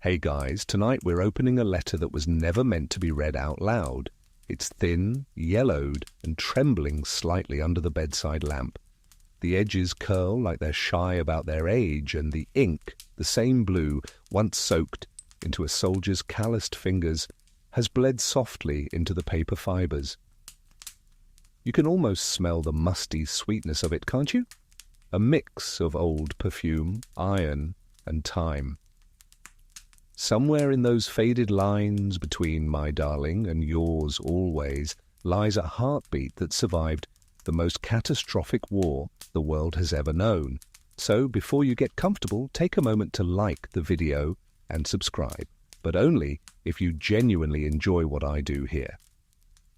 Hey guys, tonight we're opening a letter that was never meant to be read out loud. It's thin, yellowed, and trembling slightly under the bedside lamp. The edges curl like they're shy about their age, and the ink, the same blue, once soaked into a soldier's calloused fingers, has bled softly into the paper fibers. You can almost smell the musty sweetness of it, can't you? A mix of old perfume, iron, and time. Somewhere in those faded lines between my darling and yours always lies a heartbeat that survived the most catastrophic war the world has ever known. So before you get comfortable, take a moment to like the video and subscribe, but only if you genuinely enjoy what I do here.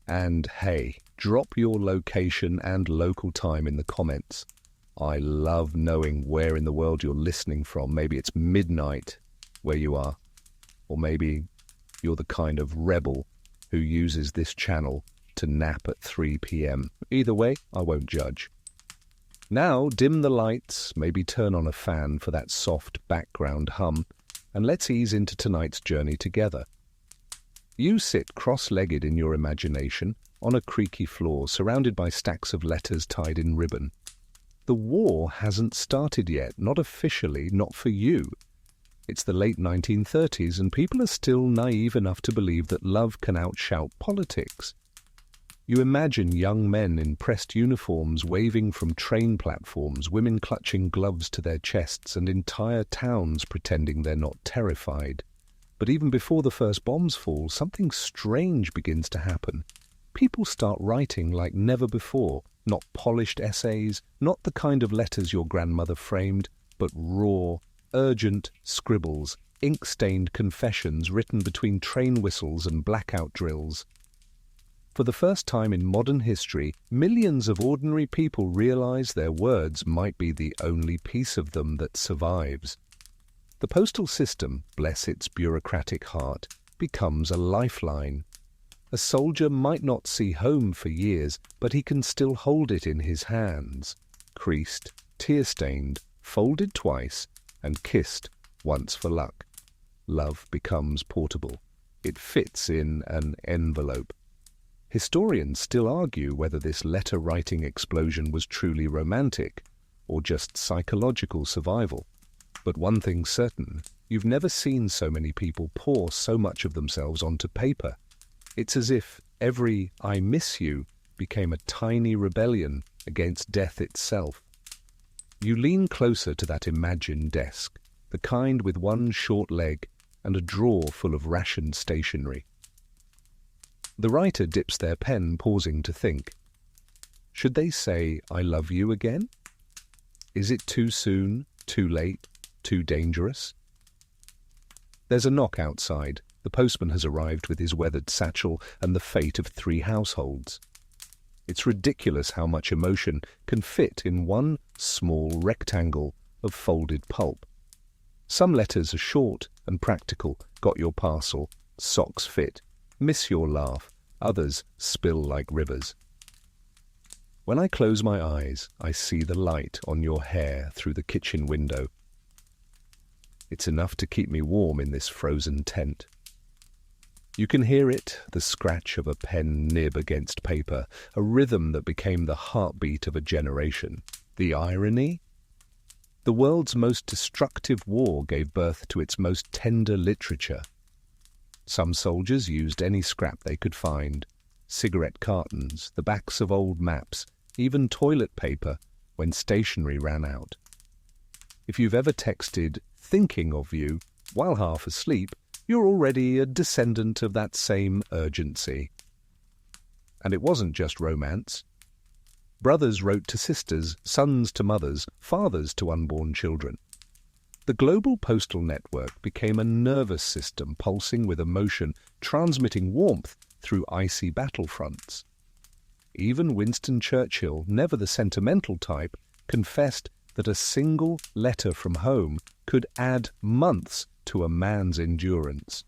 And hey, drop your location and local time in the comments. I love knowing where in the world you're listening from. Maybe it's midnight where you are. Or maybe you're the kind of rebel who uses this channel to nap at 3 p.m. Either way, I won't judge. Now, dim the lights, maybe turn on a fan for that soft background hum, and let's ease into tonight's journey together. You sit cross-legged in your imagination on a creaky floor surrounded by stacks of letters tied in ribbon. The war hasn't started yet, not officially, not for you. It's the late 1930s, and people are still naive enough to believe that love can outshout politics. You imagine young men in pressed uniforms waving from train platforms, women clutching gloves to their chests, and entire towns pretending they're not terrified. But even before the first bombs fall, something strange begins to happen. People start writing like never before, not polished essays, not the kind of letters your grandmother framed, but raw, urgent scribbles, ink-stained confessions written between train whistles and blackout drills. For the first time in modern history, millions of ordinary people realize their words might be the only piece of them that survives. The postal system, bless its bureaucratic heart, becomes a lifeline. A soldier might not see home for years, but he can still hold it in his hands, creased, tear-stained, folded twice, and kissed once for luck. Love becomes portable. It fits in an envelope. Historians still argue whether this letter-writing explosion was truly romantic or just psychological survival. But one thing's certain, you've never seen so many people pour so much of themselves onto paper. It's as if every "I miss you" became a tiny rebellion against death itself. You lean closer to that imagined desk, the kind with one short leg and a drawer full of rationed stationery. The writer dips their pen, pausing to think. Should they say, "I love you" again? Is it too soon, too late, too dangerous? There's a knock outside. The postman has arrived with his weathered satchel and the fate of 3 households. It's ridiculous how much emotion can fit in one small rectangle of folded pulp. Some letters are short and practical. Got your parcel, socks fit, miss your laugh. Others spill like rivers. When I close my eyes, I see the light on your hair through the kitchen window. It's enough to keep me warm in this frozen tent. You can hear it, the scratch of a pen nib against paper, a rhythm that became the heartbeat of a generation. The irony? The world's most destructive war gave birth to its most tender literature. Some soldiers used any scrap they could find, cigarette cartons, the backs of old maps, even toilet paper when stationery ran out. If you've ever texted "thinking of you" while half asleep, you're already a descendant of that same urgency. And it wasn't just romance. Brothers wrote to sisters, sons to mothers, fathers to unborn children. The global postal network became a nervous system pulsing with emotion, transmitting warmth through icy battlefronts. Even Winston Churchill, never the sentimental type, confessed that a single letter from home could add months to a man's endurance.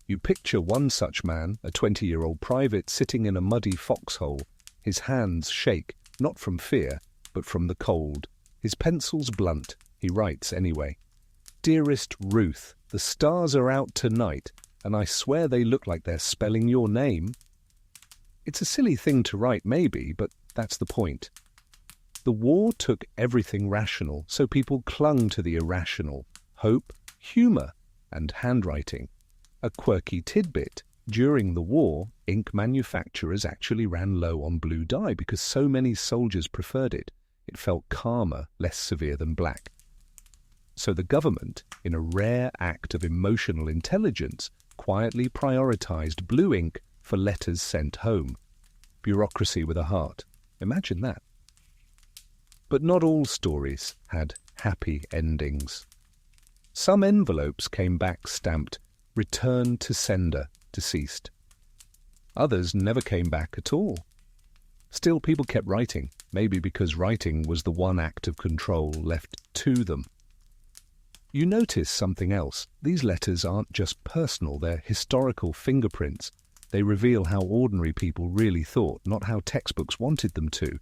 You picture one such man, a 20-year-old private, sitting in a muddy foxhole. His hands shake, not from fear, but from the cold. His pencil's blunt. He writes anyway. Dearest Ruth, the stars are out tonight, and I swear they look like they're spelling your name. It's a silly thing to write, maybe, but that's the point. The war took everything rational, so people clung to the irrational. Hope, humour, and handwriting. A quirky tidbit. During the war, ink manufacturers actually ran low on blue dye because so many soldiers preferred it. It felt calmer, less severe than black. So the government, in a rare act of emotional intelligence, quietly prioritized blue ink for letters sent home. Bureaucracy with a heart. Imagine that. But not all stories had happy endings. Some envelopes came back stamped, "Return to sender, deceased." Others never came back at all. Still, people kept writing, maybe because writing was the one act of control left to them. You notice something else. These letters aren't just personal, they're historical fingerprints. They reveal how ordinary people really thought, not how textbooks wanted them to.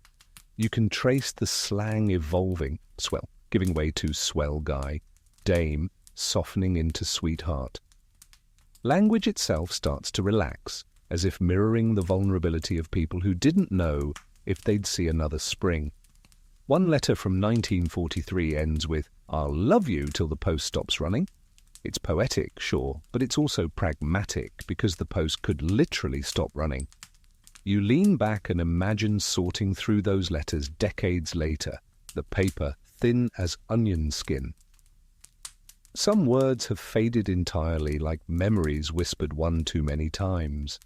You can trace the slang evolving, swell, giving way to swell guy, dame, softening into sweetheart. Language itself starts to relax, as if mirroring the vulnerability of people who didn't know if they'd see another spring. One letter from 1943 ends with, "I'll love you till the post stops running." It's poetic, sure, but it's also pragmatic because the post could literally stop running. You lean back and imagine sorting through those letters decades later, the paper thin as onion skin. Some words have faded entirely, like memories whispered one too many times.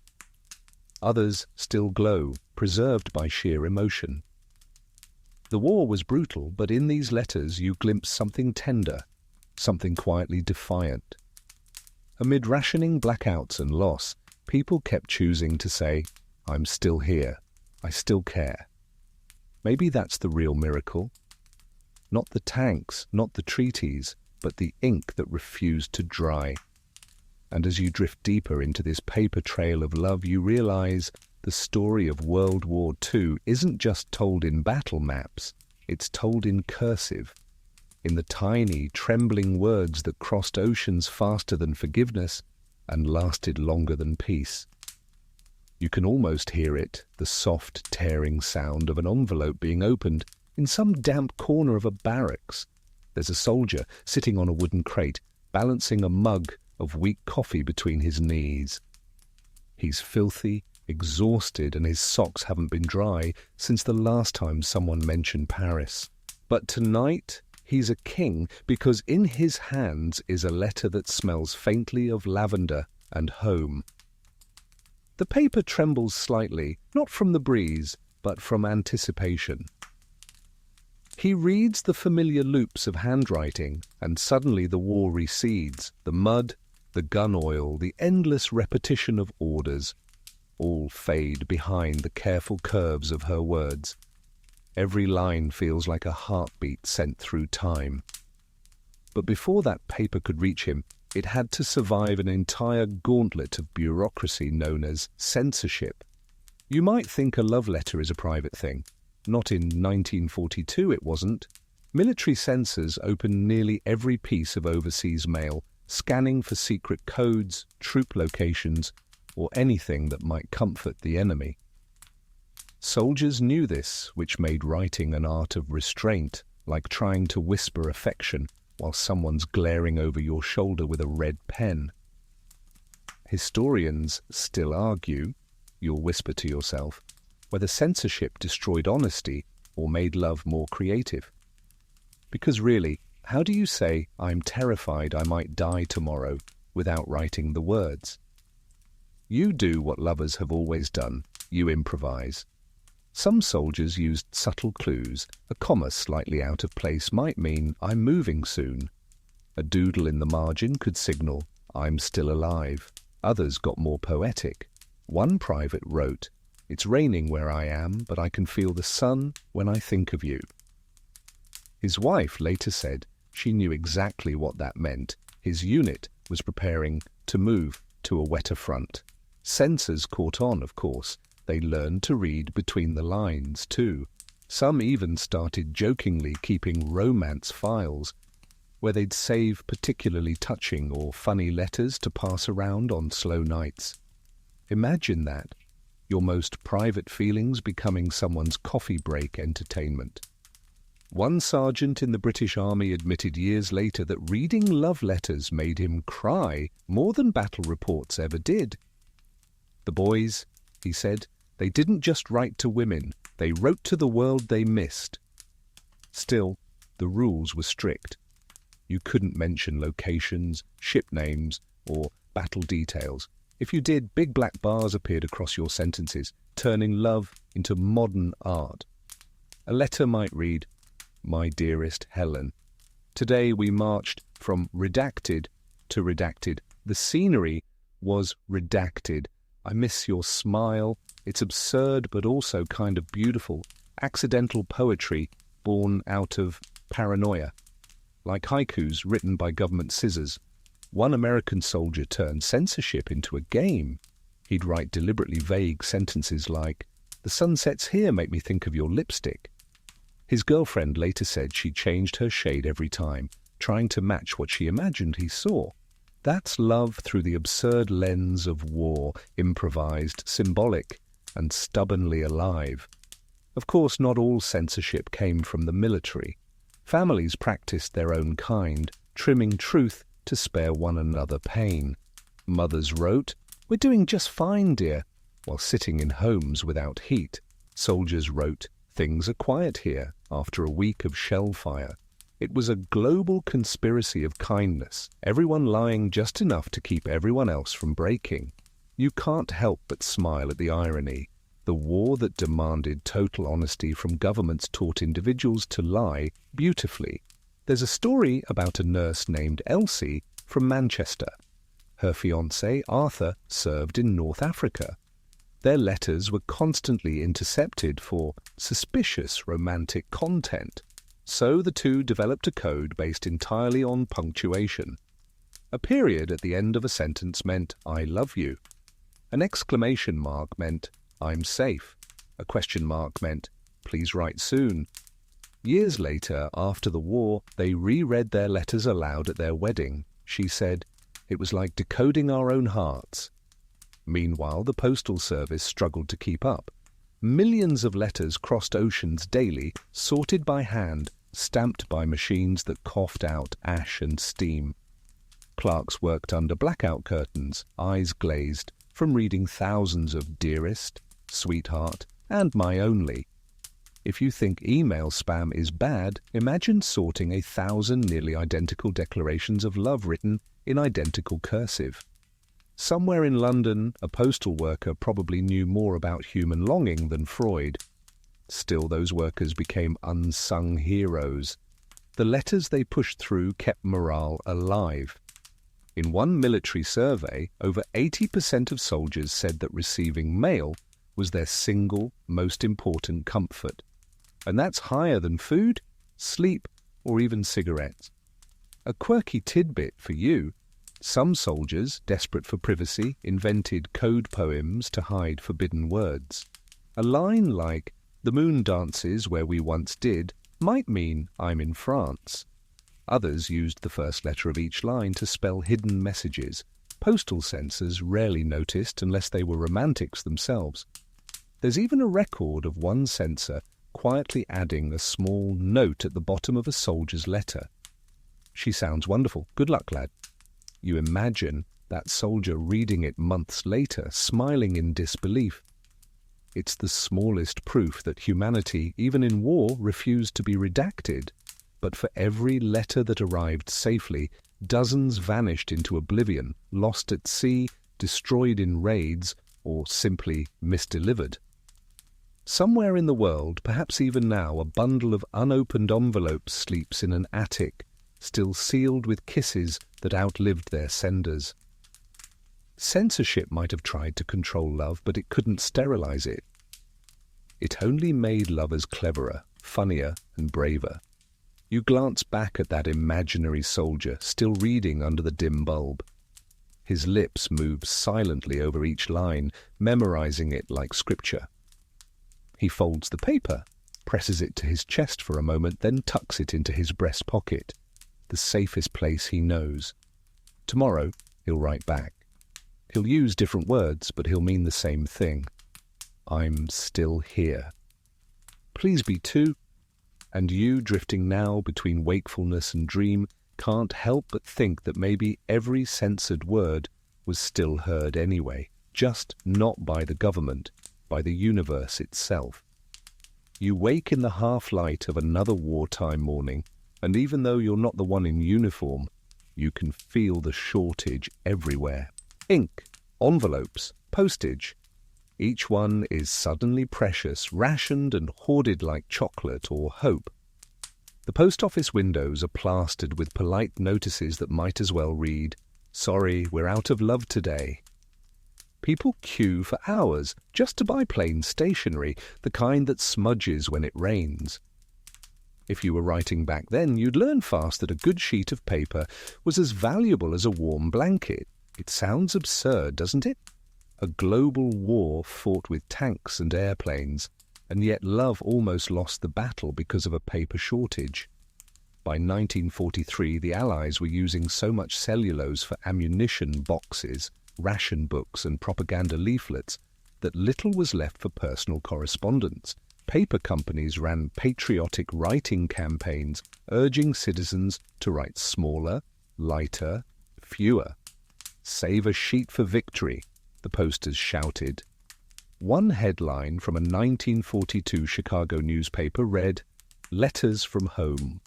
Others still glow, preserved by sheer emotion. The war was brutal, but in these letters you glimpse something tender, something quietly defiant. Amid rationing, blackouts and loss, people kept choosing to say, "I'm still here. I still care." Maybe that's the real miracle. Not the tanks, not the treaties, but the ink that refused to dry. And as you drift deeper into this paper trail of love, you realize the story of World War II isn't just told in battle maps, it's told in cursive, in the tiny, trembling words that crossed oceans faster than forgiveness and lasted longer than peace. You can almost hear it, the soft, tearing sound of an envelope being opened in some damp corner of a barracks. There's a soldier sitting on a wooden crate, balancing a mug of weak coffee between his knees. He's filthy, exhausted, and his socks haven't been dry since the last time someone mentioned Paris. But tonight, he's a king because in his hands is a letter that smells faintly of lavender and home. The paper trembles slightly, not from the breeze, but from anticipation. He reads the familiar loops of handwriting, and suddenly the war recedes. The mud, the gun oil, the endless repetition of orders, all fade behind the careful curves of her words. Every line feels like a heartbeat sent through time. But before that paper could reach him, it had to survive an entire gauntlet of bureaucracy known as censorship. You might think a love letter is a private thing. Not in 1942 it wasn't. Military censors opened nearly every piece of overseas mail, scanning for secret codes, troop locations, or anything that might comfort the enemy. Soldiers knew this, which made writing an art of restraint, like trying to whisper affection while someone's glaring over your shoulder with a red pen. Historians still argue, you'll whisper to yourself, whether censorship destroyed honesty or made love more creative. Because really, how do you say, "I'm terrified I might die tomorrow," without writing the words? You do what lovers have always done. You improvise. Some soldiers used subtle clues. A comma slightly out of place might mean, "I'm moving soon." A doodle in the margin could signal, "I'm still alive." Others got more poetic. One private wrote, "It's raining where I am, but I can feel the sun when I think of you." His wife later said she knew exactly what that meant. His unit was preparing to move to a wetter front. Censors caught on, of course. They learned to read between the lines, too. Some even started jokingly keeping romance files. where they'd save particularly touching or funny letters to pass around on slow nights. Imagine that, your most private feelings becoming someone's coffee break entertainment. One sergeant in the British Army admitted years later that reading love letters made him cry more than battle reports ever did. The boys, he said, they didn't just write to women, they wrote to the world they missed. Still, the rules were strict. You couldn't mention locations, ship names, or battle details. If you did, big black bars appeared across your sentences, turning love into modern art. A letter might read, "My dearest Helen, today we marched from redacted to redacted. The scenery was redacted. I miss your smile. It's absurd but also kind of beautiful. Accidental poetry born out of paranoia. Like haikus written by government scissors. One American soldier turned censorship into a game. He'd write deliberately vague sentences like, 'The sunsets here make me think of your lipstick.' His girlfriend later said she changed her shade every time, trying to match what she imagined he saw. That's love through the absurd lens of war, improvised, symbolic, and stubbornly alive. Of course, not all censorship came from the military. Families practiced their own kind, trimming truth to spare one another pain. Mothers wrote, "We're doing just fine, dear," while sitting in homes without heat. Soldiers wrote, "Things are quiet here," after a week of shell fire. It was a global conspiracy of kindness, everyone lying just enough to keep everyone else from breaking. You can't help but smile at the irony. The war that demanded total honesty from governments taught individuals to lie beautifully. There's a story about a nurse named Elsie from Manchester. Her fiancé, Arthur, served in North Africa. Their letters were constantly intercepted for suspicious romantic content. So the two developed a code based entirely on punctuation. A period at the end of a sentence meant, "I love you." An exclamation mark meant, "I'm safe." A question mark meant, "Please write soon." Years later, after the war, they reread their letters aloud at their wedding. She said, "It was like decoding our own hearts." Meanwhile, the Postal Service struggled to keep up. Millions of letters crossed oceans daily, sorted by hand, stamped by machines that coughed out ash and steam. Clerks worked under blackout curtains, eyes glazed, from reading thousands of "dearest," "sweetheart," and "my only." If you think email spam is bad, imagine sorting 1,000 nearly identical declarations of love written in identical cursive. Somewhere in London, a postal worker probably knew more about human longing than Freud. Still, those workers became unsung heroes. The letters they pushed through kept morale alive. In one military survey, over 80% of soldiers said that receiving mail was their single most important comfort. And that's higher than food, sleep, or even cigarettes. A quirky tidbit for you: some soldiers, desperate for privacy, invented code poems to hide forbidden words. A line like, "The moon dances where we once did," might mean, "I'm in France." Others used the first letter of each line to spell hidden messages. Postal censors rarely noticed unless they were romantics themselves. There's even a record of one censor quietly adding a small note at the bottom of a soldier's letter. "She sounds wonderful. Good luck, lad." You imagine that soldier reading it months later, smiling in disbelief. It's the smallest proof that humanity, even in war, refused to be redacted. But for every letter that arrived safely, dozens vanished into oblivion, lost at sea, destroyed in raids, or simply misdelivered. Somewhere in the world, perhaps even now, a bundle of unopened envelopes sleeps in an attic, still sealed with kisses that outlived their senders. Censorship might have tried to control love, but it couldn't sterilize it. It only made lovers cleverer, funnier, and braver. You glance back at that imaginary soldier, still reading under the dim bulb. His lips move silently over each line, memorizing it like scripture. He folds the paper, presses it to his chest for a moment, then tucks it into his breast pocket. the safest place he knows. Tomorrow, he'll write back. He'll use different words, but he'll mean the same thing. I'm still here. Please be too. And you, drifting now between wakefulness and dream, can't help but think that maybe every censored word was still heard anyway, just not by the government, by the universe itself. You wake in the half-light of another wartime morning, and even though you're not the one in uniform, you can feel the shortage everywhere. Ink, envelopes, postage. Each one is suddenly precious, rationed and hoarded like chocolate or hope. The post office windows are plastered with polite notices that might as well read, "Sorry, we're out of love today." People queue for hours just to buy plain stationery, the kind that smudges when it rains. If you were writing back then, you'd learn fast that a good sheet of paper was as valuable as a warm blanket. It sounds absurd, doesn't it? A global war fought with tanks and airplanes, and yet love almost lost the battle because of a paper shortage. By 1943, the Allies were using so much cellulose for ammunition boxes, ration books and propaganda leaflets that little was left for personal correspondence. Paper companies ran patriotic writing campaigns urging citizens to write smaller, lighter, fewer. "Save a sheet for victory," the posters shouted. One headline from a 1942 Chicago newspaper read, "Letters from home.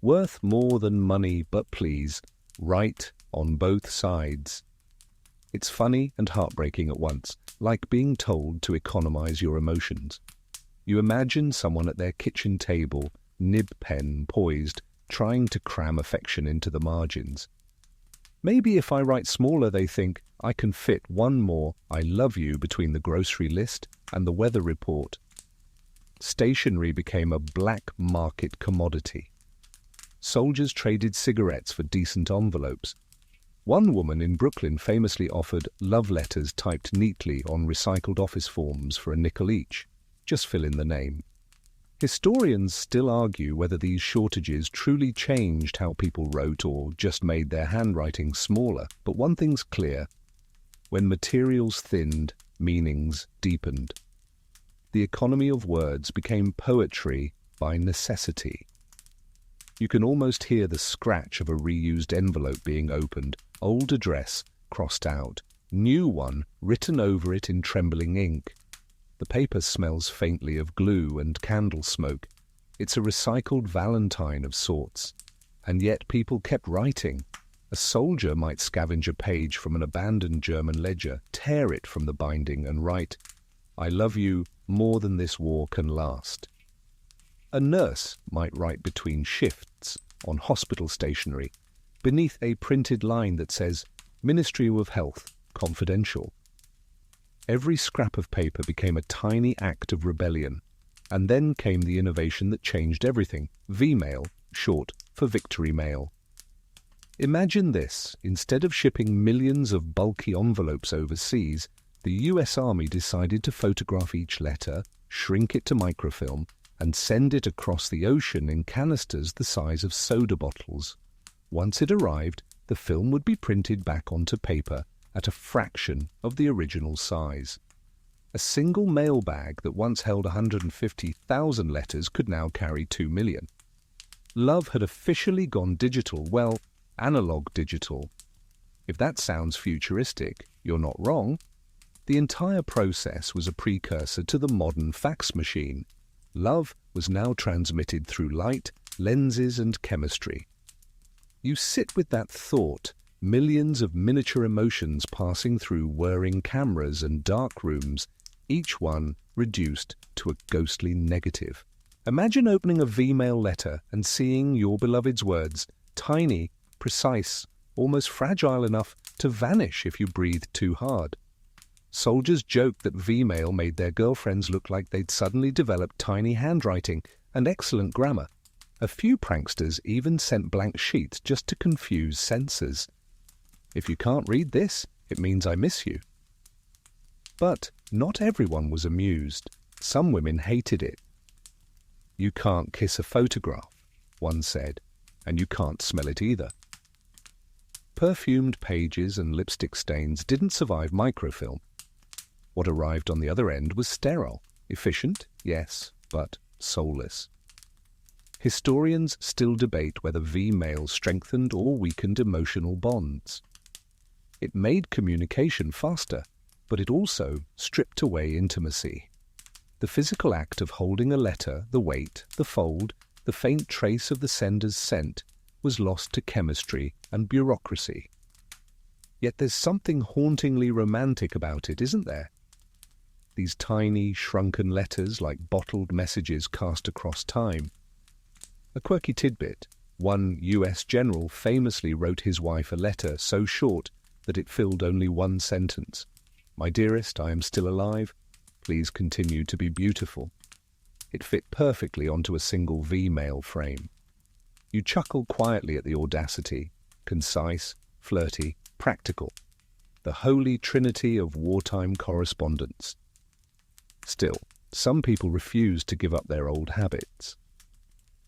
Worth more than money, but please, write on both sides." It's funny and heartbreaking at once, like being told to economize your emotions. You imagine someone at their kitchen table, nib pen poised, trying to cram affection into the margins. Maybe if I write smaller, they think, I can fit one more "I love you" between the grocery list and the weather report. Stationery became a black market commodity. Soldiers traded cigarettes for decent envelopes. One woman in Brooklyn famously offered love letters typed neatly on recycled office forms for a nickel each. Just fill in the name. Historians still argue whether these shortages truly changed how people wrote or just made their handwriting smaller. But one thing's clear. When materials thinned, meanings deepened. The economy of words became poetry by necessity. You can almost hear the scratch of a reused envelope being opened, old address crossed out, new one written over it in trembling ink. The paper smells faintly of glue and candle smoke. It's a recycled Valentine of sorts. And yet people kept writing. A soldier might scavenge a page from an abandoned German ledger, tear it from the binding and write, "I love you more than this war can last." A nurse might write between shifts on hospital stationery, beneath a printed line that says, "Ministry of Health, confidential." Every scrap of paper became a tiny act of rebellion, and then came the innovation that changed everything, V-mail, short for Victory Mail. Imagine this, instead of shipping millions of bulky envelopes overseas, the US Army decided to photograph each letter, shrink it to microfilm, and send it across the ocean in canisters the size of soda bottles. Once it arrived, the film would be printed back onto paper at a fraction of the original size. A single mailbag that once held 150,000 letters could now carry 2 million. Love had officially gone digital, well, analog digital. If that sounds futuristic, you're not wrong. The entire process was a precursor to the modern fax machine. Love was now transmitted through light, lenses and chemistry. You sit with that thought, millions of miniature emotions passing through whirring cameras and dark rooms, each one reduced to a ghostly negative. Imagine opening a V-mail letter and seeing your beloved's words, tiny, precise, almost fragile enough to vanish if you breathed too hard. Soldiers joked that V-mail made their girlfriends look like they'd suddenly developed tiny handwriting and excellent grammar. A few pranksters even sent blank sheets just to confuse censors. If you can't read this, it means I miss you. But not everyone was amused. Some women hated it. "You can't kiss a photograph," one said, and you can't smell it either. Perfumed pages and lipstick stains didn't survive microfilm. What arrived on the other end was sterile. Efficient, yes, but soulless. Historians still debate whether V-mail strengthened or weakened emotional bonds. It made communication faster, but it also stripped away intimacy. The physical act of holding a letter, the weight, the fold, the faint trace of the sender's scent, was lost to chemistry and bureaucracy. Yet there's something hauntingly romantic about it, isn't there? These tiny, shrunken letters like bottled messages cast across time. A quirky tidbit: one US general famously wrote his wife a letter so short that it filled only one sentence. "My dearest, I am still alive. Please continue to be beautiful." It fit perfectly onto a single V-mail frame. You chuckle quietly at the audacity: concise, flirty, practical. The holy trinity of wartime correspondence. Still, some people refused to give up their old habits.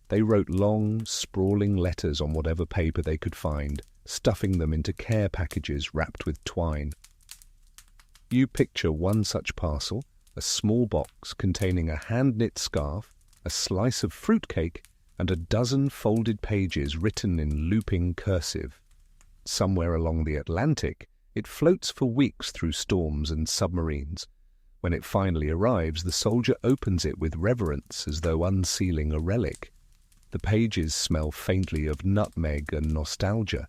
They wrote long, sprawling letters on whatever paper they could find, stuffing them into care packages wrapped with twine. You picture one such parcel, a small box containing a hand-knit scarf, a slice of fruitcake, and a dozen folded pages written in looping cursive. Somewhere along the Atlantic, it floats for weeks through storms and submarines. When it finally arrives, the soldier opens it with reverence as though unsealing a relic. The pages smell faintly of nutmeg and nostalgia.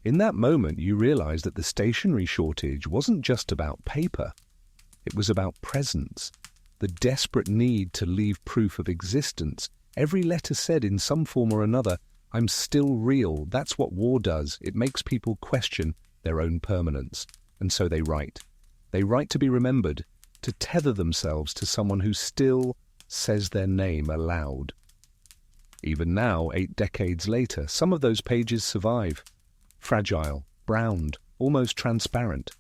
In that moment, you realize that the stationery shortage wasn't just about paper. It was about presence, the desperate need to leave proof of existence. Every letter said in some form or another, "I'm still real." That's what war does. It makes people question their own permanence. And so they write. They write to be remembered, to tether themselves to someone who still says their name aloud. Even now, 8 decades later, some of those pages survive. Fragile, browned, almost transparent.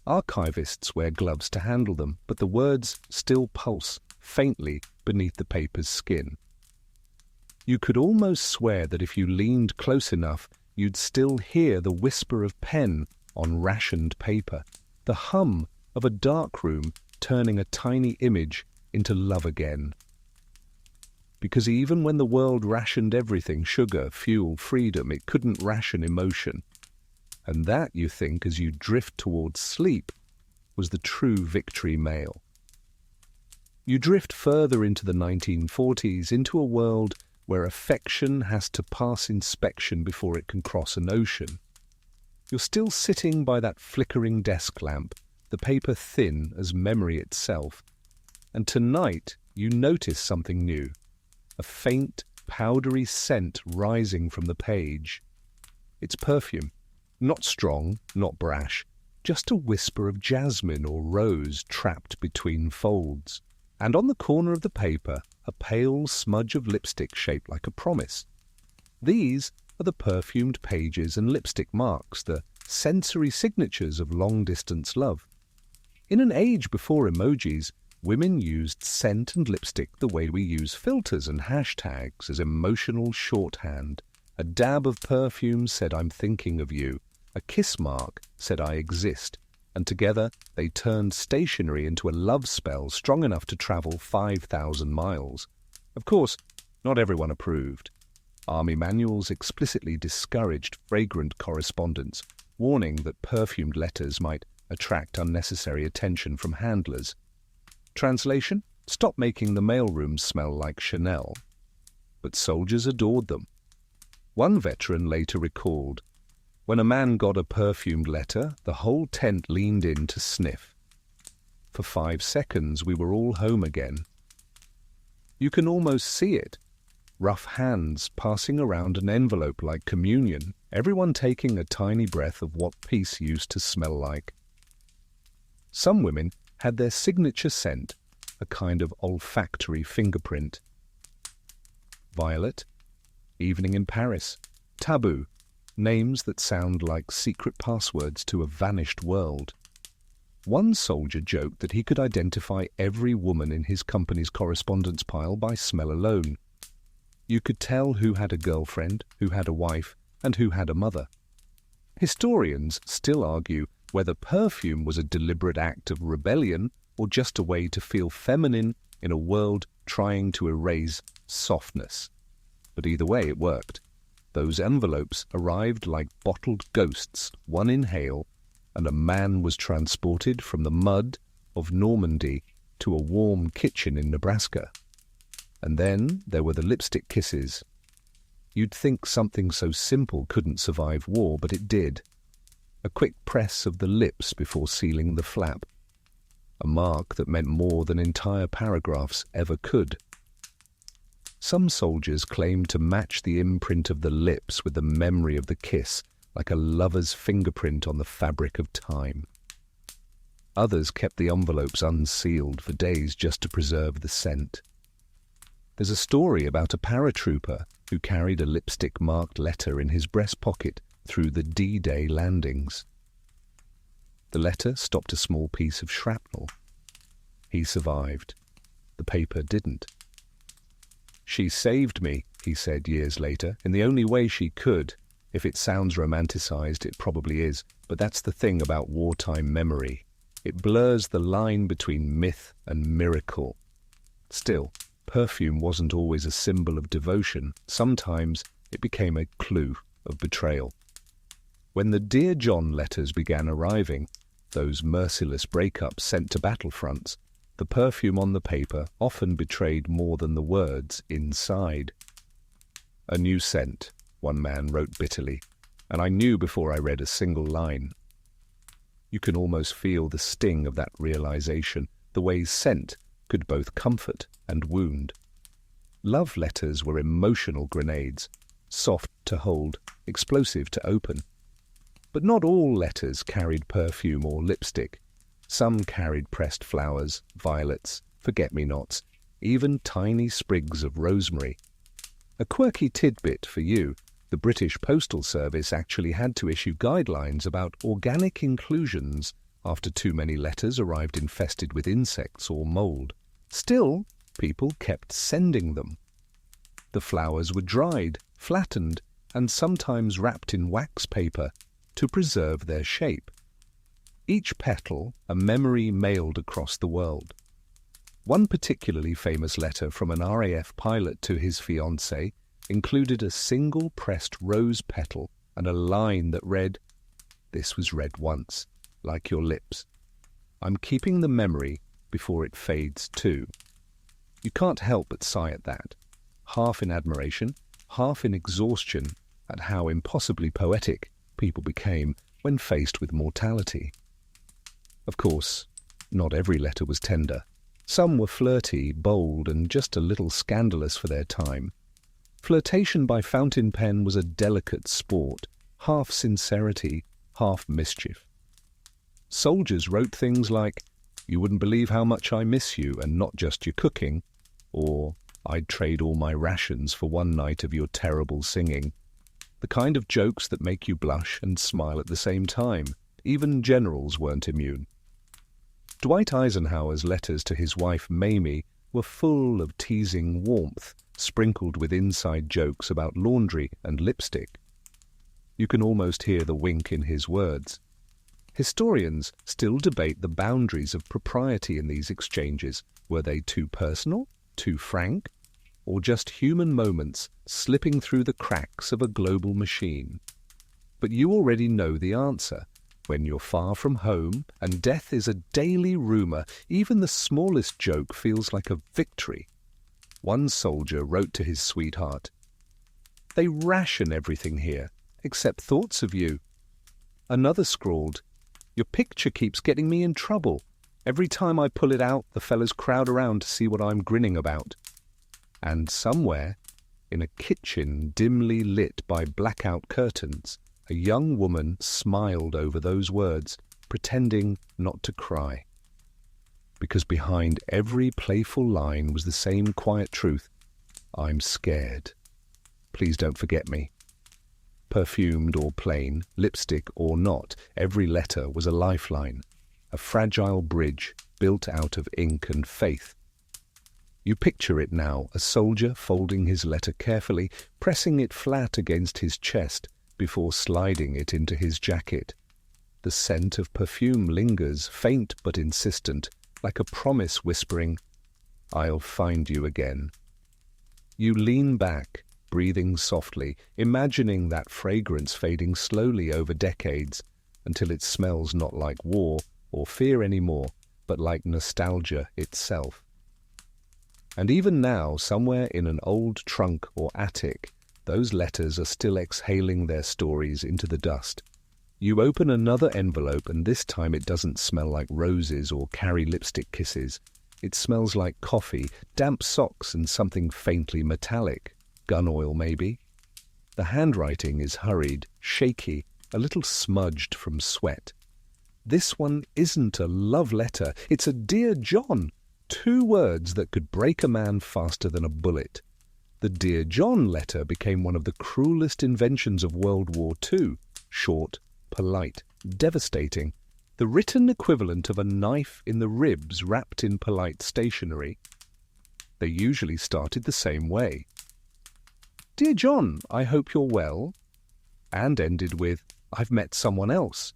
Archivists wear gloves to handle them, but the words still pulse faintly beneath the paper's skin. You could almost swear that if you leaned close enough, you'd still hear the whisper of pen on rationed paper, the hum of a darkroom turning a tiny image into love again. Because even when the world rationed everything, sugar, fuel, freedom, it couldn't ration emotion. And that, you think, as you drift towards sleep, was the true victory mail. You drift further into the 1940s, into a world where affection has to pass inspection before it can cross an ocean. You're still sitting by that flickering desk lamp, the paper thin as memory itself. And tonight you notice something new. A faint, powdery scent rising from the page. It's perfume. Not strong, not brash, just a whisper of jasmine or rose trapped between folds. And on the corner of the paper, a pale smudge of lipstick shaped like a promise. These are the perfumed pages and lipstick marks, the sensory signatures of long-distance love. In an age before emojis, women used scent and lipstick the way we use filters and hashtags, as emotional shorthand. A dab of perfume said, "I'm thinking of you." A kiss mark said, "I exist." And together they turned stationery into a love spell strong enough to travel 5,000 miles. Of course, not everyone approved. Army manuals explicitly discouraged fragrant correspondence, warning that perfumed letters might attract unnecessary attention from handlers. Translation: stop making the mailroom smell like Chanel. But soldiers adored them. One veteran later recalled, "When a man got a perfumed letter, the whole tent leaned in to sniff. For 5 seconds we were all home again." You can almost see it. Rough hands passing around an envelope like communion, everyone taking a tiny breath of what peace used to smell like. Some women had their signature scent, a kind of olfactory fingerprint. Violet, Evening in Paris, Taboo, names that sound like secret passwords to a vanished world. One soldier joked that he could identify every woman in his company's correspondence pile by smell alone. You could tell who had a girlfriend, who had a wife, and who had a mother. Historians still argue whether perfume was a deliberate act of rebellion or just a way to feel feminine in a world trying to erase softness. But either way, it worked. Those envelopes arrived like bottled ghosts, one inhale, and a man was transported from the mud of Normandy to a warm kitchen in Nebraska. And then there were the lipstick kisses. You'd think something so simple couldn't survive war, but it did. A quick press of the lips before sealing the flap. A mark that meant more than entire paragraphs ever could. Some soldiers claimed to match the imprint of the lips with the memory of the kiss, like a lover's fingerprint on the fabric of time. Others kept the envelopes unsealed for days just to preserve the scent. There's a story about a paratrooper who carried a lipstick-marked letter in his breast pocket through the D-Day landings. The letter stopped a small piece of shrapnel. He survived. The paper didn't. "She saved me," he said years later, in the only way she could. If it sounds romanticized, it probably is, but that's the thing about wartime memory. It blurs the line between myth and miracle. Still, perfume wasn't always a symbol of devotion. Sometimes it became a clue of betrayal. When the Dear John letters began arriving, those merciless breakups sent to battlefronts, the perfume on the paper often betrayed more than the words inside. "A new scent," one man wrote bitterly, "and I knew before I read a single line." You can almost feel the sting of that realization, the way scent could both comfort and wound. Love letters were emotional grenades, soft to hold, explosive to open. But not all letters carried perfume or lipstick. Some carried pressed flowers, violets, forget-me-nots, even tiny sprigs of rosemary. A quirky tidbit for you: the British Postal Service actually had to issue guidelines about organic inclusions after too many letters arrived infested with insects or mold. Still, people kept sending them. The flowers were dried, flattened, and sometimes wrapped in wax paper to preserve their shape. Each petal a memory mailed across the world. One particularly famous letter from an RAF pilot to his fiancée included a single pressed rose petal and a line that read, "This was read once, like your lips. I'm keeping the memory before it fades too." You can't help but sigh at that, half in admiration, half in exhaustion at how impossibly poetic people became when faced with mortality. Of course, not every letter was tender. Some were flirty, bold, and just a little scandalous for their time. Flirtation by fountain pen was a delicate sport, half sincerity, half mischief. Soldiers wrote things like, "You wouldn't believe how much I miss you, and not just your cooking," or "I'd trade all my rations for one night of your terrible singing." The kind of jokes that make you blush and smile at the same time. Even generals weren't immune. Dwight Eisenhower's letters to his wife Mamie were full of teasing warmth, sprinkled with inside jokes about laundry and lipstick. You can almost hear the wink in his words. Historians still debate the boundaries of propriety in these exchanges. Were they too personal, too frank, or just human moments slipping through the cracks of a global machine? But you already know the answer. When you're far from home and death is a daily rumor, even the smallest joke feels like a victory. One soldier wrote to his sweetheart, "They ration everything here, except thoughts of you." Another scrawled, "Your picture keeps getting me in trouble. Every time I pull it out, the fellas crowd around to see what I'm grinning about." And somewhere, in a kitchen dimly lit by blackout curtains, a young woman smiled over those words, pretending not to cry. Because behind every playful line was the same quiet truth: "I'm scared. Please don't forget me." Perfumed or plain, lipstick or not, every letter was a lifeline, a fragile bridge built out of ink and faith. You picture it now, a soldier folding his letter carefully, pressing it flat against his chest before sliding it into his jacket. The scent of perfume lingers, faint but insistent, like a promise whispering, "I'll find you again." You lean back, breathing softly, imagining that fragrance fading slowly over decades until it smells not like war or fear anymore, but like nostalgia itself. And even now, somewhere in an old trunk or attic, those letters are still exhaling their stories into the dust. You open another envelope, and this time it doesn't smell like roses or carry lipstick kisses. It smells like coffee, damp socks, and something faintly metallic. Gun oil, maybe. The handwriting is hurried, shaky, a little smudged from sweat. This one isn't a love letter. It's a Dear John. 2 words that could break a man faster than a bullet. The Dear John letter became one of the cruelest inventions of World War II. Short, polite, devastating. The written equivalent of a knife in the ribs wrapped in polite stationery. They usually started the same way. "Dear John, I hope you're well," and ended with, "I've met someone else."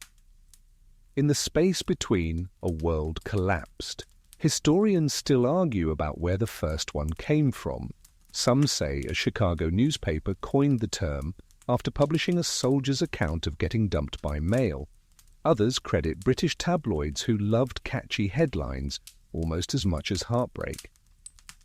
In the space between, a world collapsed. Historians still argue about where the first one came from. Some say a Chicago newspaper coined the term after publishing a soldier's account of getting dumped by mail. Others credit British tabloids who loved catchy headlines almost as much as heartbreak.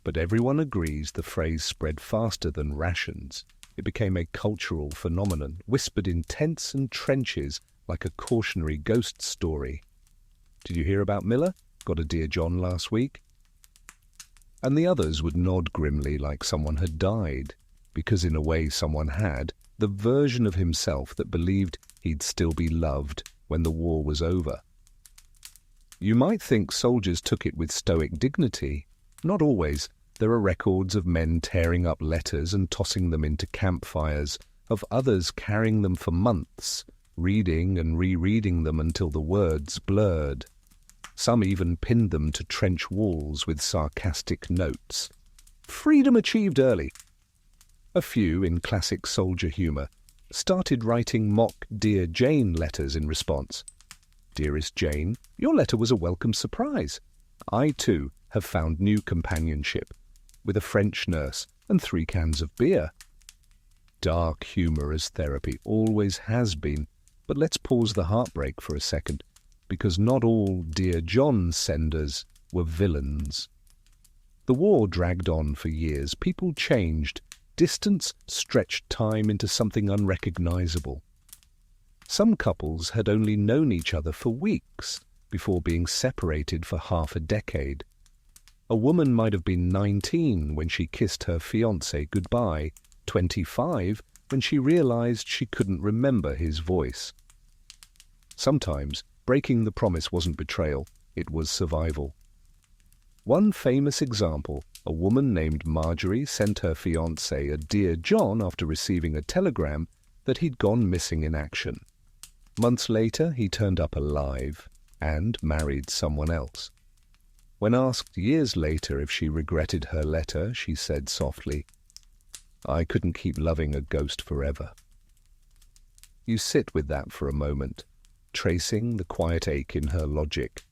But everyone agrees the phrase spread faster than rations. It became a cultural phenomenon, whispered in tents and trenches like a cautionary ghost story. "Did you hear about Miller? Got a Dear John last week?" And the others would nod grimly like someone had died, because in a way someone had, the version of himself that believed he'd still be loved when the war was over. You might think soldiers took it with stoic dignity. Not always. There are records of men tearing up letters and tossing them into campfires, of others carrying them for months, reading and rereading them until the words blurred. Some even pinned them to trench walls with sarcastic notes. Freedom achieved early. A few, in classic soldier humour, started writing mock Dear Jane letters in response. "Dearest Jane, your letter was a welcome surprise. I, too, have found new companionship, with a French nurse and 3 cans of beer." Dark humour as therapy always has been, but let's pause the heartbreak for a second, because not all Dear John senders were villains. The war dragged on for years. People changed. Distance stretched time into something unrecognizable. Some couples had only known each other for weeks before being separated for half a decade. A woman might have been 19 when she kissed her fiancé goodbye, 25 when she realized she couldn't remember his voice. Sometimes breaking the promise wasn't betrayal, it was survival. One famous example, a woman named Marjorie sent her fiancé a Dear John after receiving a telegram that he'd gone missing in action. Months later, he turned up alive and married someone else. When asked years later if she regretted her letter, she said softly, "I couldn't keep loving a ghost forever." You sit with that for a moment, tracing the quiet ache in her logic.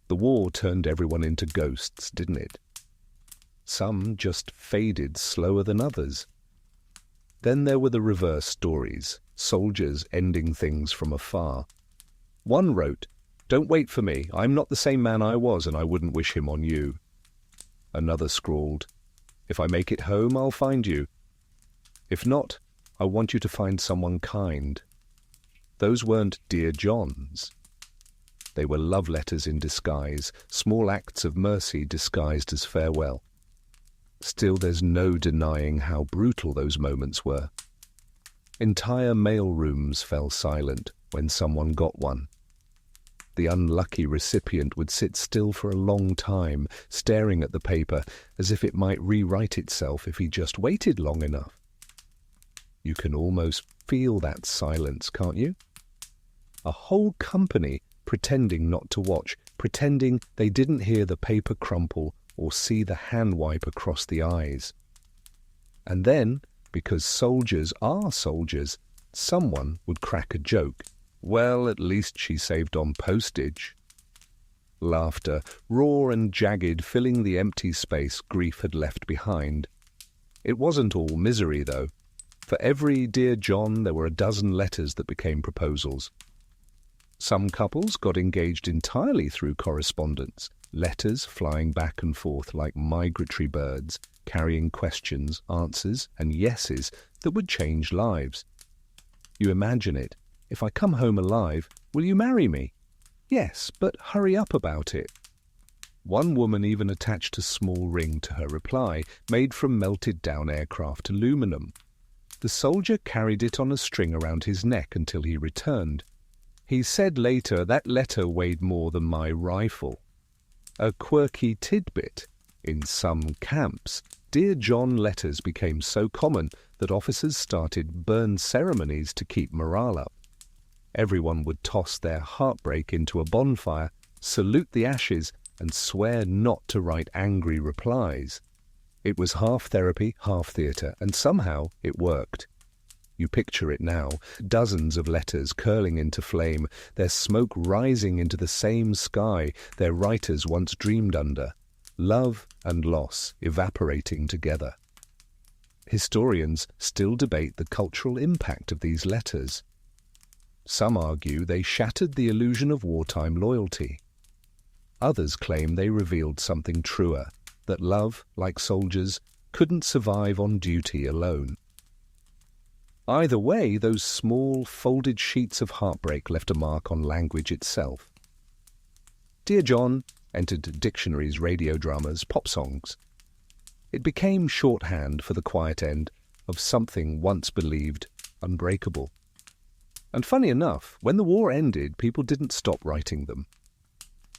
The war turned everyone into ghosts, didn't it? Some just faded slower than others. Then there were the reverse stories, soldiers ending things from afar. One wrote, "Don't wait for me. I'm not the same man I was, and I wouldn't wish him on you." Another scrawled, "If I make it home, I'll find you. If not, I want you to find someone kind." Those weren't Dear Johns. They were love letters in disguise, small acts of mercy disguised as farewell. Still, there's no denying how brutal those moments were. Entire mail rooms fell silent when someone got one. The unlucky recipient would sit still for a long time, staring at the paper as if it might rewrite itself if he just waited long enough. You can almost feel that silence, can't you? A whole company pretending not to watch, pretending they didn't hear the paper crumple or see the hand wipe across the eyes. And then, because soldiers are soldiers, someone would crack a joke. Well, at least she saved on postage. Laughter, raw and jagged, filling the empty space grief had left behind. It wasn't all misery, though. For every "Dear John," there were a dozen letters that became proposals. Some couples got engaged entirely through correspondence, letters flying back and forth like migratory birds, carrying questions, answers, and yeses that would change lives. You imagine it. If I come home alive, will you marry me? Yes, but hurry up about it. One woman even attached a small ring to her reply, made from melted down aircraft aluminum. The soldier carried it on a string around his neck until he returned. He said later that letter weighed more than my rifle. A quirky tidbit. In some camps, "Dear John" letters became so common that officers started burn ceremonies to keep morale up. Everyone would toss their heartbreak into a bonfire, salute the ashes, and swear not to write angry replies. It was half therapy, half theatre, and somehow it worked. You picture it now, dozens of letters curling into flame, their smoke rising into the same sky their writers once dreamed under, love and loss evaporating together. Historians still debate the cultural impact of these letters. Some argue they shattered the illusion of wartime loyalty. Others claim they revealed something truer, that love, like soldiers, couldn't survive on duty alone. Either way, those small, folded sheets of heartbreak left a mark on language itself. "Dear John" entered dictionaries, radio dramas, pop songs. It became shorthand for the quiet end of something once believed unbreakable. And funny enough, when the war ended, people didn't stop writing them.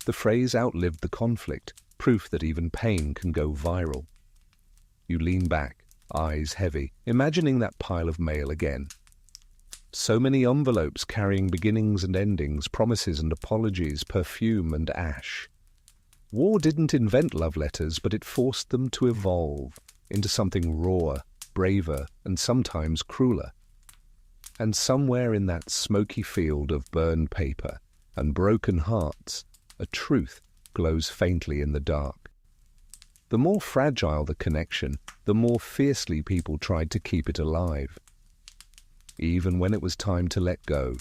The phrase outlived the conflict, proof that even pain can go viral. You lean back, eyes heavy, imagining that pile of mail again. So many envelopes carrying beginnings and endings, promises and apologies, perfume and ash. War didn't invent love letters, but it forced them to evolve into something rawer, braver, and sometimes crueler. And somewhere in that smoky field of burned paper and broken hearts, a truth glows faintly in the dark. The more fragile the connection, the more fiercely people tried to keep it alive. Even when it was time to let go.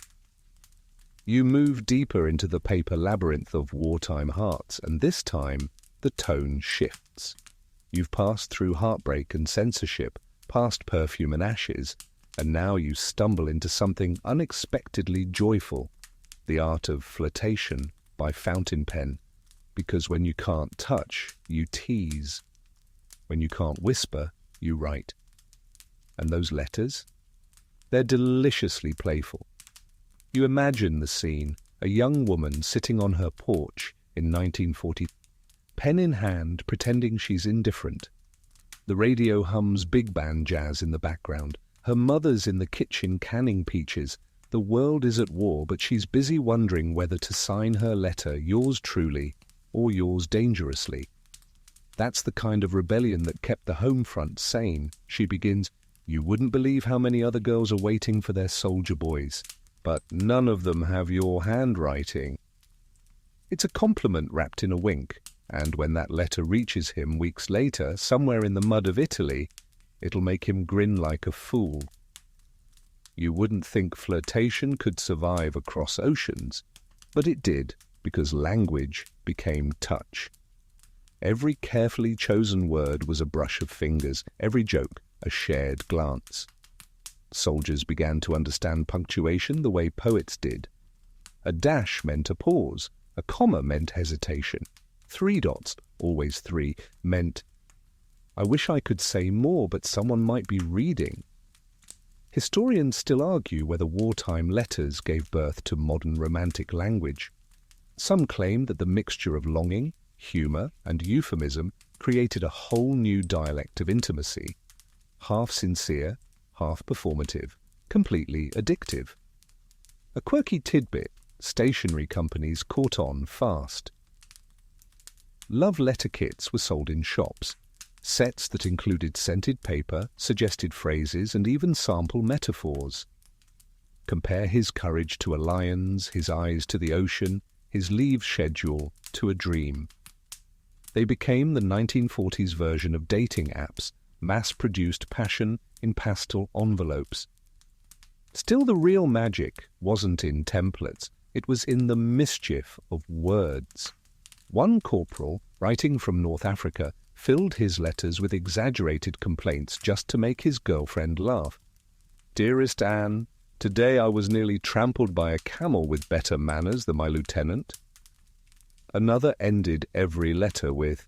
You move deeper into the paper labyrinth of wartime hearts, and this time the tone shifts. You've passed through heartbreak and censorship, past perfume and ashes, and now you stumble into something unexpectedly joyful, the art of flirtation by fountain pen, because when you can't touch, you tease. When you can't whisper, you write. And those letters? They're deliciously playful. You imagine the scene, a young woman sitting on her porch in 1940, pen in hand, pretending she's indifferent. The radio hums big band jazz in the background. Her mother's in the kitchen canning peaches. The world is at war, but she's busy wondering whether to sign her letter "Yours truly" or "Yours dangerously." That's the kind of rebellion that kept the home front sane. She begins, "You wouldn't believe how many other girls are waiting for their soldier boys, but none of them have your handwriting." It's a compliment wrapped in a wink, and when that letter reaches him weeks later, somewhere in the mud of Italy, it'll make him grin like a fool. You wouldn't think flirtation could survive across oceans, but it did, because language became touch. Every carefully chosen word was a brush of fingers, every joke a shared glance. Soldiers began to understand punctuation the way poets did. A dash meant a pause, a comma meant hesitation. 3 dots, always 3, meant, "I wish I could say more, but someone might be reading." Historians still argue whether wartime letters gave birth to modern romantic language. Some claim that the mixture of longing, humour, and euphemism created a whole new dialect of intimacy, half sincere, half performative, completely addictive. A quirky tidbit, stationery companies caught on fast. love letter kits were sold in shops, sets that included scented paper, suggested phrases, and even sample metaphors. Compare his courage to a lion's, his eyes to the ocean, his leave schedule to a dream. They became the 1940s version of dating apps, mass-produced passion in pastel envelopes. Still, the real magic wasn't in templates, it was in the mischief of words. One corporal, writing from North Africa, filled his letters with exaggerated complaints just to make his girlfriend laugh. "Dearest Anne, today I was nearly trampled by a camel with better manners than my lieutenant." Another ended every letter with,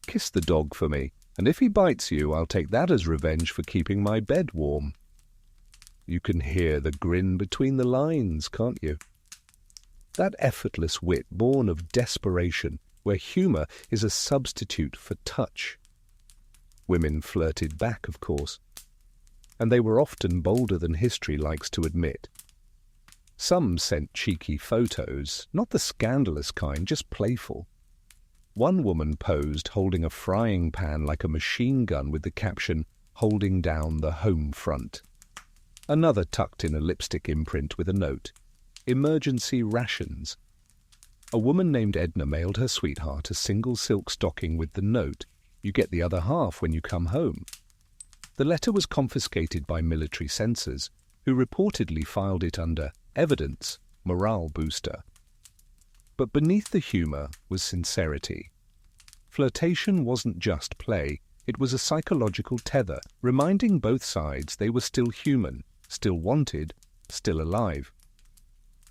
"Kiss the dog for me, and if he bites you, I'll take that as revenge for keeping my bed warm." You can hear the grin between the lines, can't you? That effortless wit born of desperation, where humour is a substitute for touch. Women flirted back, of course, and they were often bolder than history likes to admit. Some sent cheeky photos, not the scandalous kind, just playful. One woman posed holding a frying pan like a machine gun with the caption, "Holding down the home front." Another tucked in a lipstick imprint with a note, "Emergency rations." A woman named Edna mailed her sweetheart a single silk stocking with the note, "You get the other half when you come home." The letter was confiscated by military censors, who reportedly filed it under evidence, morale booster. But beneath the humour was sincerity. Flirtation wasn't just play, it was a psychological tether, reminding both sides they were still human, still wanted, still alive.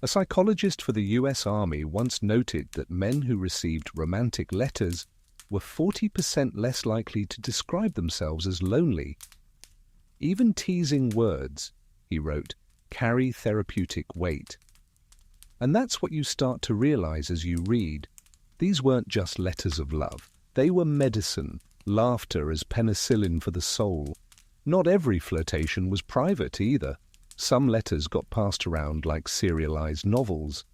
A psychologist for the US Army once noted that men who received romantic letters were 40% less likely to describe themselves as lonely. "Even teasing words," he wrote, "carry therapeutic weight." And that's what you start to realize as you read. These weren't just letters of love. They were medicine, laughter as penicillin for the soul. Not every flirtation was private either. Some letters got passed around like serialized novels.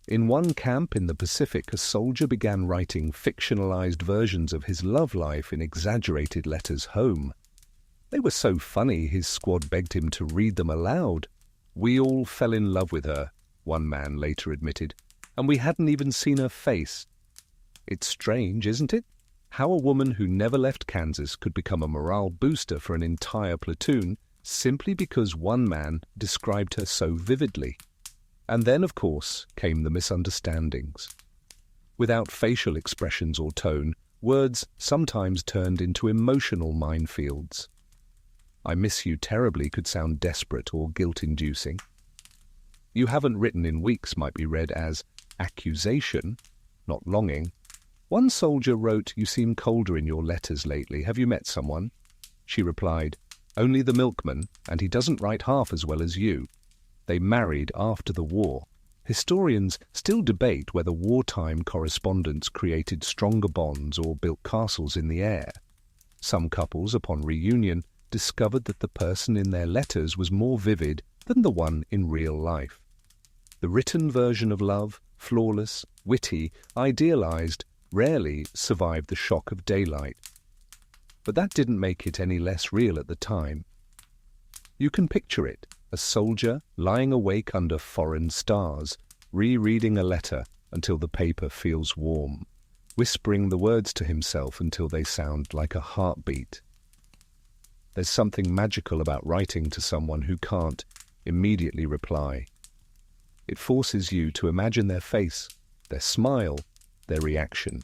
In one camp in the Pacific, a soldier began writing fictionalized versions of his love life in exaggerated letters home. They were so funny his squad begged him to read them aloud. "We all fell in love with her," one man later admitted, "and we hadn't even seen her face." It's strange, isn't it? How a woman who never left Kansas could become a morale booster for an entire platoon simply because one man described her so vividly. And then, of course, came the misunderstandings. Without facial expressions or tone, words sometimes turned into emotional minefields. "I miss you terribly" could sound desperate or guilt-inducing. "You haven't written in weeks" might be read as accusation, not longing. One soldier wrote, "You seem colder in your letters lately. Have you met someone?" She replied, "Only the milkman, and he doesn't write half as well as you." They married after the war. Historians still debate whether wartime correspondence created stronger bonds or built castles in the air. Some couples, upon reunion, discovered that the person in their letters was more vivid than the one in real life. The written version of love, flawless, witty, idealized, rarely survived the shock of daylight. But that didn't make it any less real at the time. You can picture it, a soldier lying awake under foreign stars, rereading a letter until the paper feels warm, whispering the words to himself until they sound like a heartbeat. There's something magical about writing to someone who can't immediately reply. It forces you to imagine their face, their smile, their reaction.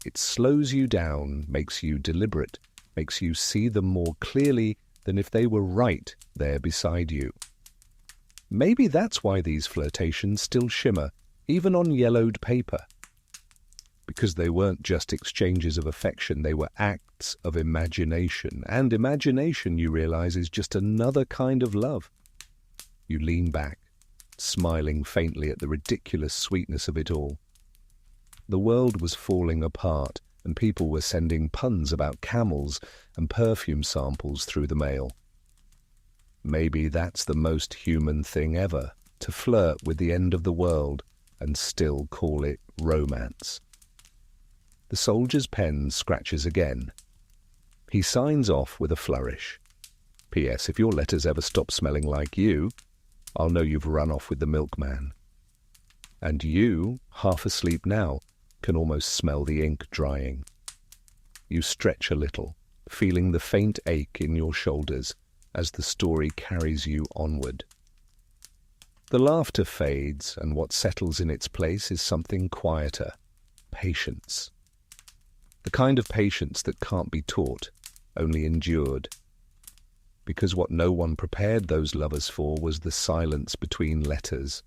It slows you down, makes you deliberate, makes you see them more clearly than if they were right there beside you. Maybe that's why these flirtations still shimmer, even on yellowed paper. Because they weren't just exchanges of affection, they were acts of imagination. And imagination, you realize, is just another kind of love. You lean back, smiling faintly at the ridiculous sweetness of it all. The world was falling apart, and people were sending puns about camels and perfume samples through the mail. Maybe that's the most human thing ever, to flirt with the end of the world and still call it romance. The soldier's pen scratches again. He signs off with a flourish. P.S. If your letters ever stop smelling like you, I'll know you've run off with the milkman. And you, half asleep now, can almost smell the ink drying. You stretch a little, feeling the faint ache in your shoulders as the story carries you onward. The laughter fades, and what settles in its place is something quieter: patience. The kind of patience that can't be taught, only endured. Because what no one prepared those lovers for was the silence between letters.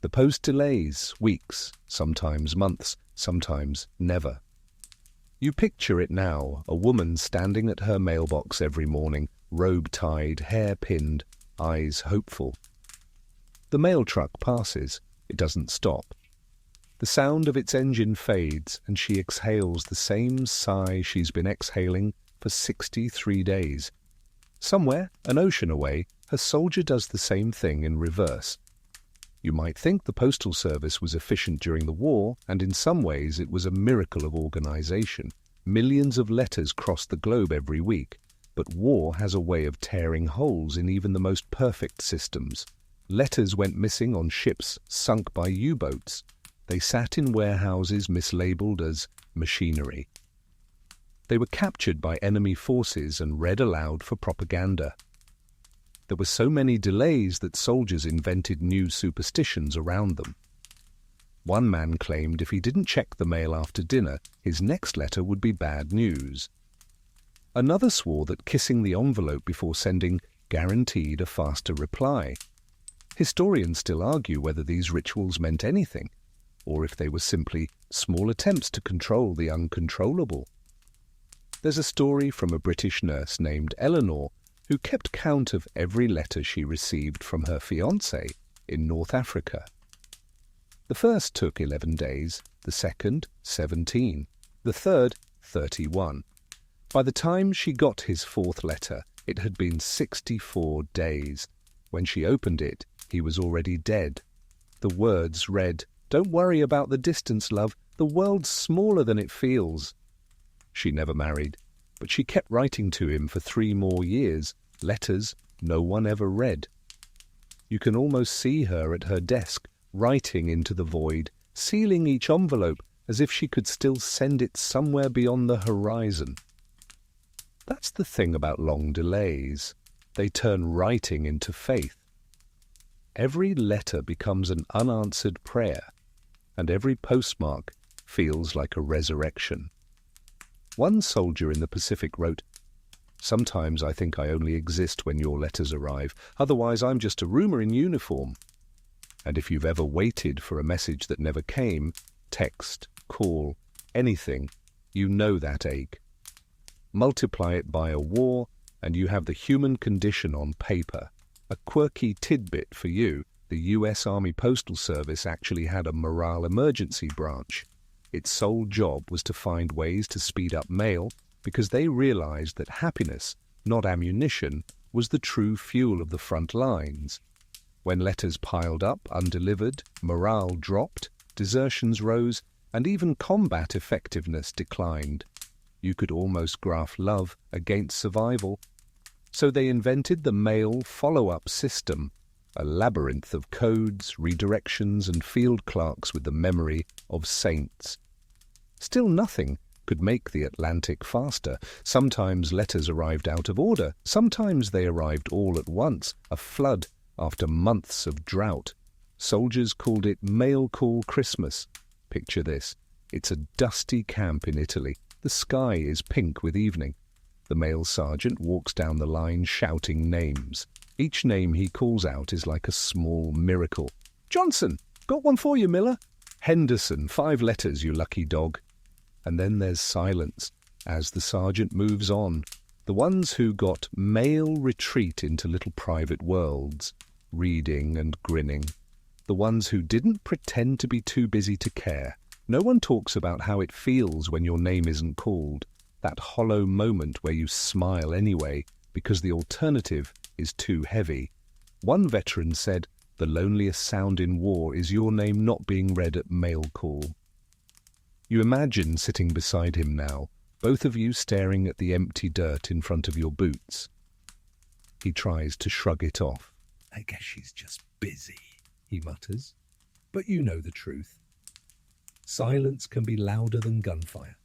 The post delays, weeks, sometimes months, sometimes never. You picture it now, a woman standing at her mailbox every morning, robe tied, hair pinned, eyes hopeful. The mail truck passes. It doesn't stop. The sound of its engine fades, and she exhales the same sigh she's been exhaling for 63 days. Somewhere, an ocean away, her soldier does the same thing in reverse. You might think the postal service was efficient during the war, and in some ways it was a miracle of organization. Millions of letters crossed the globe every week, but war has a way of tearing holes in even the most perfect systems. Letters went missing on ships sunk by U-boats. They sat in warehouses mislabeled as machinery. They were captured by enemy forces and read aloud for propaganda. There were so many delays that soldiers invented new superstitions around them. One man claimed if he didn't check the mail after dinner, his next letter would be bad news. Another swore that kissing the envelope before sending guaranteed a faster reply. Historians still argue whether these rituals meant anything, or if they were simply small attempts to control the uncontrollable. There's a story from a British nurse named Eleanor who kept count of every letter she received from her fiancé in North Africa. The first took 11 days, the second 17, the third 31. By the time she got his fourth letter, it had been 64 days. When she opened it, he was already dead. The words read, "Don't worry about the distance, love. The world's smaller than it feels." She never married, but she kept writing to him for 3 more years, letters no one ever read. You can almost see her at her desk, writing into the void, sealing each envelope as if she could still send it somewhere beyond the horizon. That's the thing about long delays. They turn writing into faith. Every letter becomes an unanswered prayer, and every postmark feels like a resurrection. One soldier in the Pacific wrote, "Sometimes I think I only exist when your letters arrive. Otherwise I'm just a rumor in uniform." And if you've ever waited for a message that never came, text, call, anything, you know that ache. Multiply it by a war, and you have the human condition on paper. A quirky tidbit for you, the U.S. Army Postal Service actually had a morale emergency branch. Its sole job was to find ways to speed up mail because they realized that happiness, not ammunition, was the true fuel of the front lines. When letters piled up undelivered, morale dropped, desertions rose, and even combat effectiveness declined. You could almost graph love against survival. So they invented the mail follow-up system, a labyrinth of codes, redirections, and field clerks with the memory of saints. Still nothing could make the Atlantic faster. Sometimes letters arrived out of order. Sometimes they arrived all at once, a flood after months of drought. Soldiers called it Mail Call Christmas. Picture this. It's a dusty camp in Italy. The sky is pink with evening. The mail sergeant walks down the line shouting names. Each name he calls out is like a small miracle. "Johnson, got one for you, Miller." "Henderson, 5 letters, you lucky dog." And then there's silence as the sergeant moves on. The ones who got mail retreat into little private worlds, reading and grinning. The ones who didn't pretend to be too busy to care. No one talks about how it feels when your name isn't called. That hollow moment where you smile anyway because the alternative is too heavy. One veteran said, "The loneliest sound in war is your name not being read at mail call." You imagine sitting beside him now, both of you staring at the empty dirt in front of your boots. He tries to shrug it off. "I guess she's just busy," he mutters. But you know the truth. Silence can be louder than gunfire.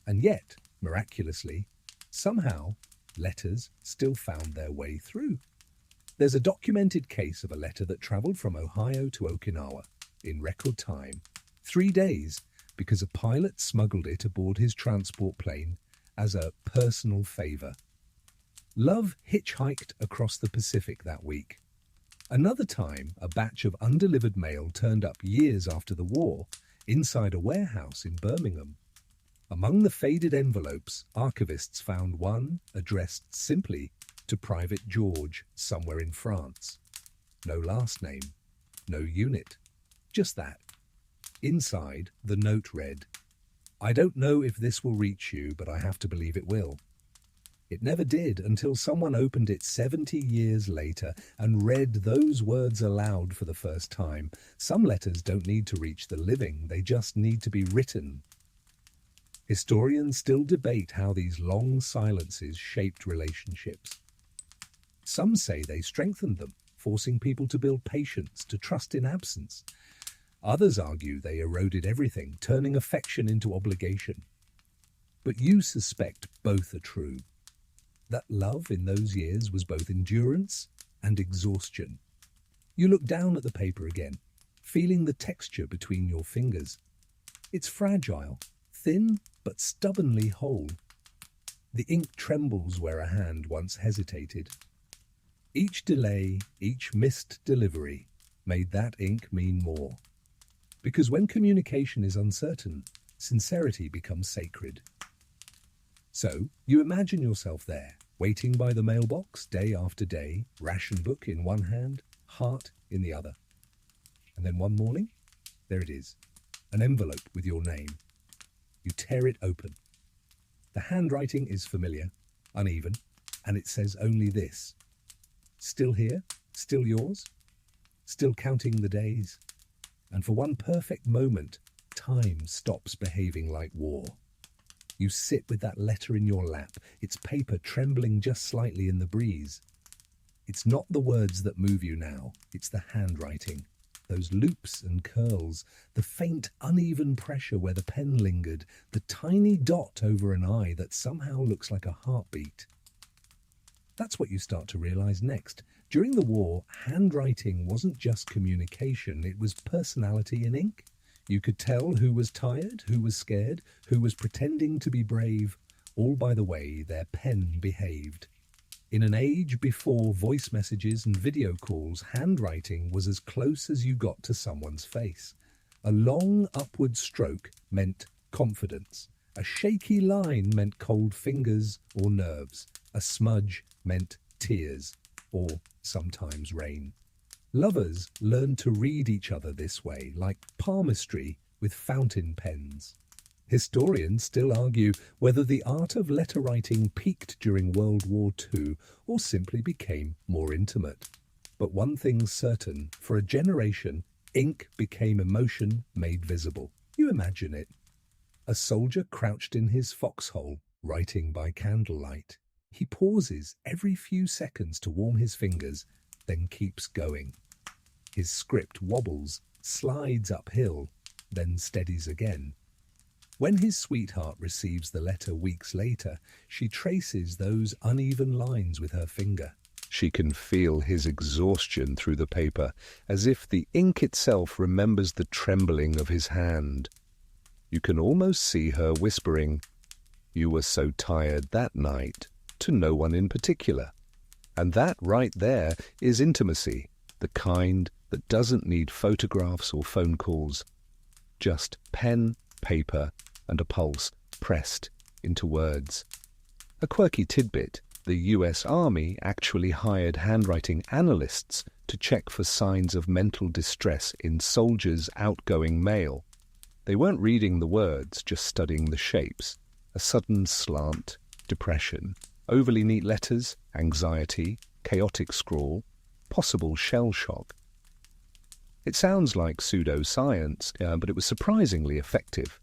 And yet, miraculously, somehow, letters still found their way through. There's a documented case of a letter that travelled from Ohio to Okinawa in record time, 3 days, because a pilot smuggled it aboard his transport plane as a personal favour. Love hitchhiked across the Pacific that week. Another time, a batch of undelivered mail turned up years after the war inside a warehouse in Birmingham. Among the faded envelopes, archivists found one addressed simply to Private George somewhere in France. No last name, no unit, just that. Inside, the note read, "I don't know if this will reach you, but I have to believe it will." It never did until someone opened it 70 years later and read those words aloud for the first time. Some letters don't need to reach the living, they just need to be written. Historians still debate how these long silences shaped relationships. Some say they strengthened them, forcing people to build patience, to trust in absence. Others argue they eroded everything, turning affection into obligation. But you suspect both are true. That love in those years was both endurance and exhaustion. You look down at the paper again, feeling the texture between your fingers. It's fragile, thin but stubbornly whole. The ink trembles where a hand once hesitated. Each delay, each missed delivery made that ink mean more. Because when communication is uncertain, sincerity becomes sacred. So, you imagine yourself there, waiting by the mailbox day after day, ration book in one hand, heart in the other. And then one morning, there it is, an envelope with your name. You tear it open. The handwriting is familiar, uneven, and it says only this: "Still here? Still yours? Still counting the days?" And for one perfect moment, time stops behaving like war. You sit with that letter in your lap, its paper trembling just slightly in the breeze. It's not the words that move you now, it's the handwriting. Those loops and curls, the faint, uneven pressure where the pen lingered, the tiny dot over an I that somehow looks like a heartbeat. That's what you start to realize next. During the war, handwriting wasn't just communication, it was personality in ink. You could tell who was tired, who was scared, who was pretending to be brave, all by the way their pen behaved. In an age before voice messages and video calls, handwriting was as close as you got to someone's face. A long upward stroke meant confidence. A shaky line meant cold fingers or nerves. A smudge meant tears, or sometimes rain. Lovers learned to read each other this way, like palmistry with fountain pens. Historians still argue whether the art of letter writing peaked during World War II or simply became more intimate. But one thing's certain, for a generation, ink became emotion made visible. You imagine it. A soldier crouched in his foxhole, writing by candlelight. He pauses every few seconds to warm his fingers, then keeps going. His script wobbles, slides uphill, then steadies again. When his sweetheart receives the letter weeks later, she traces those uneven lines with her finger. She can feel his exhaustion through the paper, as if the ink itself remembers the trembling of his hand. You can almost see her whispering, "You were so tired that night," to no one in particular. And that right there is intimacy, the kind that doesn't need photographs or phone calls. Just pen, paper, and a pulse pressed into words. A quirky tidbit: the US Army actually hired handwriting analysts to check for signs of mental distress in soldiers' outgoing mail. They weren't reading the words, just studying the shapes. A sudden slant, depression, overly neat letters, anxiety, chaotic scrawl, possible shell shock. It sounds like pseudoscience, but it was surprisingly effective.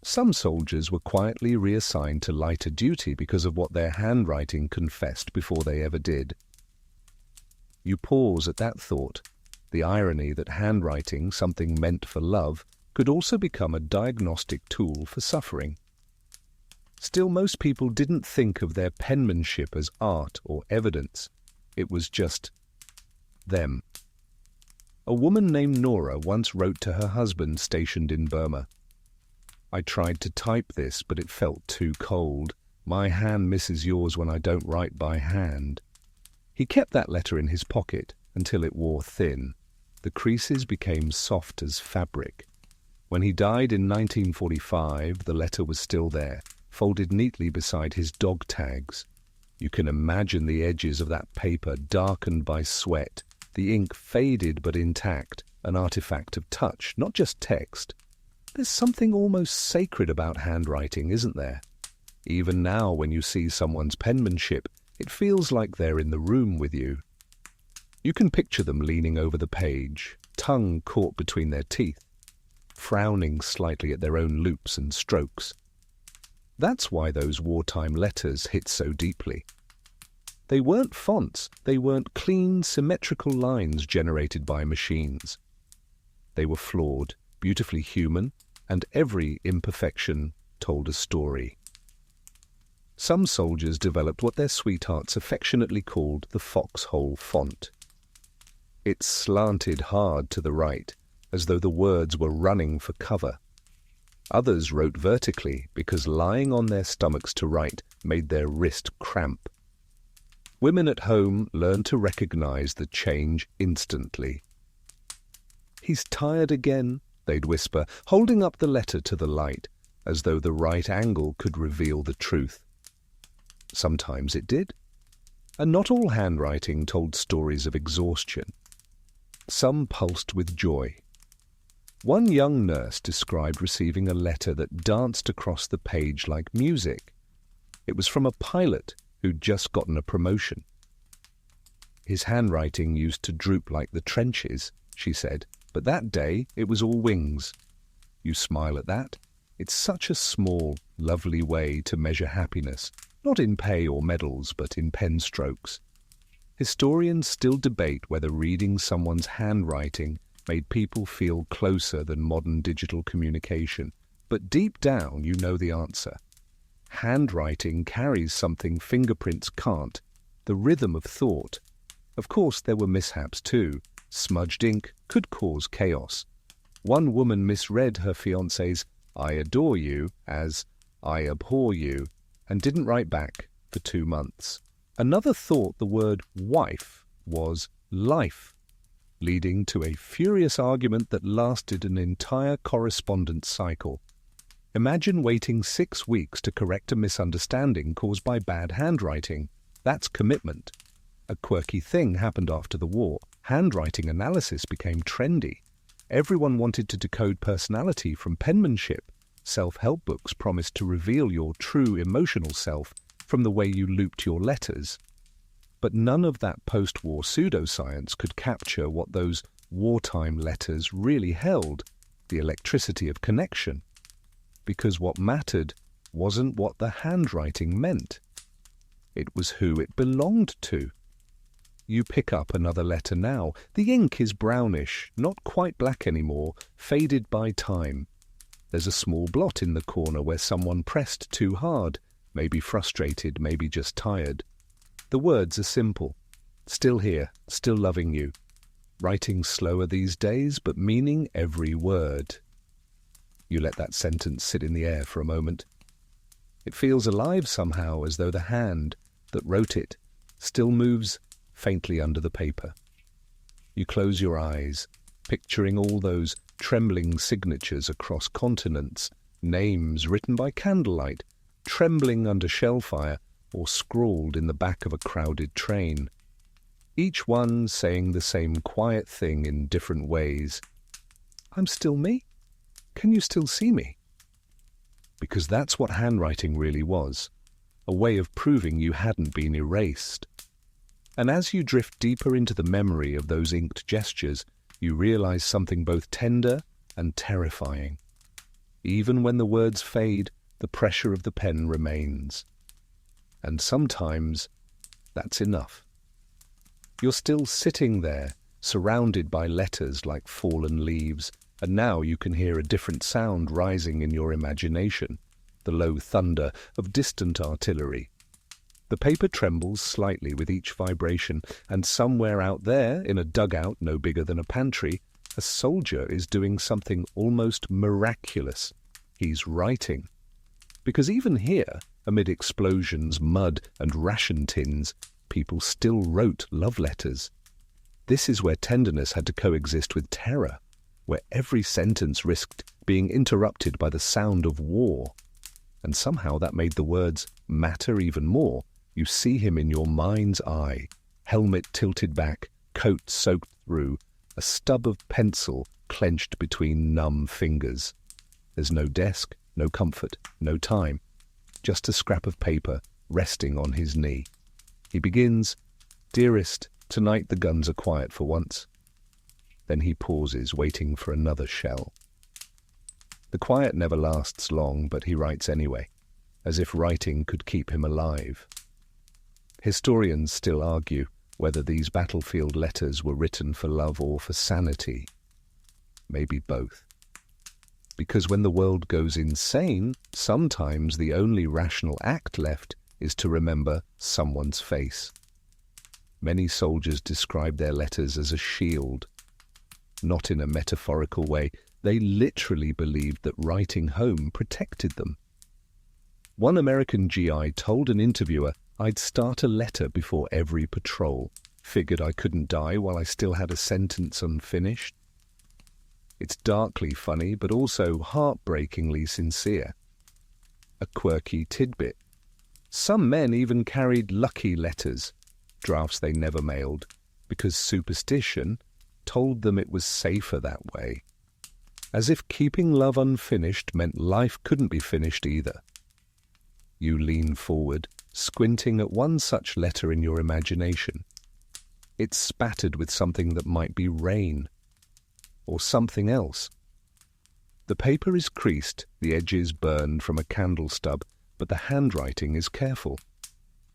Some soldiers were quietly reassigned to lighter duty because of what their handwriting confessed before they ever did. You pause at that thought, the irony that handwriting, something meant for love, could also become a diagnostic tool for suffering. Still, most people didn't think of their penmanship as art or evidence. It was just them. A woman named Nora once wrote to her husband stationed in Burma, "I tried to type this, but it felt too cold. My hand misses yours when I don't write by hand." He kept that letter in his pocket until it wore thin. The creases became soft as fabric. When he died in 1945, the letter was still there, folded neatly beside his dog tags. You can imagine the edges of that paper darkened by sweat, the ink faded but intact, an artifact of touch, not just text. There's something almost sacred about handwriting, isn't there? Even now, when you see someone's penmanship, it feels like they're in the room with you. You can picture them leaning over the page, tongue caught between their teeth, frowning slightly at their own loops and strokes. That's why those wartime letters hit so deeply. They weren't fonts, they weren't clean, symmetrical lines generated by machines. They were flawed, beautifully human, and every imperfection told a story. Some soldiers developed what their sweethearts affectionately called the foxhole font. It slanted hard to the right, as though the words were running for cover. Others wrote vertically because lying on their stomachs to write made their wrist cramp. Women at home learned to recognize the change instantly. "He's tired again," they'd whisper, holding up the letter to the light, as though the right angle could reveal the truth. Sometimes it did. And not all handwriting told stories of exhaustion. Some pulsed with joy. One young nurse described receiving a letter that danced across the page like music. It was from a pilot who'd just gotten a promotion. "His handwriting used to droop like the trenches," she said, "but that day it was all wings." You smile at that. It's such a small, lovely way to measure happiness, not in pay or medals, but in pen strokes. Historians still debate whether reading someone's handwriting made people feel closer than modern digital communication, but deep down you know the answer. Handwriting carries something fingerprints can't, the rhythm of thought. Of course, there were mishaps too. Smudged ink could cause chaos. One woman misread her fiancé's "I adore you" as "I abhor you," and didn't write back for 2 months. Another thought the word wife was life, leading to a furious argument that lasted an entire correspondence cycle. Imagine waiting 6 weeks to correct a misunderstanding caused by bad handwriting. That's commitment. A quirky thing happened after the war. Handwriting analysis became trendy. Everyone wanted to decode personality from penmanship. Self-help books promised to reveal your true emotional self from the way you looped your letters. But none of that post-war pseudoscience could capture what those wartime letters really held, the electricity of connection. Because what mattered wasn't what the handwriting meant. It was who it belonged to. You pick up another letter now. The ink is brownish, not quite black anymore, faded by time. There's a small blot in the corner where someone pressed too hard, maybe frustrated, maybe just tired. The words are simple. Still here, still loving you. Writing slower these days, but meaning every word. You let that sentence sit in the air for a moment. It feels alive somehow, as though the hand that wrote it still moves faintly under the paper. You close your eyes, picturing all those trembling signatures across continents, names written by candlelight, trembling under shellfire, or scrawled in the back of a crowded train. Each one saying the same quiet thing in different ways. "I'm still me? Can you still see me?" Because that's what handwriting really was, a way of proving you hadn't been erased. And as you drift deeper into the memory of those inked gestures, you realize something both tender and terrifying. Even when the words fade, the pressure of the pen remains. And sometimes that's enough. You're still sitting there, surrounded by letters like fallen leaves, and now you can hear a different sound rising in your imagination, the low thunder of distant artillery. The paper trembles slightly with each vibration, and somewhere out there, in a dugout no bigger than a pantry, a soldier is doing something almost miraculous. He's writing. Because even here, amid explosions, mud, and ration tins, people still wrote love letters. This is where tenderness had to coexist with terror, where every sentence risked being interrupted by the sound of war. And somehow that made the words matter even more. You see him in your mind's eye, helmet tilted back, coat soaked through, a stub of pencil clenched between numb fingers. There's no desk, no comfort, no time, just a scrap of paper resting on his knee. He begins, "Dearest, tonight the guns are quiet for once." Then he pauses, waiting for another shell. The quiet never lasts long, but he writes anyway, as if writing could keep him alive. Historians still argue whether these battlefield letters were written for love or for sanity. Maybe both. Because when the world goes insane, sometimes the only rational act left is to remember someone's face. Many soldiers describe their letters as a shield. Not in a metaphorical way, they literally believed that writing home protected them. One American GI told an interviewer, "I'd start a letter before every patrol. Figured I couldn't die while I still had a sentence unfinished." It's darkly funny, but also heartbreakingly sincere. A quirky tidbit. Some men even carried lucky letters, drafts they never mailed, because superstition told them it was safer that way. As if keeping love unfinished meant life couldn't be finished either. You lean forward, squinting at one such letter in your imagination. It's spattered with something that might be rain, or something else. The paper is creased, the edges burned from a candle stub, but the handwriting is careful.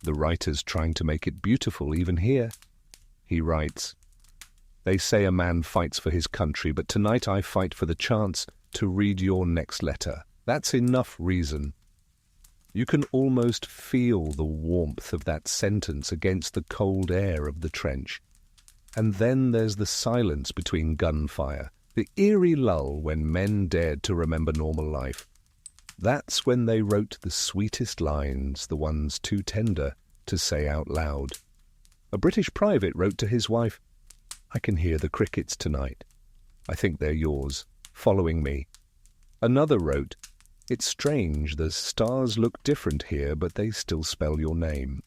The writer's trying to make it beautiful even here. He writes, "They say a man fights for his country, but tonight I fight for the chance to read your next letter. That's enough reason." You can almost feel the warmth of that sentence against the cold air of the trench. And then there's the silence between gunfire, the eerie lull when men dared to remember normal life. That's when they wrote the sweetest lines, the ones too tender to say out loud. A British private wrote to his wife, "I can hear the crickets tonight. I think they're yours, following me." Another wrote, "It's strange, the stars look different here, but they still spell your name."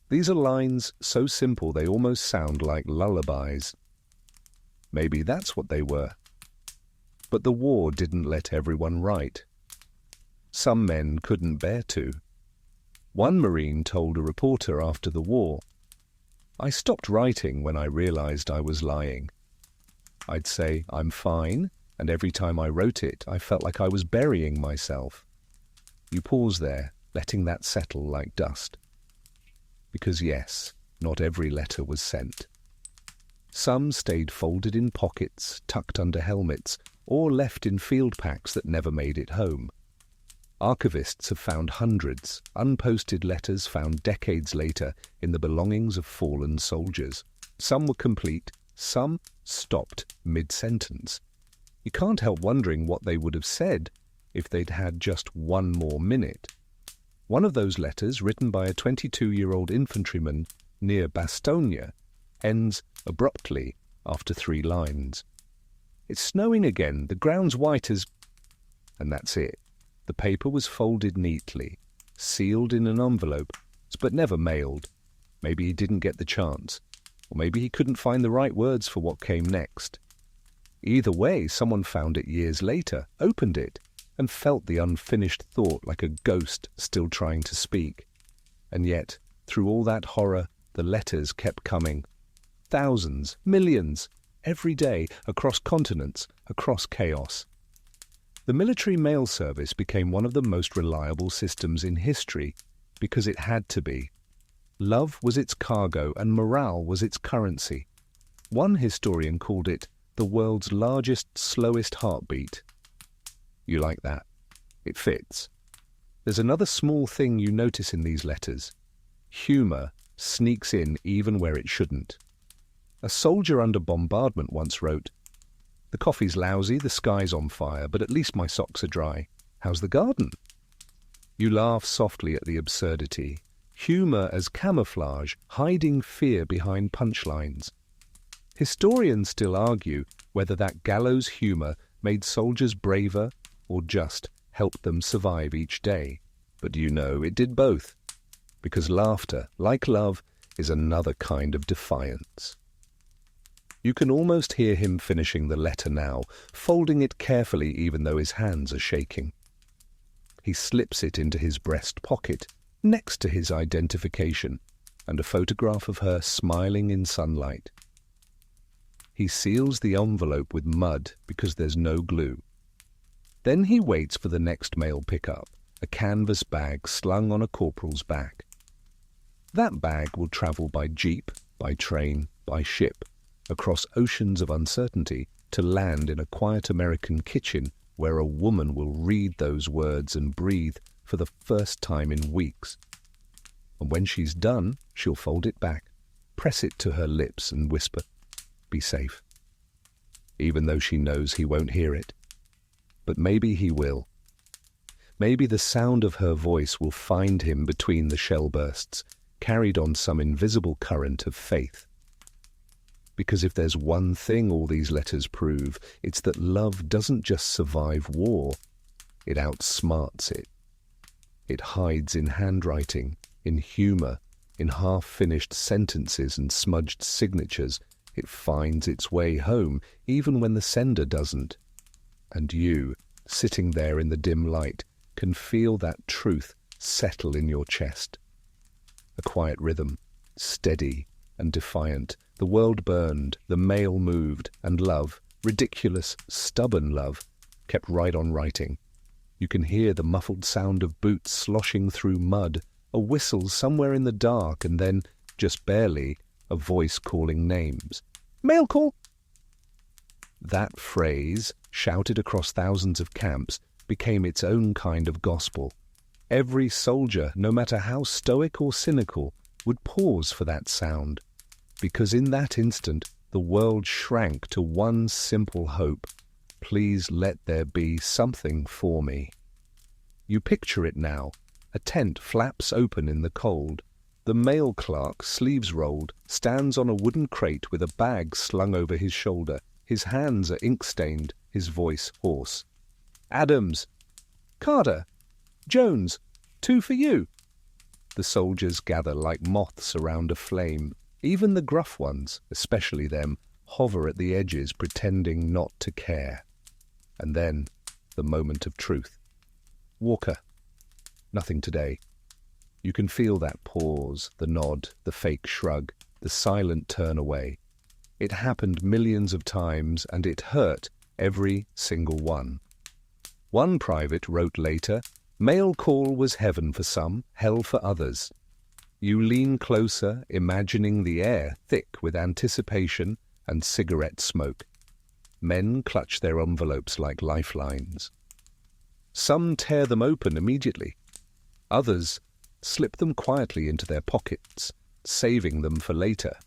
These are lines so simple they almost sound like lullabies. Maybe that's what they were. But the war didn't let everyone write. Some men couldn't bear to. One Marine told a reporter after the war, "I stopped writing when I realized I was lying. I'd say, 'I'm fine,' and every time I wrote it, I felt like I was burying myself." You pause there, letting that settle like dust. Because yes, not every letter was sent. Some stayed folded in pockets, tucked under helmets, or left in field packs that never made it home. Archivists have found hundreds, unposted letters found decades later in the belongings of fallen soldiers. Some were complete, some stopped mid-sentence. You can't help wondering what they would have said if they'd had just one more minute. One of those letters, written by a 22-year-old infantryman near Bastogne, ends abruptly after 3 lines. "It's snowing again, the ground's white as..." And that's it. The paper was folded neatly, sealed in an envelope, but never mailed. Maybe he didn't get the chance, or maybe he couldn't find the right words for what came next. Either way, someone found it years later, opened it, and felt the unfinished thought like a ghost still trying to speak. And yet, through all that horror, the letters kept coming. Thousands, millions, every day, across continents, across chaos. The military mail service became one of the most reliable systems in history because it had to be. Love was its cargo and morale was its currency. One historian called it the world's largest, slowest heartbeat. You like that? It fits. There's another small thing you notice in these letters. Humour sneaks in even where it shouldn't. A soldier under bombardment once wrote, "The coffee's lousy, the sky's on fire, but at least my socks are dry. How's the garden?" You laugh softly at the absurdity. Humour as camouflage, hiding fear behind punchlines. Historians still argue whether that gallows humour made soldiers braver or just helped them survive each day. But you know it did both, because laughter, like love, is another kind of defiance. You can almost hear him finishing the letter now, folding it carefully even though his hands are shaking. He slips it into his breast pocket, next to his identification, and a photograph of her smiling in sunlight. He seals the envelope with mud because there's no glue. Then he waits for the next mail pickup, a canvas bag slung on a corporal's back. That bag will travel by jeep, by train, by ship, across oceans of uncertainty to land in a quiet American kitchen where a woman will read those words and breathe for the first time in weeks. And when she's done, she'll fold it back, press it to her lips and whisper, "Be safe," even though she knows he won't hear it. But maybe he will. Maybe the sound of her voice will find him between the shell bursts, carried on some invisible current of faith. Because if there's one thing all these letters prove, it's that love doesn't just survive war, it outsmarts it. It hides in handwriting, in humour, in half-finished sentences and smudged signatures. It finds its way home, even when the sender doesn't. And you, sitting there in the dim light, can feel that truth settle in your chest. A quiet rhythm, steady and defiant. The world burned, the mail moved, and love, ridiculous, stubborn love, kept right on writing. You can hear the muffled sound of boots sloshing through mud, a whistle somewhere in the dark, and then, just barely, a voice calling names. "Mail call!" That phrase, shouted across thousands of camps, became its own kind of gospel. Every soldier, no matter how stoic or cynical, would pause for that sound, because in that instant the world shrank to one simple hope: please let there be something for me. You picture it now. A tent flaps open in the cold. The mail clerk, sleeves rolled, stands on a wooden crate with a bag slung over his shoulder. His hands are ink-stained, his voice hoarse. "Adams! Carter! Jones! 2 for you!" The soldiers gather like moths around a flame. Even the gruff ones, especially them, hover at the edges, pretending not to care. And then, the moment of truth. "Walker. Nothing today." You can feel that pause, the nod, the fake shrug, the silent turn away. It happened millions of times, and it hurt every single one. One private wrote later, "Mail call was heaven for some, hell for others." You lean closer, imagining the air thick with anticipation and cigarette smoke. Men clutch their envelopes like lifelines. Some tear them open immediately. Others slip them quietly into their pockets, saving them for later,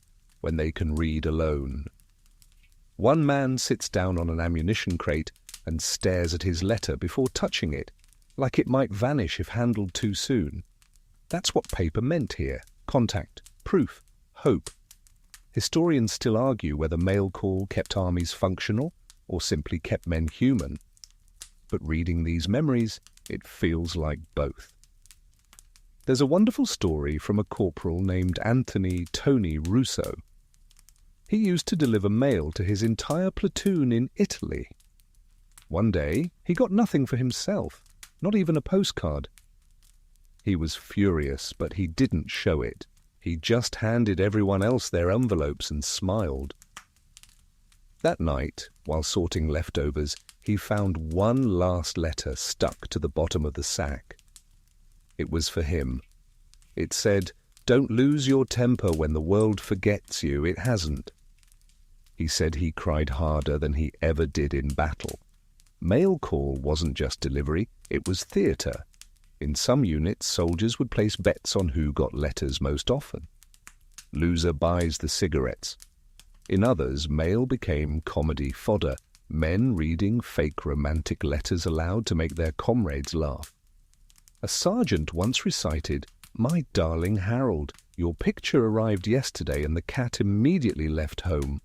when they can read alone. One man sits down on an ammunition crate and stares at his letter before touching it, like it might vanish if handled too soon. That's what paper meant here: contact, proof, hope. Historians still argue whether mail call kept armies functional or simply kept men human. But reading these memories, it feels like both. There's a wonderful story from a corporal named Anthony Tony Russo. He used to deliver mail to his entire platoon in Italy. One day, he got nothing for himself, not even a postcard. He was furious, but he didn't show it. He just handed everyone else their envelopes and smiled. That night, while sorting leftovers, he found one last letter stuck to the bottom of the sack. It was for him. It said, "Don't lose your temper when the world forgets you. It hasn't." He said he cried harder than he ever did in battle. Mail call wasn't just delivery, it was theatre. In some units, soldiers would place bets on who got letters most often. Loser buys the cigarettes. In others, mail became comedy fodder, men reading fake romantic letters aloud to make their comrades laugh. A sergeant once recited, "My darling Harold, your picture arrived yesterday and the cat immediately left home."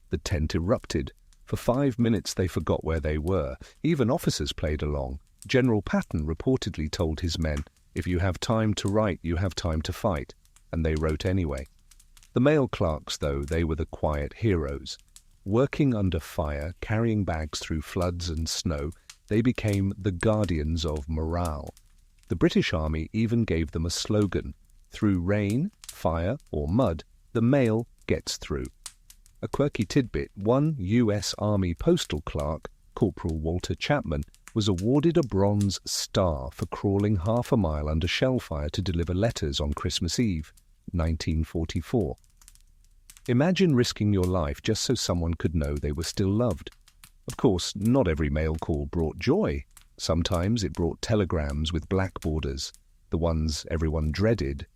The tent erupted. For 5 minutes they forgot where they were. Even officers played along. General Patton reportedly told his men, "If you have time to write, you have time to fight," and they wrote anyway. The mail clerks, though, they were the quiet heroes. Working under fire, carrying bags through floods and snow, they became the guardians of morale. The British Army even gave them a slogan: "Through rain, fire, or mud, the mail gets through." A quirky tidbit: one U.S. Army postal clerk, Corporal Walter Chapman, was awarded a Bronze Star for crawling half a mile under shellfire to deliver letters on Christmas Eve, 1944. Imagine risking your life just so someone could know they were still loved. Of course, not every mail call brought joy. Sometimes it brought telegrams with black borders, the ones everyone dreaded.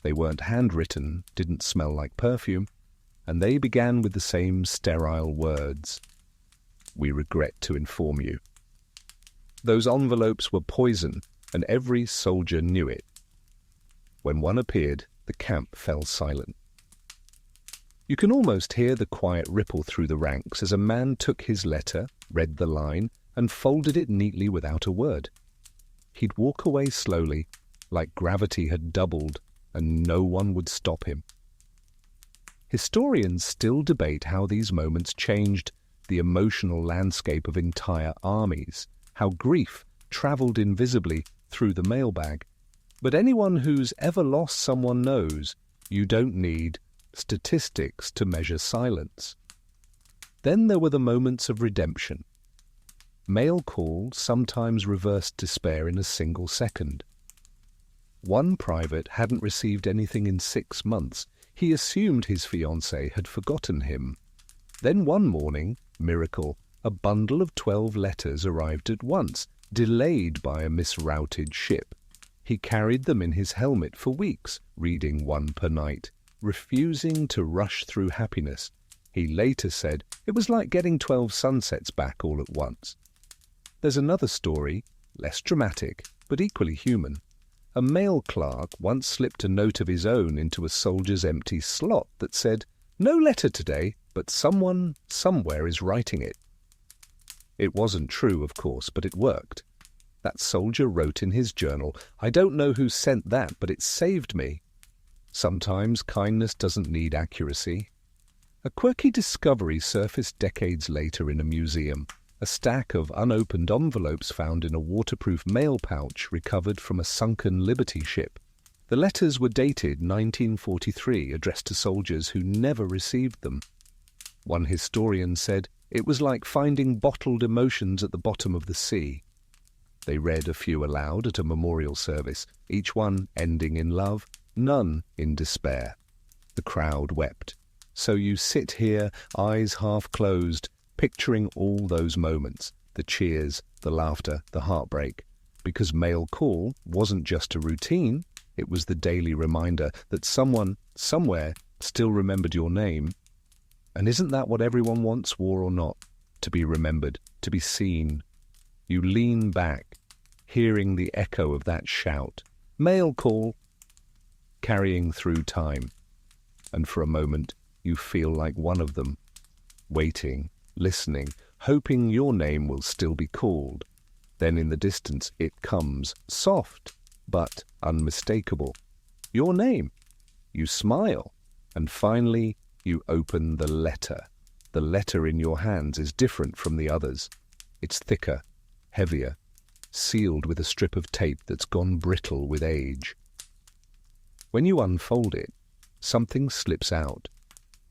They weren't handwritten, didn't smell like perfume, and they began with the same sterile words: "We regret to inform you." Those envelopes were poison, and every soldier knew it. When one appeared, the camp fell silent. You can almost hear the quiet ripple through the ranks as a man took his letter, read the line, and folded it neatly without a word. He'd walk away slowly, like gravity had doubled, and no one would stop him. Historians still debate how these moments changed the emotional landscape of entire armies, how grief travelled invisibly through the mailbag. But anyone who's ever lost someone knows you don't need statistics to measure silence. Then there were the moments of redemption. Mail call sometimes reversed despair in a single second. One private hadn't received anything in 6 months. He assumed his fiancée had forgotten him. Then one morning, miracle, a bundle of 12 letters arrived at once, delayed by a misrouted ship. He carried them in his helmet for weeks, reading one per night, refusing to rush through happiness. He later said it was like getting 12 sunsets back all at once. There's another story, less dramatic, but equally human. A mail clerk once slipped a note of his own into a soldier's empty slot that said, "No letter today, but someone somewhere is writing it." It wasn't true, of course, but it worked. That soldier wrote in his journal, "I don't know who sent that, but it saved me." Sometimes kindness doesn't need accuracy. A quirky discovery surfaced decades later in a museum. A stack of unopened envelopes found in a waterproof mail pouch recovered from a sunken Liberty ship. The letters were dated 1943, addressed to soldiers who never received them. One historian said it was like finding bottled emotions at the bottom of the sea. They read a few aloud at a memorial service, each one ending in love, none in despair. The crowd wept. So you sit here, eyes half closed, picturing all those moments, the cheers, the laughter, the heartbreak, because mail call wasn't just a routine, it was the daily reminder that someone, somewhere, still remembered your name. And isn't that what everyone wants, war or not? To be remembered, to be seen. You lean back, hearing the echo of that shout, "Mail call," carrying through time. And for a moment, you feel like one of them, waiting, listening, hoping your name will still be called. Then in the distance it comes, soft but unmistakable. Your name. You smile, and finally you open the letter. The letter in your hands is different from the others. It's thicker, heavier, sealed with a strip of tape that's gone brittle with age. When you unfold it, something slips out.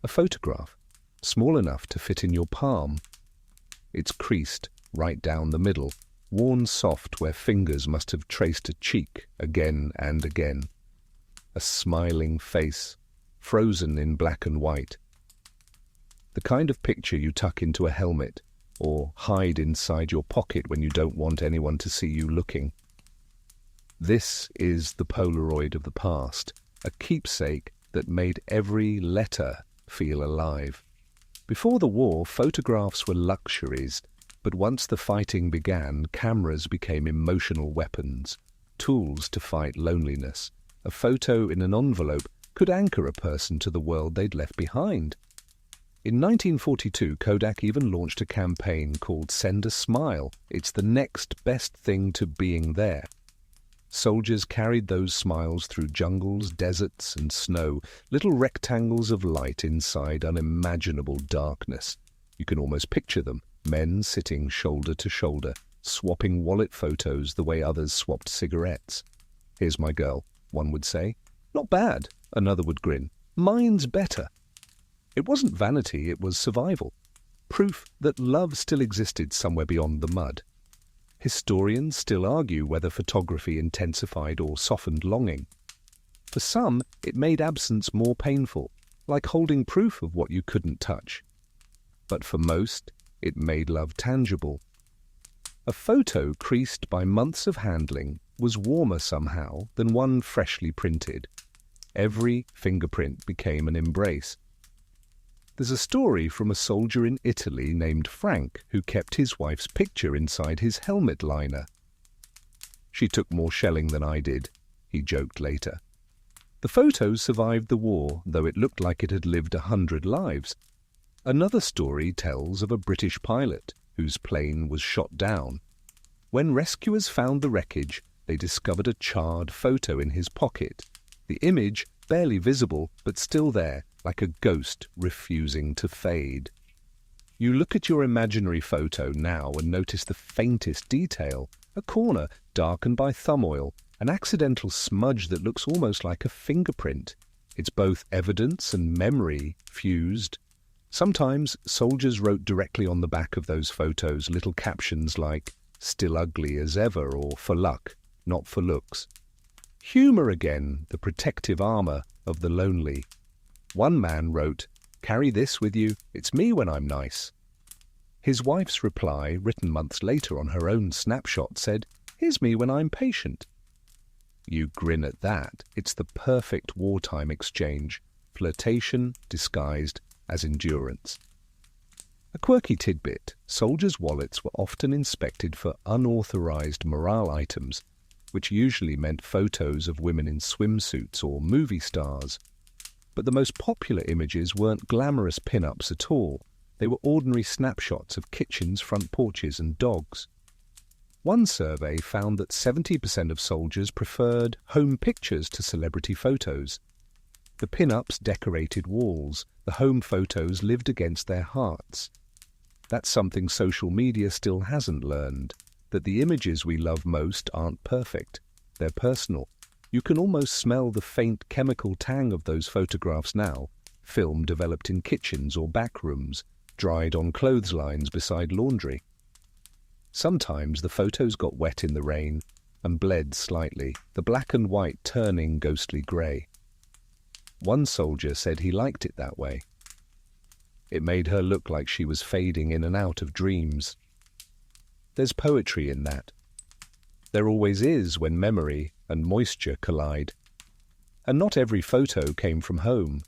A photograph, small enough to fit in your palm. It's creased right down the middle, worn soft where fingers must have traced a cheek again and again. A smiling face, frozen in black and white. The kind of picture you tuck into a helmet or hide inside your pocket when you don't want anyone to see you looking. This is the Polaroid of the past, a keepsake that made every letter feel alive. Before the war, photographs were luxuries, but once the fighting began, cameras became emotional weapons, tools to fight loneliness. A photo in an envelope could anchor a person to the world they'd left behind. In 1942, Kodak even launched a campaign called Send a Smile. It's the next best thing to being there. Soldiers carried those smiles through jungles, deserts, and snow, little rectangles of light inside unimaginable darkness. You can almost picture them, men sitting shoulder to shoulder, swapping wallet photos the way others swapped cigarettes. "Here's my girl," one would say. "Not bad," another would grin. "Mine's better." It wasn't vanity, it was survival. Proof that love still existed somewhere beyond the mud. Historians still argue whether photography intensified or softened longing. For some, it made absence more painful, like holding proof of what you couldn't touch. But for most, it made love tangible. A photo creased by months of handling was warmer somehow than one freshly printed. Every fingerprint became an embrace. There's a story from a soldier in Italy named Frank who kept his wife's picture inside his helmet liner. "She took more shelling than I did," he joked later. The photo survived the war, though it looked like it had lived 100 lives. Another story tells of a British pilot whose plane was shot down. When rescuers found the wreckage, they discovered a charred photo in his pocket. The image, barely visible, but still there, like a ghost refusing to fade. You look at your imaginary photo now and notice the faintest detail, a corner darkened by thumb oil, an accidental smudge that looks almost like a fingerprint. It's both evidence and memory fused. Sometimes soldiers wrote directly on the back of those photos little captions like, "Still ugly as ever," or "For luck, not for looks." Humor again, the protective armor of the lonely. One man wrote, "Carry this with you, it's me when I'm nice." His wife's reply, written months later on her own snapshot, said, "Here's me when I'm patient." You grin at that. It's the perfect wartime exchange, flirtation disguised as endurance. A quirky tidbit, soldiers' wallets were often inspected for unauthorized morale items, which usually meant photos of women in swimsuits or movie stars. But the most popular images weren't glamorous pin-ups at all. They were ordinary snapshots of kitchens, front porches, and dogs. One survey found that 70% of soldiers preferred home pictures to celebrity photos. The pin-ups decorated walls, the home photos lived against their hearts. That's something social media still hasn't learned, that the images we love most aren't perfect. They're personal. You can almost smell the faint chemical tang of those photographs now, film developed in kitchens or back rooms, dried on clotheslines beside laundry. Sometimes the photos got wet in the rain and bled slightly, the black and white turning ghostly grey. One soldier said he liked it that way. It made her look like she was fading in and out of dreams. There's poetry in that. There always is when memory and moisture collide. And not every photo came from home.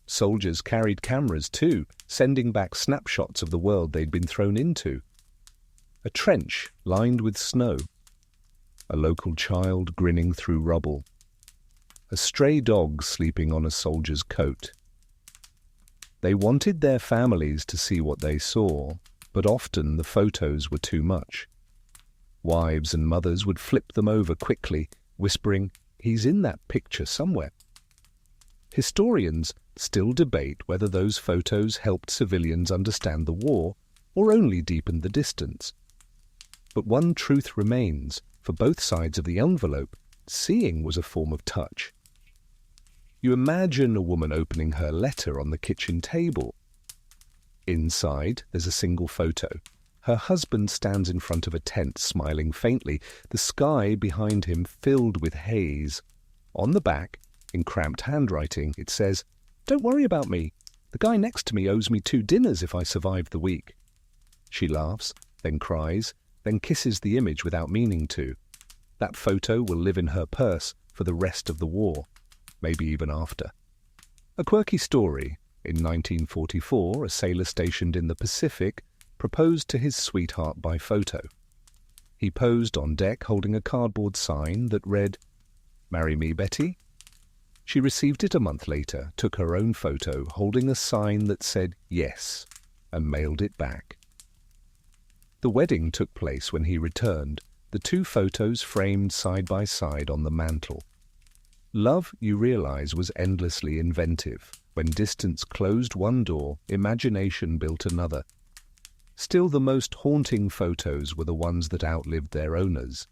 Soldiers carried cameras too, sending back snapshots of the world they'd been thrown into. A trench lined with snow. A local child grinning through rubble. A stray dog sleeping on a soldier's coat. They wanted their families to see what they saw, but often the photos were too much. Wives and mothers would flip them over quickly, whispering, "He's in that picture somewhere." Historians still debate whether those photos helped civilians understand the war or only deepened the distance. But one truth remains, for both sides of the envelope, seeing was a form of touch. You imagine a woman opening her letter on the kitchen table. Inside, there's a single photo. Her husband stands in front of a tent, smiling faintly, the sky behind him filled with haze. On the back, in cramped handwriting, it says, "Don't worry about me. The guy next to me owes me 2 dinners if I survive the week." She laughs, then cries, then kisses the image without meaning to. That photo will live in her purse for the rest of the war, maybe even after. A quirky story. In 1944, a sailor stationed in the Pacific proposed to his sweetheart by photo. He posed on deck holding a cardboard sign that read, "Marry me, Betty?" She received it a month later, took her own photo holding a sign that said yes, and mailed it back. The wedding took place when he returned, the 2 photos framed side by side on the mantel. Love, you realize, was endlessly inventive. When distance closed one door, imagination built another. Still, the most haunting photos were the ones that outlived their owners.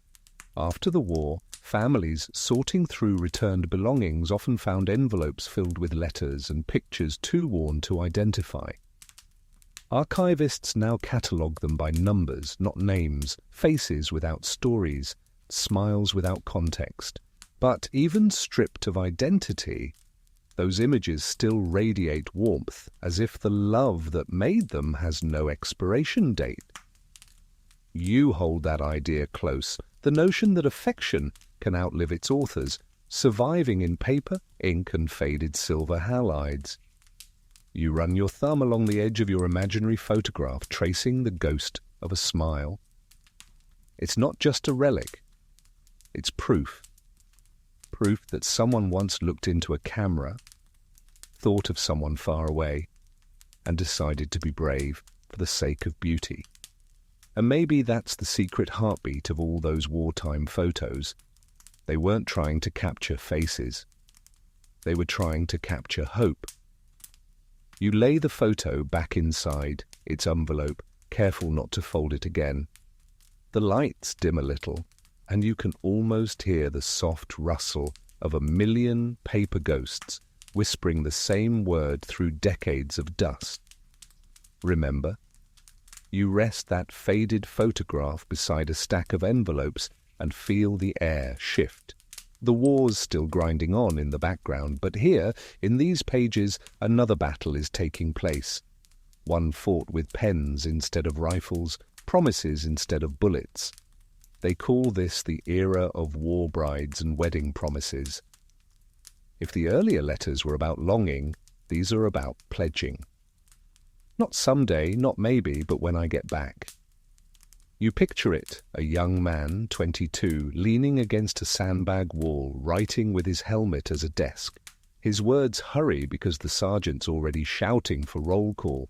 After the war, families sorting through returned belongings often found envelopes filled with letters and pictures too worn to identify. Archivists now catalogue them by numbers, not names, faces without stories, smiles without context. But even stripped of identity, those images still radiate warmth, as if the love that made them has no expiration date. You hold that idea close, the notion that affection can outlive its authors, surviving in paper, ink, and faded silver halides. You run your thumb along the edge of your imaginary photograph, tracing the ghost of a smile. It's not just a relic. It's proof. Proof that someone once looked into a camera, thought of someone far away, and decided to be brave for the sake of beauty. And maybe that's the secret heartbeat of all those wartime photos. They weren't trying to capture faces. They were trying to capture hope. You lay the photo back inside its envelope, careful not to fold it again. The lights dim a little, and you can almost hear the soft rustle of 1,000,000 paper ghosts whispering the same word through decades of dust. Remember? You rest that faded photograph beside a stack of envelopes and feel the air shift. The war's still grinding on in the background, but here, in these pages, another battle is taking place. One fought with pens instead of rifles, promises instead of bullets. They call this the era of war brides and wedding promises. If the earlier letters were about longing, these are about pledging. Not someday, not maybe, but when I get back. You picture it, a young man, 22, leaning against a sandbag wall, writing with his helmet as a desk. His words hurry because the sergeant's already shouting for roll call.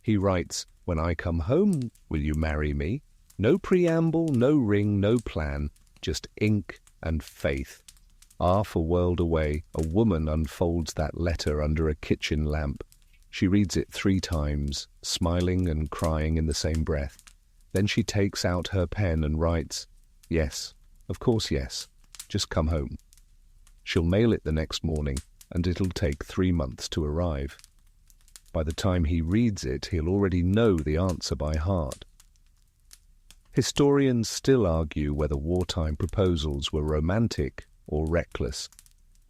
He writes, "When I come home, will you marry me?" No preamble, no ring, no plan, just ink and faith. Half a world away, a woman unfolds that letter under a kitchen lamp. She reads it 3 times, smiling and crying in the same breath. Then she takes out her pen and writes, "Yes, of course yes, just come home." She'll mail it the next morning, and it'll take 3 months to arrive. By the time he reads it, he'll already know the answer by heart. Historians still argue whether wartime proposals were romantic or reckless,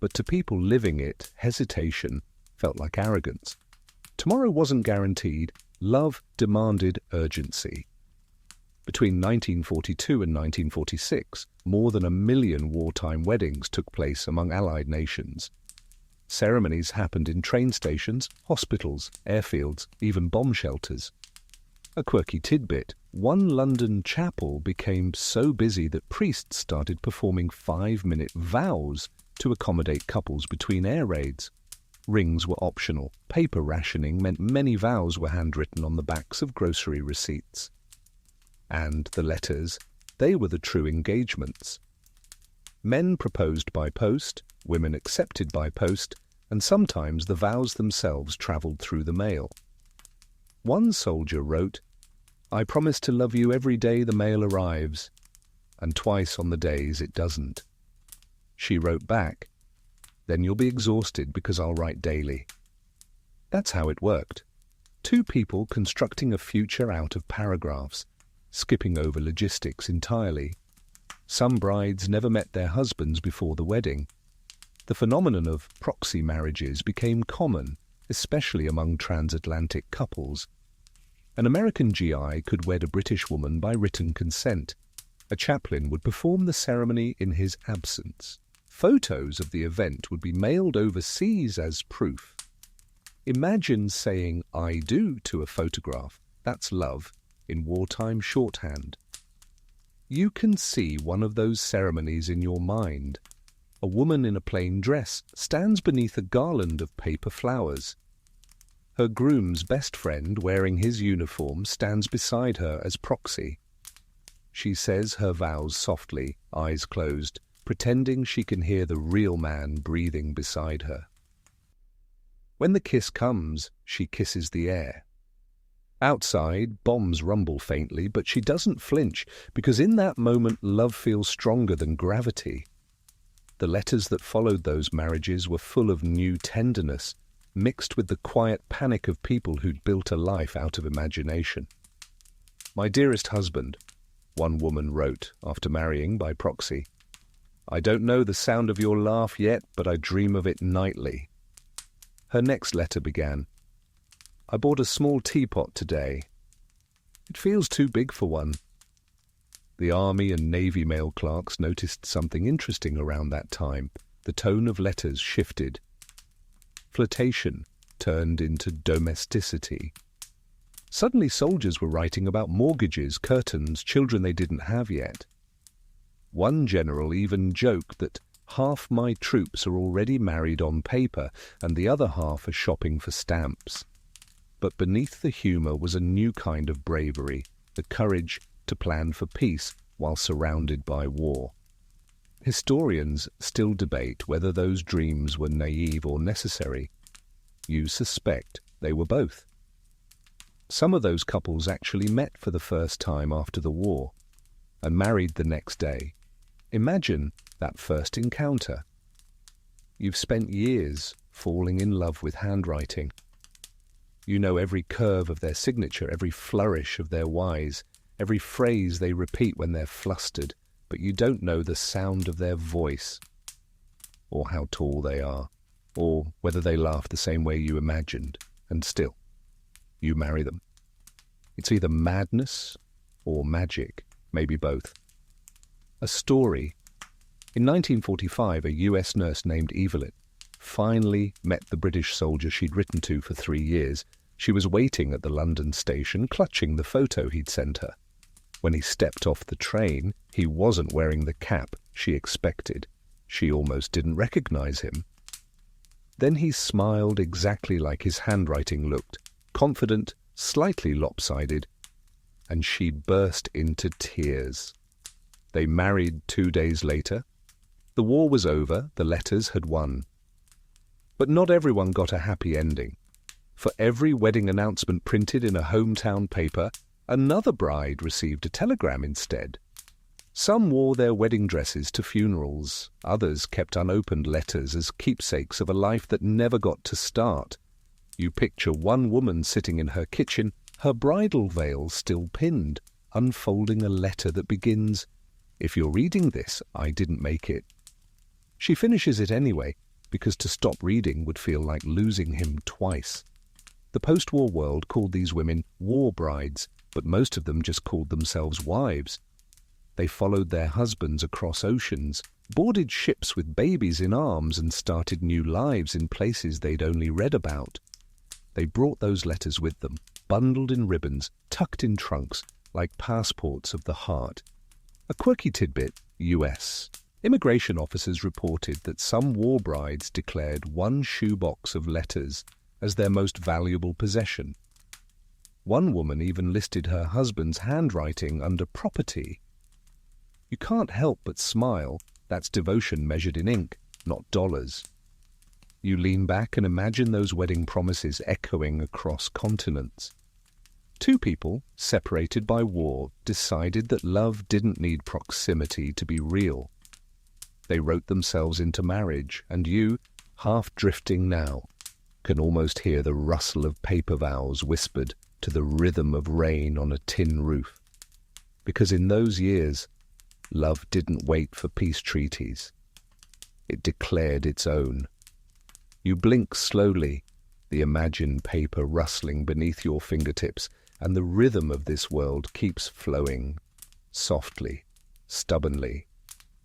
but to people living it, hesitation felt like arrogance. Tomorrow wasn't guaranteed. Love demanded urgency. Between 1942 and 1946, more than 1,000,000 wartime weddings took place among Allied nations. Ceremonies happened in train stations, hospitals, airfields, even bomb shelters. A quirky tidbit, one London chapel became so busy that priests started performing 5-minute vows to accommodate couples between air raids. Rings were optional. Paper rationing meant many vows were handwritten on the backs of grocery receipts. And the letters, they were the true engagements. Men proposed by post, women accepted by post, and sometimes the vows themselves travelled through the mail. One soldier wrote, "I promise to love you every day the mail arrives, and twice on the days it doesn't." She wrote back, "Then you'll be exhausted because I'll write daily." That's how it worked. Two people constructing a future out of paragraphs, skipping over logistics entirely. Some brides never met their husbands before the wedding. The phenomenon of proxy marriages became common, especially among transatlantic couples. An American GI could wed a British woman by written consent. A chaplain would perform the ceremony in his absence. Photos of the event would be mailed overseas as proof. Imagine saying "I do" to a photograph. That's love, in wartime shorthand. You can see one of those ceremonies in your mind. A woman in a plain dress stands beneath a garland of paper flowers. Her groom's best friend, wearing his uniform, stands beside her as proxy. She says her vows softly, eyes closed, pretending she can hear the real man breathing beside her. When the kiss comes, she kisses the air. Outside, bombs rumble faintly, but she doesn't flinch, because in that moment love feels stronger than gravity. The letters that followed those marriages were full of new tenderness, mixed with the quiet panic of people who'd built a life out of imagination. "My dearest husband," one woman wrote after marrying by proxy, "I don't know the sound of your laugh yet, but I dream of it nightly." Her next letter began, "I bought a small teapot today. It feels too big for one." The Army and Navy mail clerks noticed something interesting around that time. The tone of letters shifted. Flirtation turned into domesticity. Suddenly soldiers were writing about mortgages, curtains, children they didn't have yet. One general even joked that half my troops are already married on paper and the other half are shopping for stamps. But beneath the humor was a new kind of bravery, the courage to plan for peace while surrounded by war. Historians still debate whether those dreams were naive or necessary. You suspect they were both. Some of those couples actually met for the first time after the war and married the next day. Imagine that first encounter. You've spent years falling in love with handwriting. You know every curve of their signature, every flourish of their Ys, every phrase they repeat when they're flustered, but you don't know the sound of their voice, or how tall they are, or whether they laugh the same way you imagined, and still, you marry them. It's either madness or magic, maybe both. A story. In 1945, a US nurse named Evelyn finally met the British soldier she'd written to for 3 years. She was waiting at the London station, clutching the photo he'd sent her. When he stepped off the train, he wasn't wearing the cap she expected. She almost didn't recognize him. Then he smiled exactly like his handwriting looked, confident, slightly lopsided, and she burst into tears. They married 2 days later. The war was over, the letters had won. But not everyone got a happy ending. For every wedding announcement printed in a hometown paper, another bride received a telegram instead. Some wore their wedding dresses to funerals. Others kept unopened letters as keepsakes of a life that never got to start. You picture one woman sitting in her kitchen, her bridal veil still pinned, unfolding a letter that begins, "If you're reading this, I didn't make it." She finishes it anyway, because to stop reading would feel like losing him twice. The post-war world called these women war brides, but most of them just called themselves wives. They followed their husbands across oceans, boarded ships with babies in arms, and started new lives in places they'd only read about. They brought those letters with them, bundled in ribbons, tucked in trunks, like passports of the heart. A quirky tidbit, US. Immigration officers reported that some war brides declared one shoebox of letters as their most valuable possession. One woman even listed her husband's handwriting under property. You can't help but smile. That's devotion measured in ink, not dollars. You lean back and imagine those wedding promises echoing across continents. Two people, separated by war, decided that love didn't need proximity to be real. They wrote themselves into marriage, and you, half drifting now, can almost hear the rustle of paper vows whispered to the rhythm of rain on a tin roof. Because in those years, love didn't wait for peace treaties. It declared its own. You blink slowly, the imagined paper rustling beneath your fingertips, and the rhythm of this world keeps flowing, softly, stubbornly,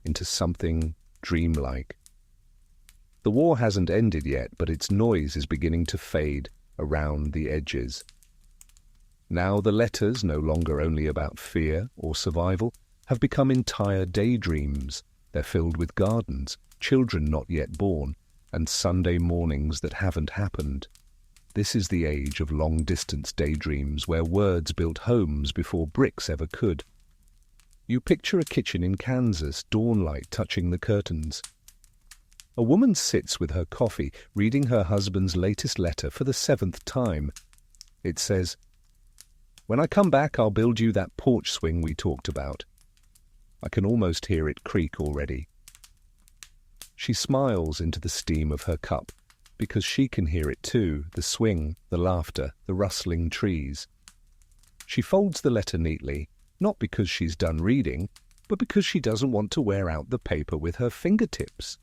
into something dreamlike. The war hasn't ended yet, but its noise is beginning to fade around the edges. Now the letters, no longer only about fear or survival, have become entire daydreams. They're filled with gardens, children not yet born, and Sunday mornings that haven't happened. This is the age of long-distance daydreams where words built homes before bricks ever could. You picture a kitchen in Kansas, dawnlight touching the curtains. A woman sits with her coffee, reading her husband's latest letter for the 7th time. It says, "When I come back, I'll build you that porch swing we talked about." I can almost hear it creak already. She smiles into the steam of her cup, because she can hear it too, the swing, the laughter, the rustling trees. She folds the letter neatly, not because she's done reading, but because she doesn't want to wear out the paper with her fingertips.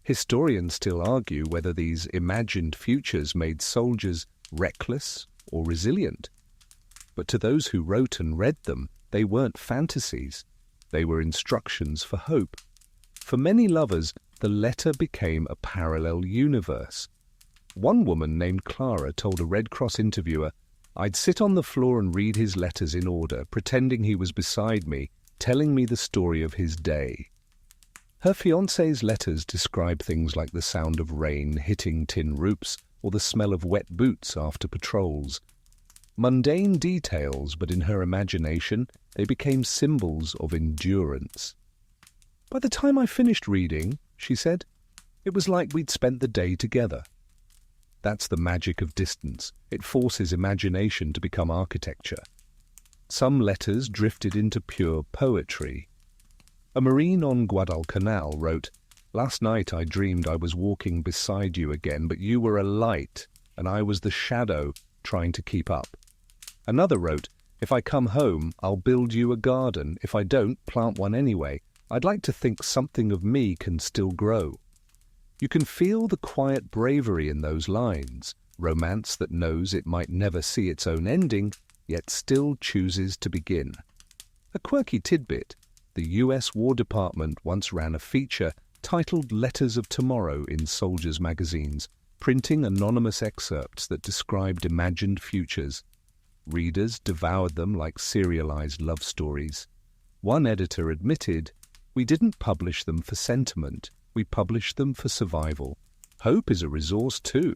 Historians still argue whether these imagined futures made soldiers reckless or resilient. But to those who wrote and read them, they weren't fantasies. They were instructions for hope. For many lovers, the letter became a parallel universe. One woman named Clara told a Red Cross interviewer, "I'd sit on the floor and read his letters in order, pretending he was beside me, telling me the story of his day." Her fiancé's letters describe things like the sound of rain hitting tin roofs or the smell of wet boots after patrols. Mundane details, but in her imagination, they became symbols of endurance. "By the time I finished reading," she said, "it was like we'd spent the day together." That's the magic of distance. It forces imagination to become architecture. Some letters drifted into pure poetry. A Marine on Guadalcanal wrote, "Last night I dreamed I was walking beside you again, but you were a light, and I was the shadow trying to keep up." Another wrote, "If I come home, I'll build you a garden. If I don't, plant one anyway. I'd like to think something of me can still grow." You can feel the quiet bravery in those lines, romance that knows it might never see its own ending, yet still chooses to begin. A quirky tidbit, the US War Department once ran a feature titled Letters of Tomorrow in soldiers' magazines, printing anonymous excerpts that described imagined futures. Readers devoured them like serialized love stories. One editor admitted, "We didn't publish them for sentiment, we published them for survival. Hope is a resource too."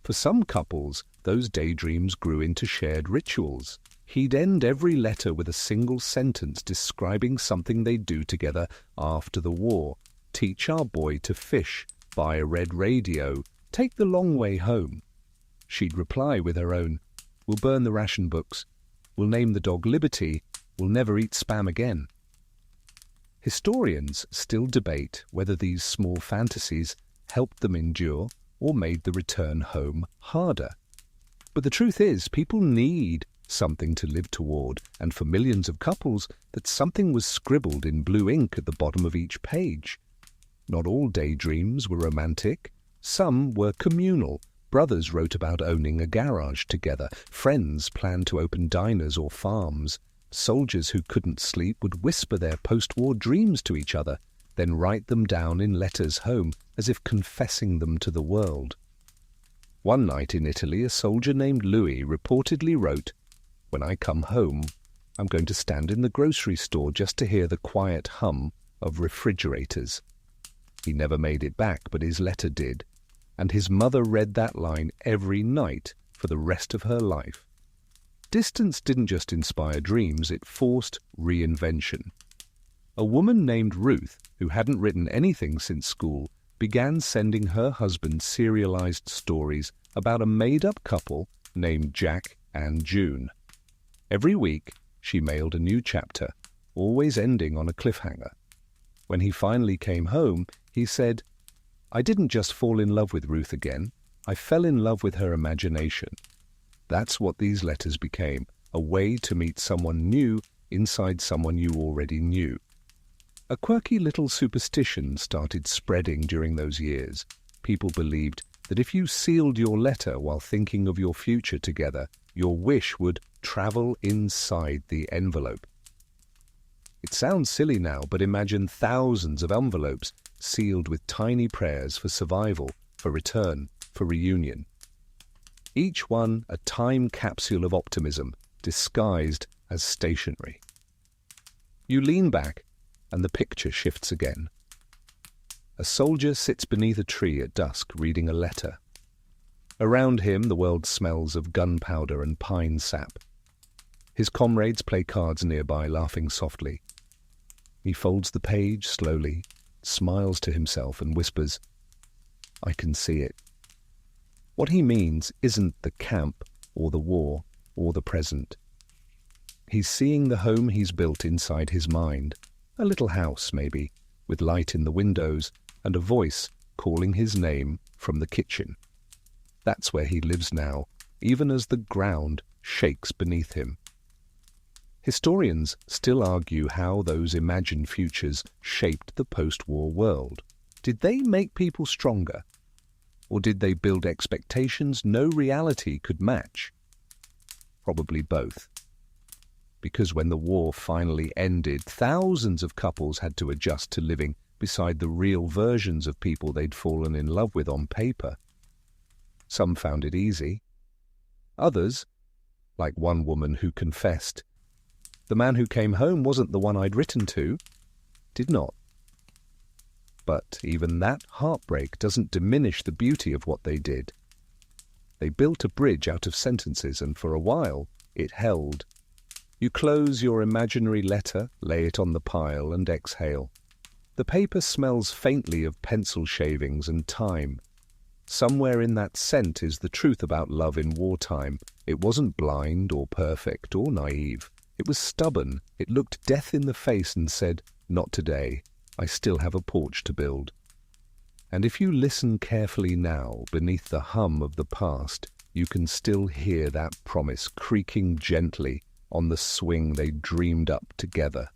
For some couples, those daydreams grew into shared rituals. He'd end every letter with a single sentence describing something they'd do together after the war. Teach our boy to fish, buy a red radio, take the long way home. She'd reply with her own, "We'll burn the ration books. We'll name the dog Liberty. We'll never eat spam again." Historians still debate whether these small fantasies helped them endure or made the return home harder. But the truth is, people need something to live toward, and for millions of couples, that something was scribbled in blue ink at the bottom of each page. Not all daydreams were romantic. Some were communal. Brothers wrote about owning a garage together. Friends planned to open diners or farms. Soldiers who couldn't sleep would whisper their post-war dreams to each other, then write them down in letters home, as if confessing them to the world. One night in Italy, a soldier named Louis reportedly wrote, "When I come home, I'm going to stand in the grocery store just to hear the quiet hum of refrigerators." He never made it back, but his letter did, and his mother read that line every night for the rest of her life. Distance didn't just inspire dreams, it forced reinvention. A woman named Ruth, who hadn't written anything since school, began sending her husband serialized stories about a made-up couple named Jack and June. Every week, she mailed a new chapter, always ending on a cliffhanger. When he finally came home, he said, "I didn't just fall in love with Ruth again. I fell in love with her imagination. That's what these letters became, a way to meet someone new inside someone you already knew. A quirky little superstition started spreading during those years. People believed that if you sealed your letter while thinking of your future together, your wish would travel inside the envelope. It sounds silly now, but imagine thousands of envelopes sealed with tiny prayers for survival, for return, for reunion. Each one a time capsule of optimism, disguised as stationery. You lean back, and the picture shifts again. A soldier sits beneath a tree at dusk reading a letter. Around him the world smells of gunpowder and pine sap. His comrades play cards nearby, laughing softly. He folds the page slowly, smiles to himself and whispers, "I can see it." What he means isn't the camp or the war or the present. He's seeing the home he's built inside his mind, a little house maybe, with light in the windows and a voice calling his name from the kitchen. That's where he lives now, even as the ground shakes beneath him. Historians still argue how those imagined futures shaped the post-war world. Did they make people stronger? Or did they build expectations no reality could match? Probably both. Because when the war finally ended, thousands of couples had to adjust to living beside the real versions of people they'd fallen in love with on paper. Some found it easy. Others, like one woman who confessed, "The man who came home wasn't the one I'd written to," did not. But even that heartbreak doesn't diminish the beauty of what they did. They built a bridge out of sentences, and for a while it held. You close your imaginary letter, lay it on the pile, and exhale. The paper smells faintly of pencil shavings and time. Somewhere in that scent is the truth about love in wartime. It wasn't blind or perfect or naive. It was stubborn. It looked death in the face and said, "Not today. I still have a porch to build." And if you listen carefully now, beneath the hum of the past, you can still hear that promise creaking gently on the swing they dreamed up together.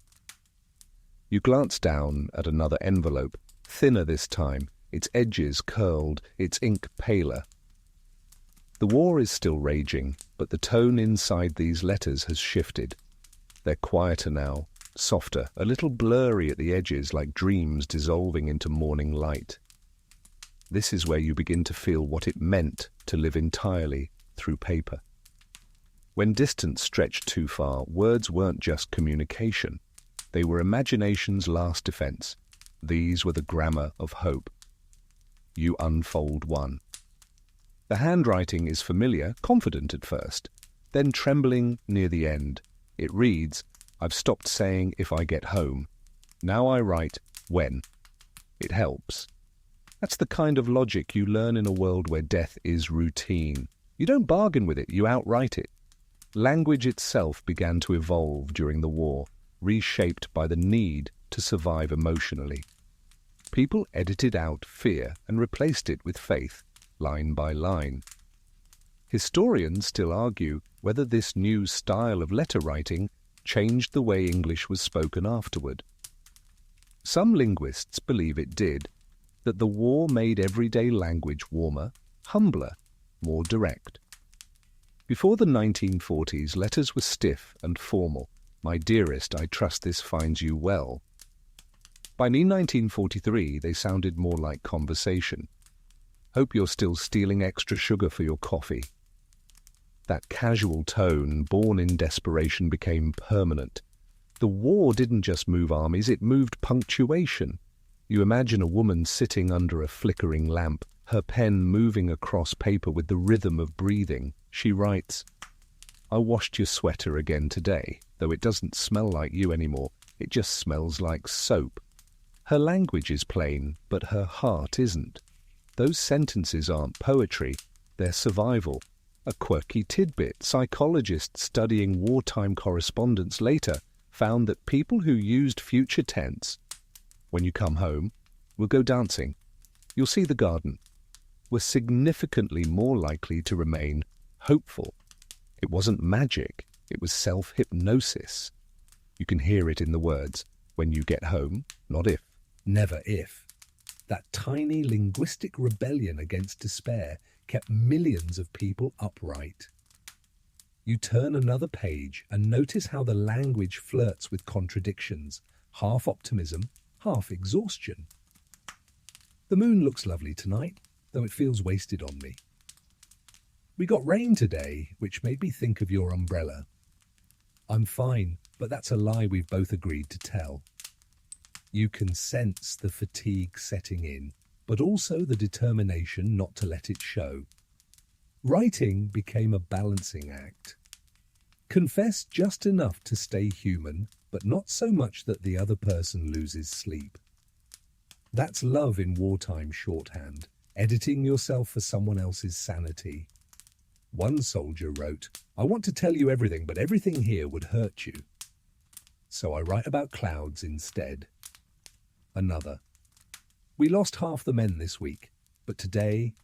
You glance down at another envelope, thinner this time, its edges curled, its ink paler. The war is still raging, but the tone inside these letters has shifted. They're quieter now, softer, a little blurry at the edges, like dreams dissolving into morning light. This is where you begin to feel what it meant to live entirely through paper. When distance stretched too far, words weren't just communication. They were imagination's last defense. These were the grammar of hope. You unfold one. The handwriting is familiar, confident at first, then trembling near the end. It reads, "I've stopped saying if I get home. Now I write when." It helps. That's the kind of logic you learn in a world where death is routine. You don't bargain with it, you outright it. Language itself began to evolve during the war, reshaped by the need to survive emotionally. People edited out fear and replaced it with faith, line by line. Historians still argue whether this new style of letter writing changed the way English was spoken afterward. Some linguists believe it did, that the war made everyday language warmer, humbler, more direct. Before the 1940s, letters were stiff and formal. "My dearest, I trust this finds you well." By 1943, they sounded more like conversation. "Hope you're still stealing extra sugar for your coffee." That casual tone, born in desperation, became permanent. The war didn't just move armies, it moved punctuation. You imagine a woman sitting under a flickering lamp, her pen moving across paper with the rhythm of breathing. She writes, "I washed your sweater again today, though it doesn't smell like you anymore. It just smells like soap." Her language is plain, but her heart isn't. Those sentences aren't poetry, they're survival. A quirky tidbit: psychologists studying wartime correspondence later found that people who used future tense, "When you come home, we'll go dancing. You'll see the garden," were significantly more likely to remain hopeful. It wasn't magic, it was self-hypnosis. You can hear it in the words, "When you get home," not if. Never if. That tiny linguistic rebellion against despair kept millions of people upright. You turn another page and notice how the language flirts with contradictions, half optimism, half exhaustion. The moon looks lovely tonight, though it feels wasted on me. We got rain today, which made me think of your umbrella. I'm fine, but that's a lie we've both agreed to tell. You can sense the fatigue setting in, but also the determination not to let it show. Writing became a balancing act. Confess just enough to stay human, but not so much that the other person loses sleep. That's love in wartime shorthand, editing yourself for someone else's sanity. One soldier wrote, "I want to tell you everything, but everything here would hurt you. So I write about clouds instead." Another, "We lost half the men this week, but today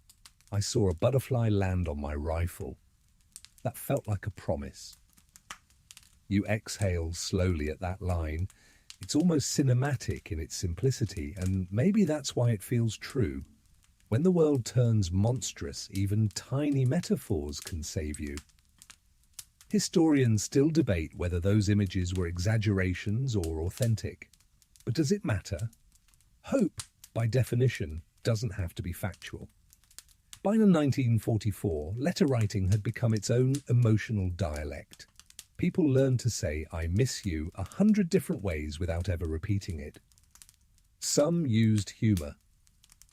I saw a butterfly land on my rifle. That felt like a promise." You exhale slowly at that line. It's almost cinematic in its simplicity, and maybe that's why it feels true. When the world turns monstrous, even tiny metaphors can save you. Historians still debate whether those images were exaggerations or authentic. But does it matter? Hope, by definition, doesn't have to be factual. By 1944, letter writing had become its own emotional dialect. People learned to say, "I miss you," 100 different ways without ever repeating it. Some used humour.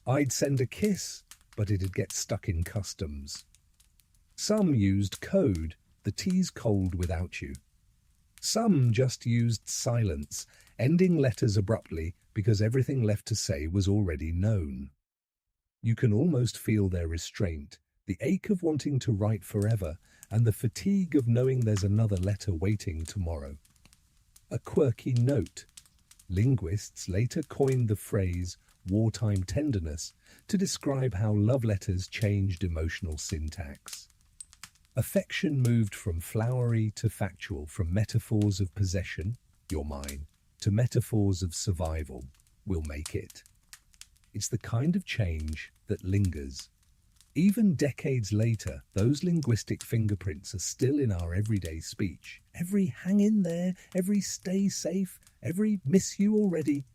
"I'd send a kiss, but it'd get stuck in customs." Some used code. "The tea's cold without you." Some just used silence, ending letters abruptly because everything left to say was already known. You can almost feel their restraint, the ache of wanting to write forever, and the fatigue of knowing there's another letter waiting tomorrow. A quirky note. Linguists later coined the phrase wartime tenderness to describe how love letters changed emotional syntax. Affection moved from flowery to factual, from metaphors of possession, "you're mine," to metaphors of survival, "we'll make it." It's the kind of change that lingers. Even decades later, those linguistic fingerprints are still in our everyday speech. Every "hang in there," every "stay safe," every "miss you already."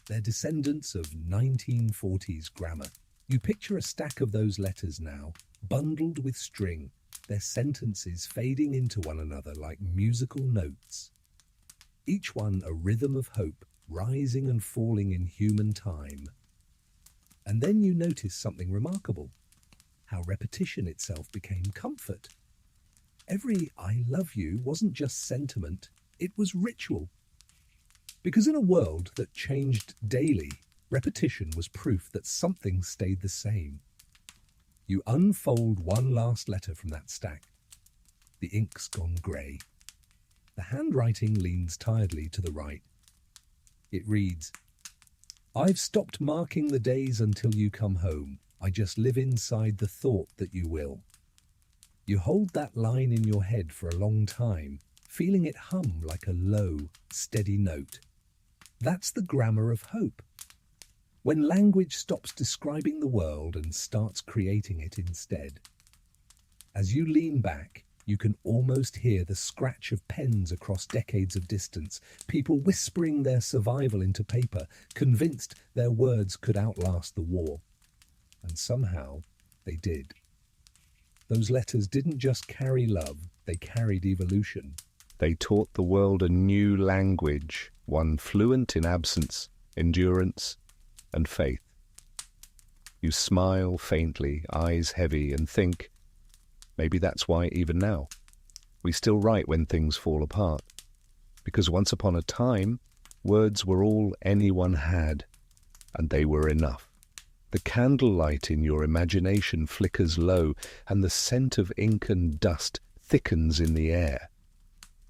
They're descendants of 1940s grammar. You picture a stack of those letters now, bundled with string, their sentences fading into one another like musical notes. Each one a rhythm of hope, rising and falling in human time. And then you notice something remarkable, how repetition itself became comfort. Every "I love you" wasn't just sentiment, it was ritual. Because in a world that changed daily, repetition was proof that something stayed the same. You unfold one last letter from that stack. The ink's gone grey. The handwriting leans tiredly to the right. It reads, "I've stopped marking the days until you come home. I just live inside the thought that you will." You hold that line in your head for a long time, feeling it hum like a low, steady note. That's the grammar of hope. When language stops describing the world and starts creating it instead. As you lean back, you can almost hear the scratch of pens across decades of distance, people whispering their survival into paper, convinced their words could outlast the war. And somehow, they did. Those letters didn't just carry love, they carried evolution. They taught the world a new language, one fluent in absence, endurance, and faith. You smile faintly, eyes heavy, and think, maybe that's why even now, we still write when things fall apart. Because once upon a time, words were all anyone had, and they were enough. The candlelight in your imagination flickers low, and the scent of ink and dust thickens in the air.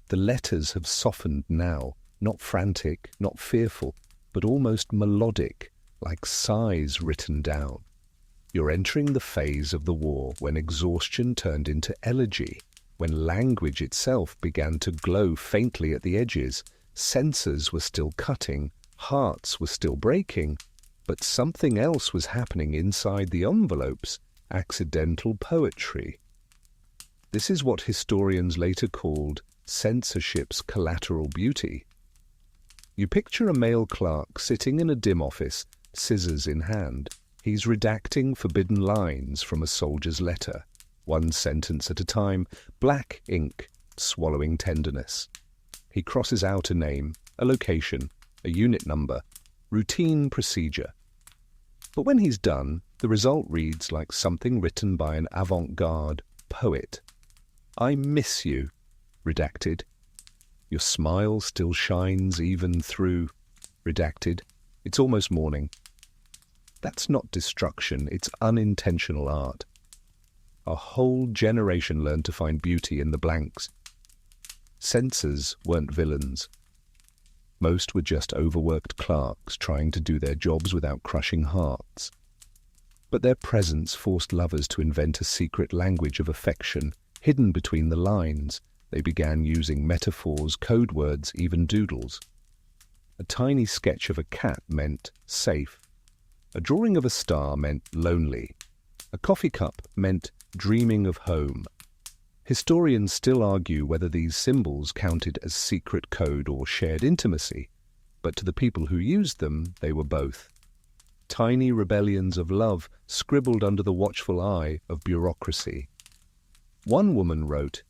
The letters have softened now, not frantic, not fearful, but almost melodic, like sighs written down. You're entering the phase of the war when exhaustion turned into elegy, when language itself began to glow faintly at the edges. Censors were still cutting, hearts were still breaking, but something else was happening inside the envelopes, accidental poetry. This is what historians later called censorship's collateral beauty. You picture a male clerk sitting in a dim office, scissors in hand. He's redacting forbidden lines from a soldier's letter, one sentence at a time, black ink swallowing tenderness. He crosses out a name, a location, a unit number, routine procedure. But when he's done, the result reads like something written by an avant-garde poet. I miss you, redacted. Your smile still shines even through, redacted. It's almost morning. That's not destruction, it's unintentional art. A whole generation learned to find beauty in the blanks. Censors weren't villains. Most were just overworked clerks trying to do their jobs without crushing hearts. But their presence forced lovers to invent a secret language of affection, hidden between the lines. They began using metaphors, code words, even doodles. A tiny sketch of a cat meant safe. A drawing of a star meant lonely. A coffee cup meant dreaming of home. Historians still argue whether these symbols counted as secret code or shared intimacy, but to the people who used them, they were both. Tiny rebellions of love scribbled under the watchful eye of bureaucracy. One woman wrote,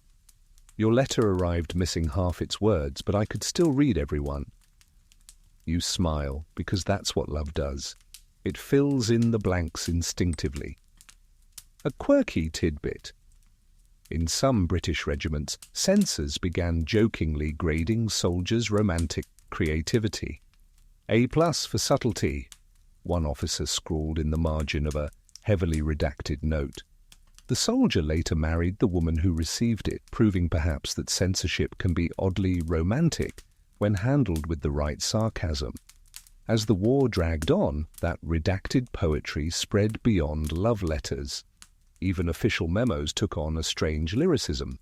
"Your letter arrived missing half its words, but I could still read every one." You smile, because that's what love does. It fills in the blanks instinctively. A quirky tidbit. In some British regiments, censors began jokingly grading soldiers' romantic creativity. A+ for subtlety, one officer scrawled in the margin of a heavily redacted note. The soldier later married the woman who received it, proving perhaps that censorship can be oddly romantic when handled with the right sarcasm. As the war dragged on, that redacted poetry spread beyond love letters. Even official memos took on a strange lyricism.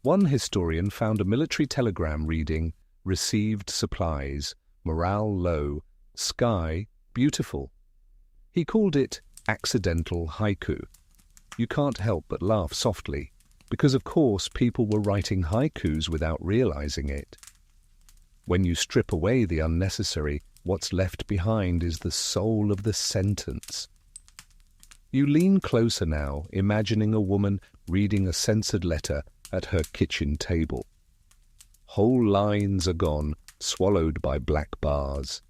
One historian found a military telegram reading, "Received supplies, morale low, sky beautiful." He called it accidental haiku. You can't help but laugh softly, because of course people were writing haikus without realizing it. When you strip away the unnecessary, what's left behind is the soul of the sentence. You lean closer now, imagining a woman reading a censored letter at her kitchen table. Whole lines are gone, swallowed by black bars.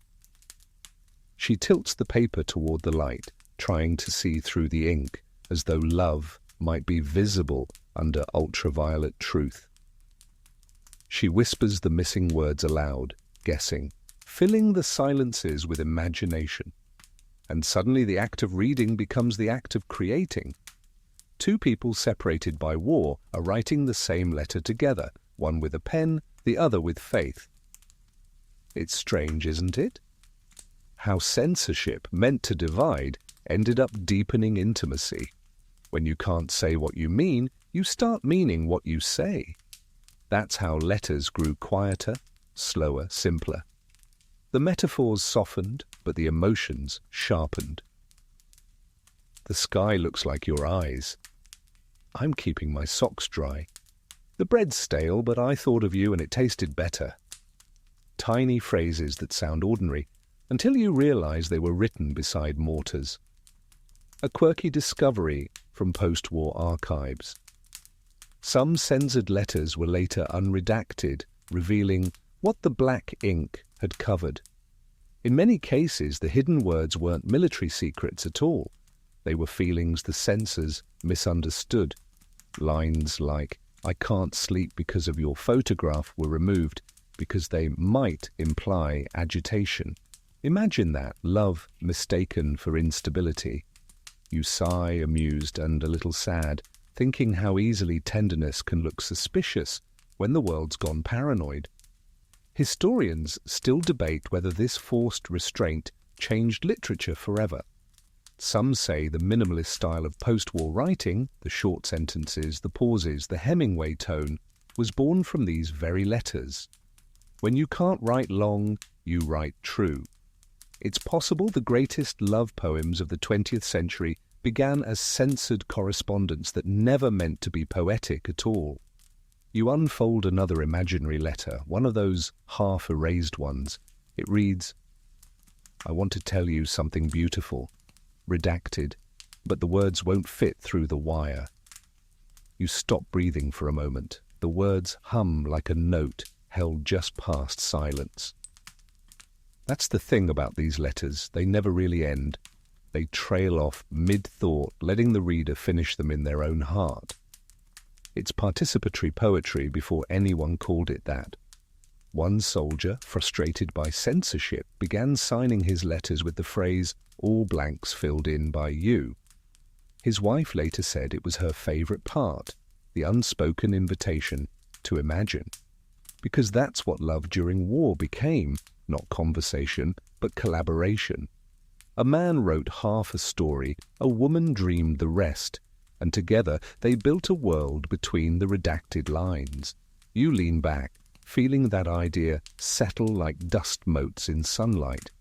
She tilts the paper toward the light, trying to see through the ink, as though love might be visible under ultraviolet truth. She whispers the missing words aloud, guessing, filling the silences with imagination. And suddenly the act of reading becomes the act of creating. Two people separated by war are writing the same letter together, one with a pen, the other with faith. It's strange, isn't it? How censorship, meant to divide, ended up deepening intimacy. When you can't say what you mean, you start meaning what you say. That's how letters grew quieter, slower, simpler. The metaphors softened, but the emotions sharpened. The sky looks like your eyes. I'm keeping my socks dry. The bread's stale, but I thought of you and it tasted better. Tiny phrases that sound ordinary, until you realize they were written beside mortars. A quirky discovery from post-war archives. Some censored letters were later unredacted, revealing what the black ink had covered. In many cases, the hidden words weren't military secrets at all. They were feelings the censors misunderstood. Lines like, "I can't sleep because of your photograph," were removed because they might imply agitation. Imagine that, love mistaken for instability. You sigh, amused and a little sad, thinking how easily tenderness can look suspicious when the world's gone paranoid. Historians still debate whether this forced restraint changed literature forever. Some say the minimalist style of post-war writing, the short sentences, the pauses, the Hemingway tone, was born from these very letters. When you can't write long, you write true. It's possible the greatest love poems of the 20th century began as censored correspondence that never meant to be poetic at all. You unfold another imaginary letter, one of those half-erased ones. It reads, "I want to tell you something beautiful," redacted, but the words won't fit through the wire. You stop breathing for a moment. The words hum like a note held just past silence. That's the thing about these letters. They never really end. They trail off mid-thought, letting the reader finish them in their own heart. It's participatory poetry before anyone called it that. One soldier, frustrated by censorship, began signing his letters with the phrase, "all blanks filled in by you." His wife later said it was her favorite part, the unspoken invitation to imagine. Because that's what love during war became, not conversation, but collaboration. A man wrote half a story, a woman dreamed the rest, and together they built a world between the redacted lines. You lean back, feeling that idea settle like dust motes in sunlight.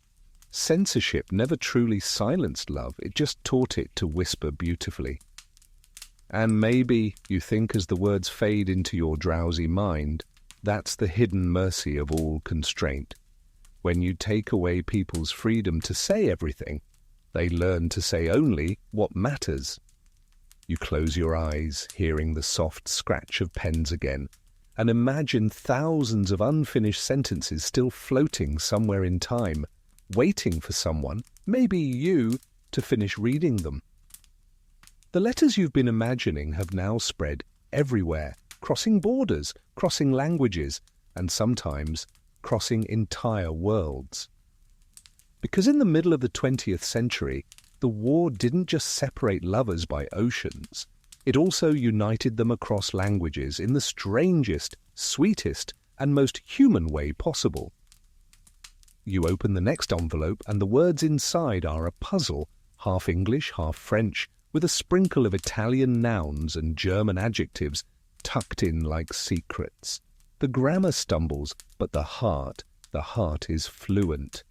Censorship never truly silenced love, it just taught it to whisper beautifully. And maybe, you think as the words fade into your drowsy mind, that's the hidden mercy of all constraint. When you take away people's freedom to say everything, they learn to say only what matters. You close your eyes, hearing the soft scratch of pens again, and imagine thousands of unfinished sentences still floating somewhere in time, waiting for someone, maybe you, to finish reading them. The letters you've been imagining have now spread everywhere, crossing borders, crossing languages, and sometimes crossing entire worlds. Because in the middle of the 20th century, the war didn't just separate lovers by oceans, it also united them across languages in the strangest, sweetest, and most human way possible. You open the next envelope and the words inside are a puzzle, half English, half French, with a sprinkle of Italian nouns and German adjectives tucked in like secrets. The grammar stumbles, but the heart is fluent.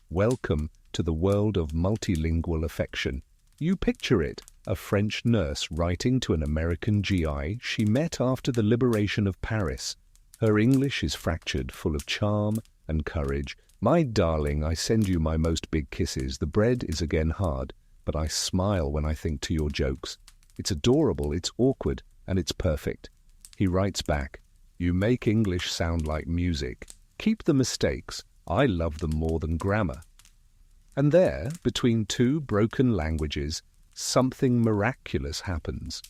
Welcome to the world of multilingual affection. You picture it, a French nurse writing to an American GI she met after the liberation of Paris. Her English is fractured, full of charm and courage. "My darling, I send you my most big kisses. The bread is again hard, but I smile when I think to your jokes. It's adorable, it's awkward, and it's perfect." He writes back, "You make English sound like music. Keep the mistakes. I love them more than grammar." And there, between two broken languages, something miraculous happens.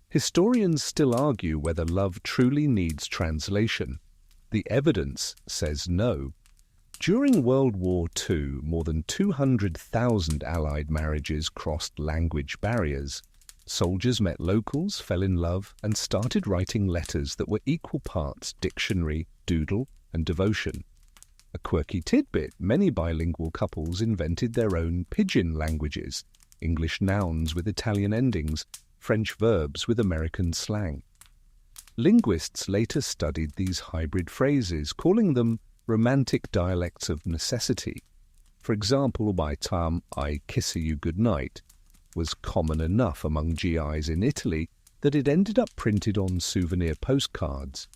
Historians still argue whether love truly needs translation. The evidence says no. During World War II, more than 200,000 Allied marriages crossed language barriers. Soldiers met locals, fell in love, and started writing letters that were equal parts dictionary, doodle, and devotion. A quirky tidbit, many bilingual couples invented their own pidgin languages, English nouns with Italian endings, French verbs with American slang. Linguists later studied these hybrid phrases, calling them romantic dialects of necessity. For example, by time "I kiss you goodnight" was common enough among GIs in Italy that it ended up printed on souvenir postcards.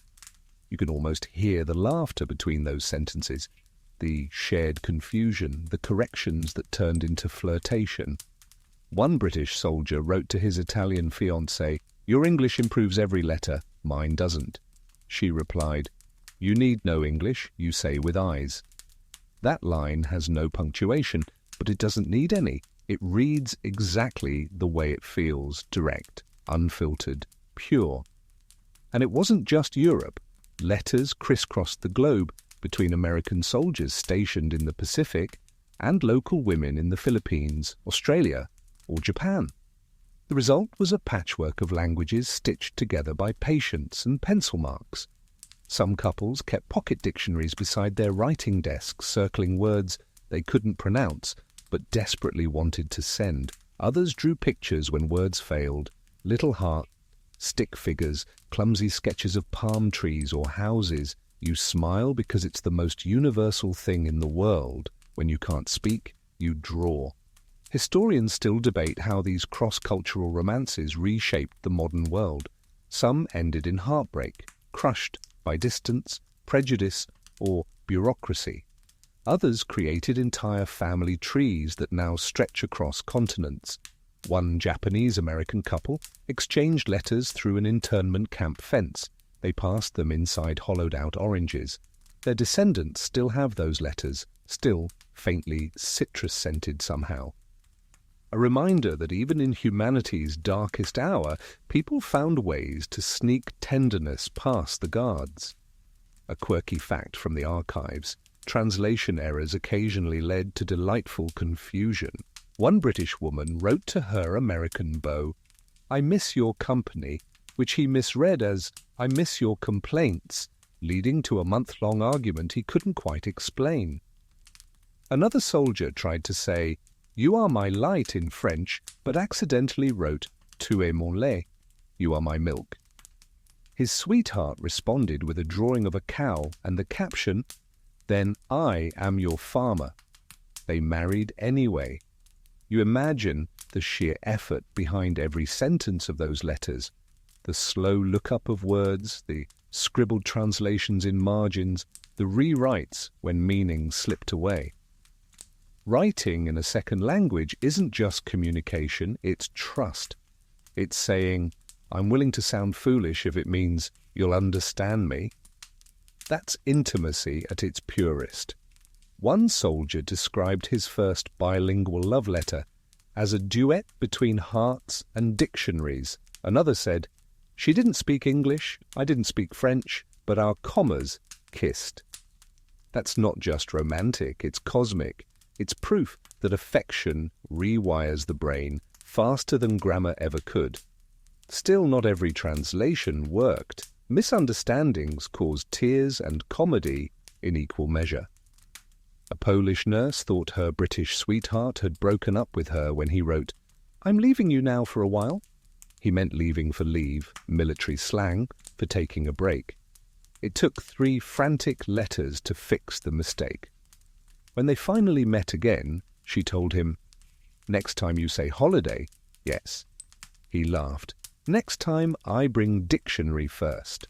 You can almost hear the laughter between those sentences, the shared confusion, the corrections that turned into flirtation. One British soldier wrote to his Italian fiancée, "Your English improves every letter, mine doesn't." She replied, "You need no English, you say with eyes." That line has no punctuation, but it doesn't need any. It reads exactly the way it feels, direct, unfiltered, pure. And it wasn't just Europe. Letters crisscrossed the globe between American soldiers stationed in the Pacific and local women in the Philippines, Australia, or Japan. The result was a patchwork of languages stitched together by patience and pencil marks. Some couples kept pocket dictionaries beside their writing desks, circling words they couldn't pronounce but desperately wanted to send. Others drew pictures when words failed, little heart, stick figures, clumsy sketches of palm trees or houses. You smile because it's the most universal thing in the world. When you can't speak, you draw. Historians still debate how these cross-cultural romances reshaped the modern world. Some ended in heartbreak, crushed by distance, prejudice, or bureaucracy. Others created entire family trees that now stretch across continents. One Japanese-American couple exchanged letters through an internment camp fence. They passed them inside hollowed-out oranges. Their descendants still have those letters, still faintly citrus-scented somehow. A reminder that even in humanity's darkest hour, people found ways to sneak tenderness past the guards. A quirky fact from the archives: translation errors occasionally led to delightful confusion. One British woman wrote to her American beau, "I miss your company," which he misread as, "I miss your complaints," leading to a month-long argument he couldn't quite explain. Another soldier tried to say, "You are my light" in French, but accidentally wrote, "Tu es mon lait," "You are my milk." His sweetheart responded with a drawing of a cow and the caption, "Then I am your farmer." They married anyway. You imagine the sheer effort behind every sentence of those letters, the slow look-up of words, the scribbled translations in margins, the rewrites when meaning slipped away. Writing in a second language isn't just communication, it's trust. It's saying, "I'm willing to sound foolish if it means you'll understand me." That's intimacy at its purest. One soldier described his first bilingual love letter as a duet between hearts and dictionaries. Another said, "She didn't speak English, I didn't speak French, but our commas kissed." That's not just romantic, it's cosmic. It's proof that affection rewires the brain faster than grammar ever could. Still, not every translation worked. Misunderstandings caused tears and comedy in equal measure. A Polish nurse thought her British sweetheart had broken up with her when he wrote, "I'm leaving you now for a while." He meant leaving for leave, military slang for taking a break. It took 3 frantic letters to fix the mistake. When they finally met again, she told him, "Next time you say holiday, yes." He laughed. "Next time I bring dictionary first."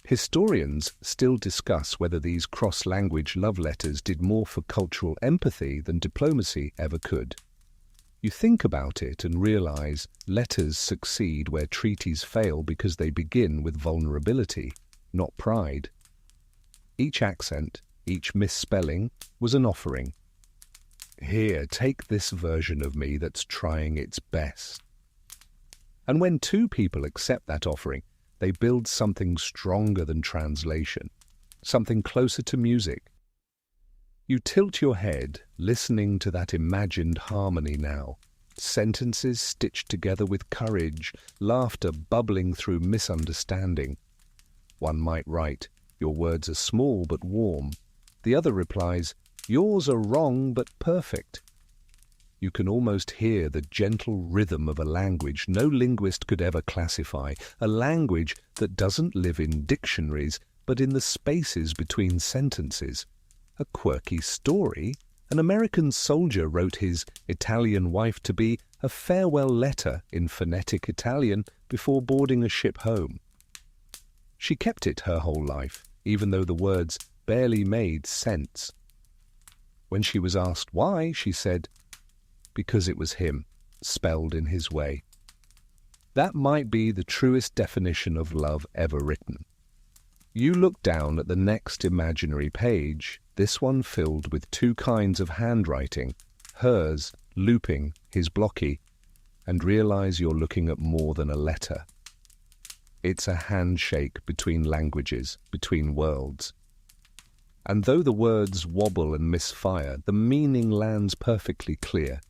Historians still discuss whether these cross-language love letters did more for cultural empathy than diplomacy ever could. You think about it and realize letters succeed where treaties fail because they begin with vulnerability, not pride. Each accent, each misspelling was an offering. Here, take this version of me that's trying its best. And when 2 people accept that offering, they build something stronger than translation, something closer to music. You tilt your head, listening to that imagined harmony now, sentences stitched together with courage, laughter bubbling through misunderstanding. One might write, "Your words are small but warm." The other replies, "Yours are wrong but perfect." You can almost hear the gentle rhythm of a language no linguist could ever classify, a language that doesn't live in dictionaries but in the spaces between sentences. A quirky story: an American soldier wrote his Italian wife-to-be a farewell letter in phonetic Italian before boarding a ship home. She kept it her whole life, even though the words barely made sense. When she was asked why, she said, "Because it was him, spelled in his way." That might be the truest definition of love ever written. You look down at the next imaginary page, this one filled with 2 kinds of handwriting, hers looping, his blocky, and realize you're looking at more than a letter. It's a handshake between languages, between worlds. And though the words wobble and misfire, the meaning lands perfectly clear.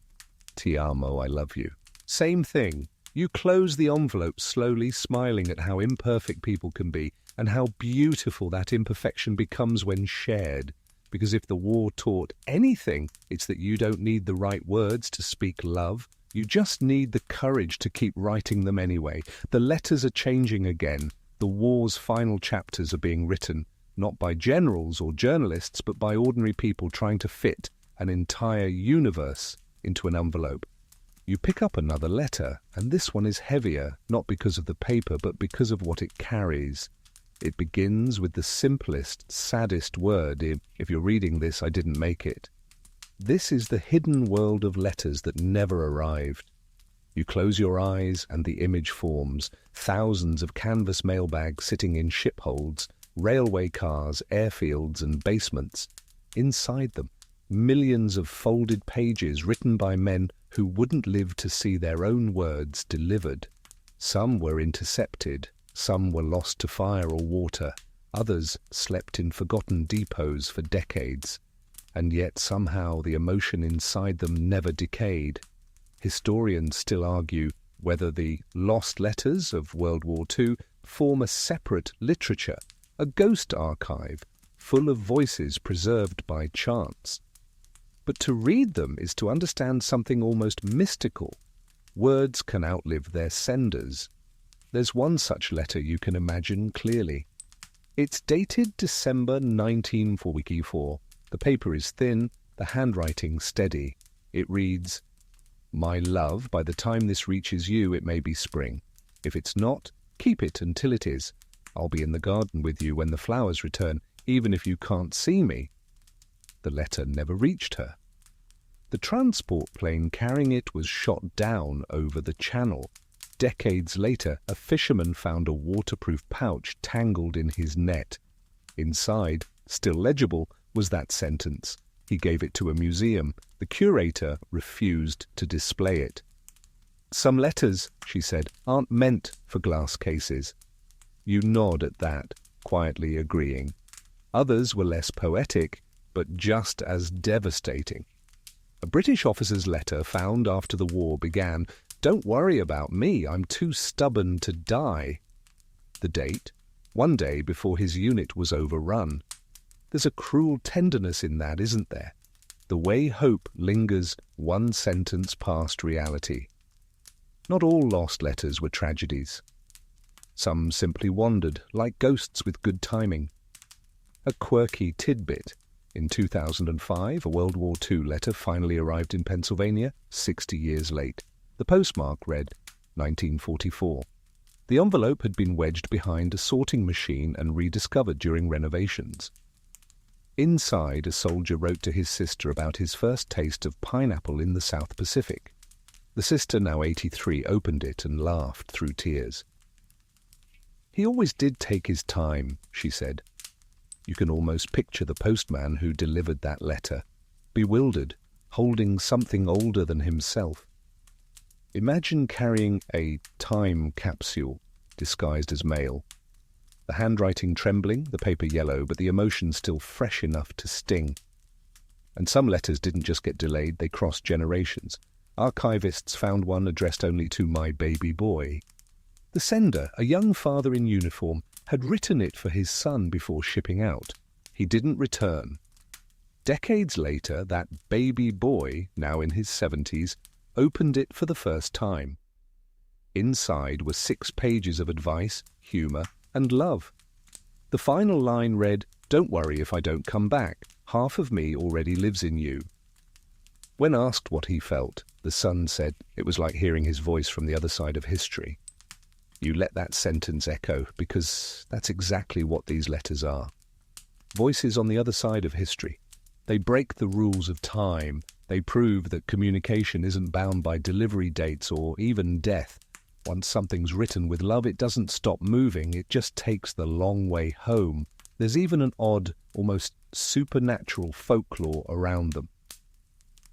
Ti amo, I love you. Same thing. You close the envelope slowly, smiling at how imperfect people can be and how beautiful that imperfection becomes when shared. Because if the war taught anything, it's that you don't need the right words to speak love. You just need the courage to keep writing them anyway. The letters are changing again. The war's final chapters are being written, not by generals or journalists, but by ordinary people trying to fit an entire universe into an envelope. You pick up another letter, and this one is heavier, not because of the paper, but because of what it carries. It begins with the simplest, saddest word. If you're reading this, I didn't make it. This is the hidden world of letters that never arrived. You close your eyes and the image forms. Thousands of canvas mailbags sitting in ship holds, railway cars, airfields and basements. Inside them, millions of folded pages written by men who wouldn't live to see their own words delivered. Some were intercepted, some were lost to fire or water, others slept in forgotten depots for decades. And yet somehow the emotion inside them never decayed. Historians still argue whether the lost letters of World War II form a separate literature, a ghost archive, full of voices preserved by chance. But to read them is to understand something almost mystical. Words can outlive their senders. There's one such letter you can imagine clearly. It's dated December 1944. The paper is thin, the handwriting steady. It reads, "My love, by the time this reaches you, it may be spring. If it's not, keep it until it is. I'll be in the garden with you when the flowers return, even if you can't see me." The letter never reached her. The transport plane carrying it was shot down over the channel. Decades later, a fisherman found a waterproof pouch tangled in his net. Inside, still legible, was that sentence. He gave it to a museum. The curator refused to display it. "Some letters," she said, "aren't meant for glass cases." You nod at that, quietly agreeing. Others were less poetic, but just as devastating. A British officer's letter found after the war began, "Don't worry about me, I'm too stubborn to die." The date? One day before his unit was overrun. There's a cruel tenderness in that, isn't there? The way hope lingers one sentence past reality. Not all lost letters were tragedies. Some simply wandered, like ghosts with good timing. A quirky tidbit. In 2005, a World War II letter finally arrived in Pennsylvania, 60 years late. The postmark read 1944. The envelope had been wedged behind a sorting machine and rediscovered during renovations. Inside, a soldier wrote to his sister about his first taste of pineapple in the South Pacific. The sister, now 83, opened it and laughed through tears. "He always did take his time," she said. You can almost picture the postman who delivered that letter, bewildered, holding something older than himself. Imagine carrying a time capsule disguised as mail. The handwriting trembling, the paper yellow, but the emotion still fresh enough to sting. And some letters didn't just get delayed, they crossed generations. Archivists found one addressed only to "my baby boy." The sender, a young father in uniform, had written it for his son before shipping out. He didn't return. Decades later, that baby boy, now in his 70s, opened it for the first time. Inside were 6 pages of advice, humour, and love. The final line read, "Don't worry if I don't come back. Half of me already lives in you." When asked what he felt, the son said it was like hearing his voice from the other side of history. You let that sentence echo, because that's exactly what these letters are. Voices on the other side of history. They break the rules of time. They prove that communication isn't bound by delivery dates or even death. Once something's written with love, it doesn't stop moving, it just takes the long way home. There's even an odd, almost supernatural folklore around them.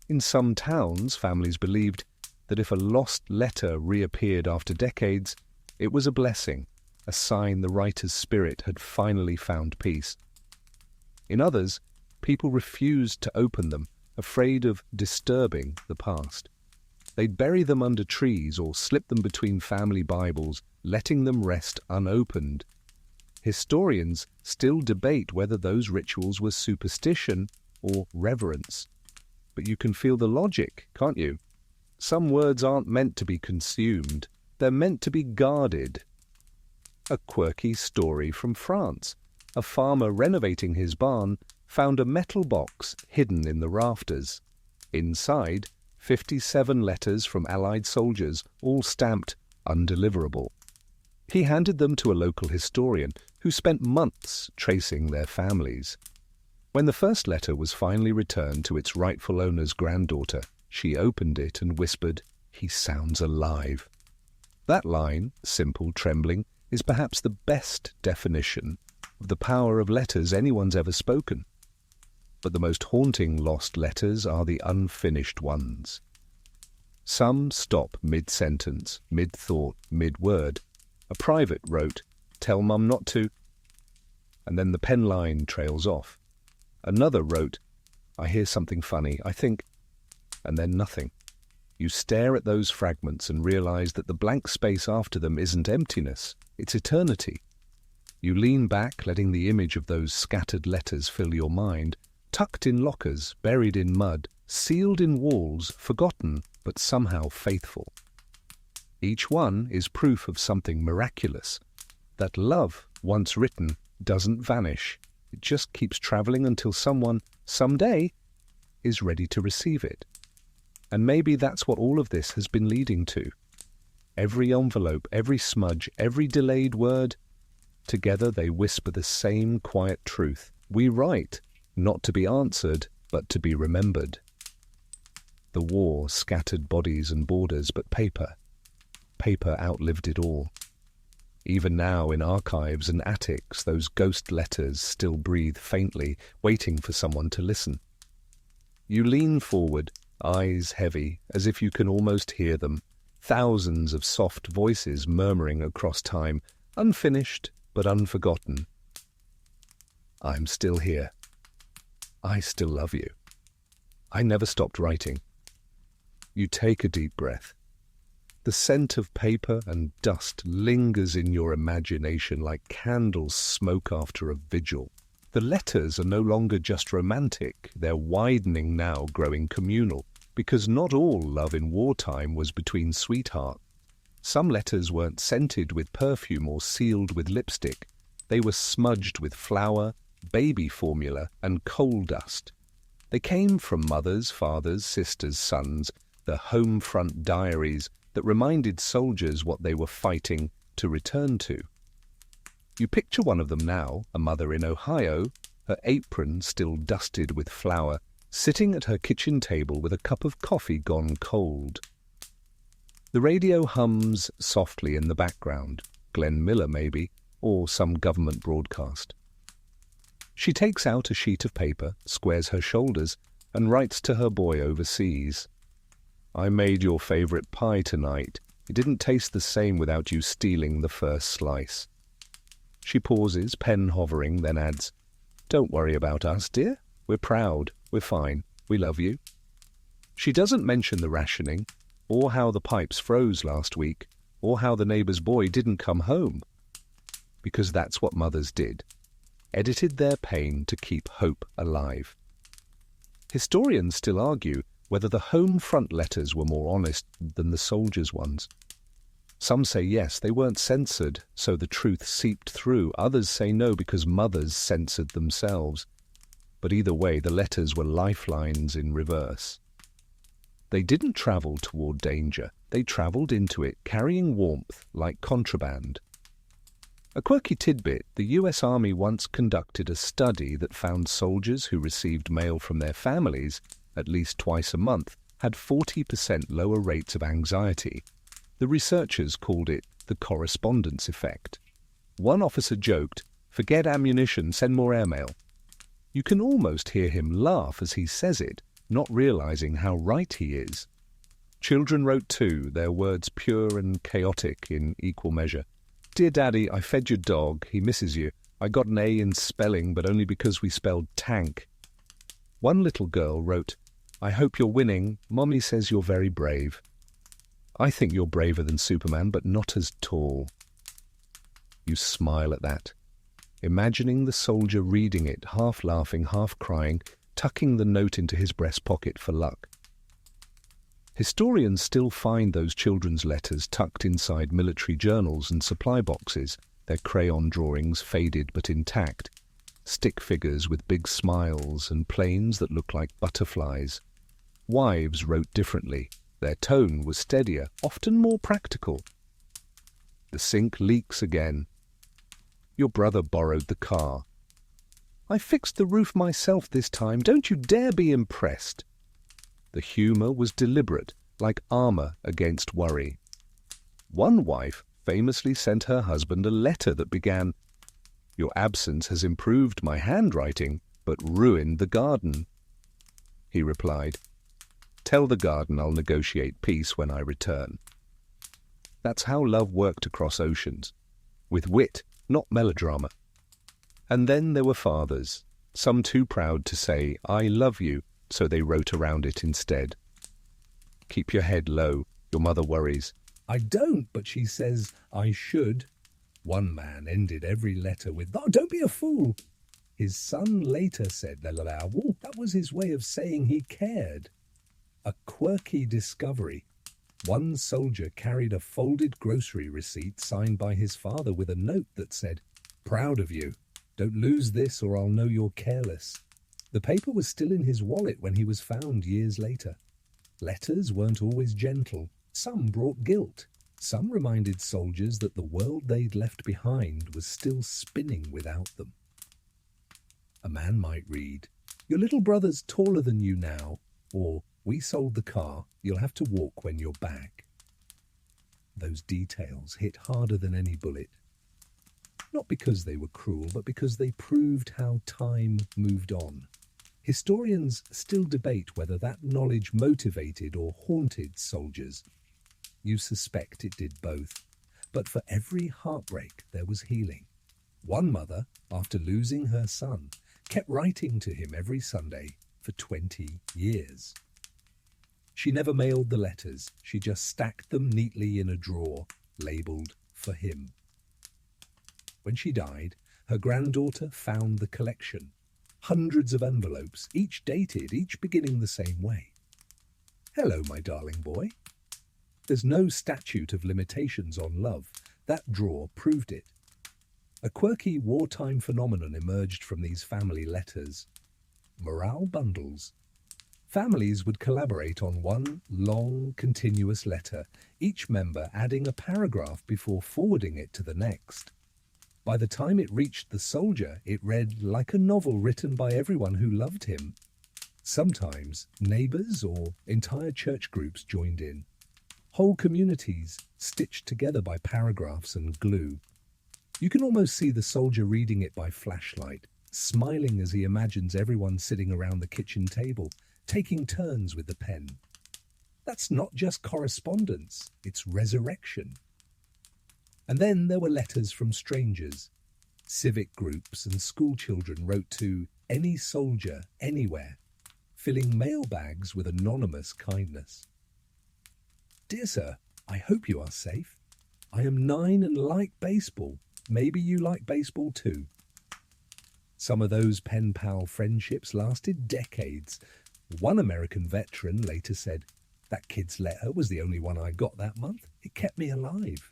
In some towns, families believed that if a lost letter reappeared after decades, it was a blessing, a sign the writer's spirit had finally found peace. In others, people refused to open them, afraid of disturbing the past. They'd bury them under trees or slip them between family Bibles, letting them rest unopened. Historians still debate whether those rituals were superstition or reverence. But you can feel the logic, can't you? Some words aren't meant to be consumed. They're meant to be guarded. A quirky story from France. A farmer renovating his barn found a metal box hidden in the rafters. Inside, 57 letters from Allied soldiers, all stamped undeliverable. He handed them to a local historian who spent months tracing their families. When the first letter was finally returned to its rightful owner's granddaughter, she opened it and whispered, "He sounds alive." That line, simple, trembling, is perhaps the best definition of the power of letters anyone's ever spoken. But the most haunting lost letters are the unfinished ones. Some stop mid-sentence, mid-thought, mid-word. A private wrote, "Tell Mum not to," and then the pen line trails off. Another wrote, "I hear something funny, I think," and then nothing. You stare at those fragments and realize that the blank space after them isn't emptiness, it's eternity. You lean back, letting the image of those scattered letters fill your mind, tucked in lockers, buried in mud, sealed in walls, forgotten, but somehow faithful. Each one is proof of something miraculous, that love, once written, doesn't vanish. It just keeps traveling until someone, someday, is ready to receive it. And maybe that's what all of this has been leading to. Every envelope, every smudge, every delayed word, together they whisper the same quiet truth. We write, not to be answered, but to be remembered. The war scattered bodies and borders, but paper outlived it all. Even now, in archives and attics, those ghost letters still breathe faintly, waiting for someone to listen. You lean forward, eyes heavy, as if you can almost hear them, thousands of soft voices murmuring across time, unfinished but unforgotten. I'm still here. I still love you. I never stopped writing. You take a deep breath. The scent of paper and dust lingers in your imagination like candles smoke after a vigil. The letters are no longer just romantic, they're widening now, growing communal, because not all love in wartime was between sweethearts. Some letters weren't scented with perfume or sealed with lipstick. They were smudged with flour, baby formula, and coal dust. They came from mothers, fathers, sisters, sons, the home front diaries that reminded soldiers what they were fighting to return to. You picture one of them now, a mother in Ohio, her apron still dusted with flour, sitting at her kitchen table with a cup of coffee gone cold. The radio hums softly in the background, Glenn Miller maybe, or some government broadcast. She takes out a sheet of paper, squares her shoulders, and writes to her boy overseas. I made your favorite pie tonight. It didn't taste the same without you stealing the first slice. She pauses, pen hovering, then adds, Don't worry about us, dear. We're proud. We're fine. We love you. She doesn't mention the rationing, or how the pipes froze last week, or how the neighbour's boy didn't come home. Because that's what mothers did. Edited their pain to keep hope alive. Historians still argue whether the home front letters were more honest than the soldiers' ones. Some say yes, they weren't censored, so the truth seeped through. Others say no, because mothers censored themselves. But either way, the letters were lifelines in reverse. They didn't travel toward danger. They travelled into it, carrying warmth like contraband. A quirky tidbit, the US Army once conducted a study that found soldiers who received mail from their families at least twice a month had 40% lower rates of anxiety. The researchers called it the correspondence effect. One officer joked, "Forget ammunition, send more airmail." You can almost hear him laugh as he says it, not realizing how right he is. Children wrote too, their words pure and chaotic in equal measure. Dear Daddy, I fed your dog. He misses you. I got an A in spelling, but only because we spelled tank. One little girl wrote, I hope you're winning. Mommy says you're very brave. I think you're braver than Superman, but not as tall. You smile at that, imagining the soldier reading it, half laughing, half crying, tucking the note into his breast pocket for luck. Historians still find those children's letters tucked inside military journals and supply boxes, their crayon drawings faded but intact, stick figures with big smiles and planes that look like butterflies. Wives wrote differently. Their tone was steadier, often more practical. The sink leaks again. Your brother borrowed the car. I fixed the roof myself this time. Don't you dare be impressed. The humour was deliberate, like armour against worry. One wife famously sent her husband a letter that began, "Your absence has improved my handwriting, but ruined the garden." He replied, "Tell the garden I'll negotiate peace when I return." That's how love worked across oceans, with wit, not melodrama. And then there were fathers, some too proud to say, "I love you," so they wrote around it instead. "Keep your head low, your mother worries." "I don't, but she says I should." One man ended every letter with, "Oh, don't be a fool." His son later said that was his way of saying he cared. A quirky discovery. One soldier carried a folded grocery receipt signed by his father with a note that said, "Proud of you. Don't lose this or I'll know you're careless." The paper was still in his wallet when he was found years later. Letters weren't always gentle. Some brought guilt. Some reminded soldiers that the world they'd left behind was still spinning without them. A man might read, "Your little brother's taller than you now," or "We sold the car, you'll have to walk when you're back." Those details hit harder than any bullet. Not because they were cruel, but because they proved how time moved on. Historians still debate whether that knowledge motivated or haunted soldiers. You suspect it did both. But for every heartbreak, there was healing. One mother, after losing her son, kept writing to him every Sunday for 20 years. She never mailed the letters. She just stacked them neatly in a drawer, labelled "For him." When she died, her granddaughter found the collection. Hundreds of envelopes, each dated, each beginning the same way. "Hello, my darling boy." There's no statute of limitations on love. That drawer proved it. A quirky wartime phenomenon emerged from these family letters. Morale bundles. Families would collaborate on one long, continuous letter, each member adding a paragraph before forwarding it to the next. By the time it reached the soldier, it read like a novel written by everyone who loved him. Sometimes neighbors or entire church groups joined in. Whole communities stitched together by paragraphs and glue. You can almost see the soldier reading it by flashlight, smiling as he imagines everyone sitting around the kitchen table, taking turns with the pen. That's not just correspondence, it's resurrection. And then there were letters from strangers. Civic groups and school children wrote to any soldier, anywhere, filling mailbags with anonymous kindness. "Dear sir, I hope you are safe. I am 9 and like baseball. Maybe you like baseball too." Some of those pen pal friendships lasted decades. One American veteran later said, "That kid's letter was the only one I got that month. It kept me alive."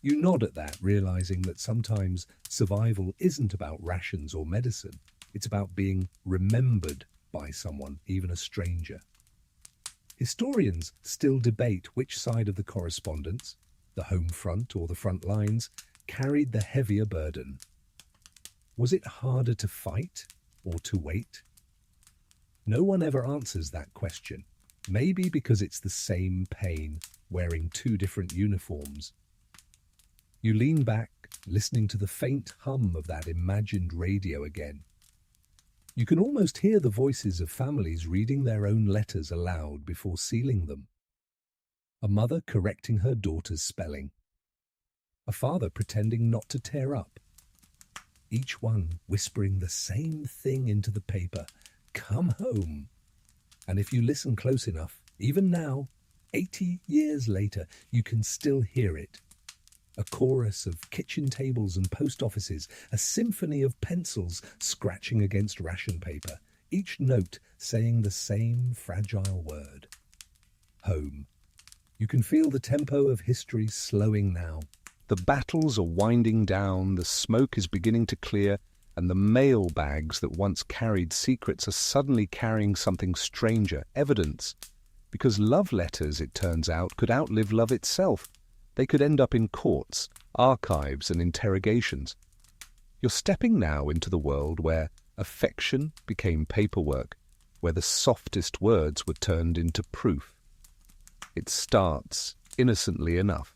You nod at that, realizing that sometimes survival isn't about rations or medicine. It's about being remembered by someone, even a stranger. Historians still debate which side of the correspondence, the home front or the front lines, carried the heavier burden. Was it harder to fight or to wait? No one ever answers that question, maybe because it's the same pain, wearing 2 different uniforms. You lean back, listening to the faint hum of that imagined radio again. You can almost hear the voices of families reading their own letters aloud before sealing them. A mother correcting her daughter's spelling. A father pretending not to tear up. Each one whispering the same thing into the paper, "Come home." And if you listen close enough, even now, 80 years later, you can still hear it. A chorus of kitchen tables and post offices, a symphony of pencils scratching against ration paper, each note saying the same fragile word. home. You can feel the tempo of history slowing now. The battles are winding down, the smoke is beginning to clear, and the mail bags that once carried secrets are suddenly carrying something stranger, evidence. Because love letters, it turns out, could outlive love itself. They could end up in courts, archives, and interrogations. You're stepping now into the world where affection became paperwork, where the softest words were turned into proof. It starts innocently enough.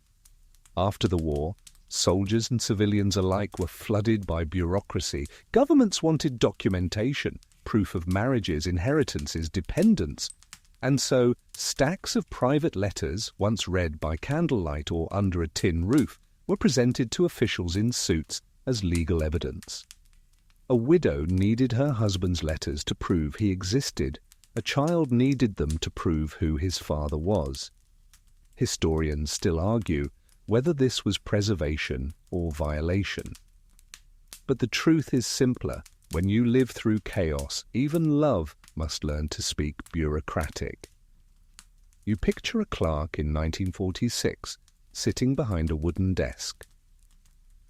After the war, soldiers and civilians alike were flooded by bureaucracy. Governments wanted documentation, proof of marriages, inheritances, dependents. And so stacks of private letters, once read by candlelight or under a tin roof, were presented to officials in suits as legal evidence. A widow needed her husband's letters to prove he existed. A child needed them to prove who his father was. Historians still argue whether this was preservation or violation. But the truth is simpler. When you live through chaos, even love must learn to speak bureaucratic. You picture a clerk in 1946 sitting behind a wooden desk.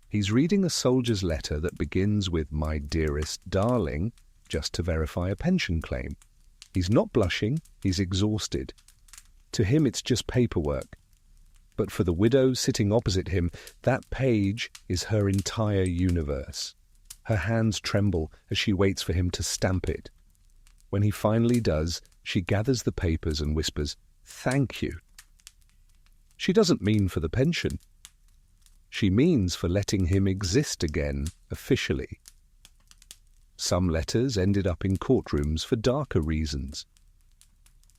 He's reading a soldier's letter that begins with "My dearest darling," just to verify a pension claim. He's not blushing, he's exhausted. To him it's just paperwork. But for the widow sitting opposite him, that page is her entire universe. Her hands tremble as she waits for him to stamp it. When he finally does, she gathers the papers and whispers, "Thank you." She doesn't mean for the pension. She means for letting him exist again, officially. Some letters ended up in courtrooms for darker reasons.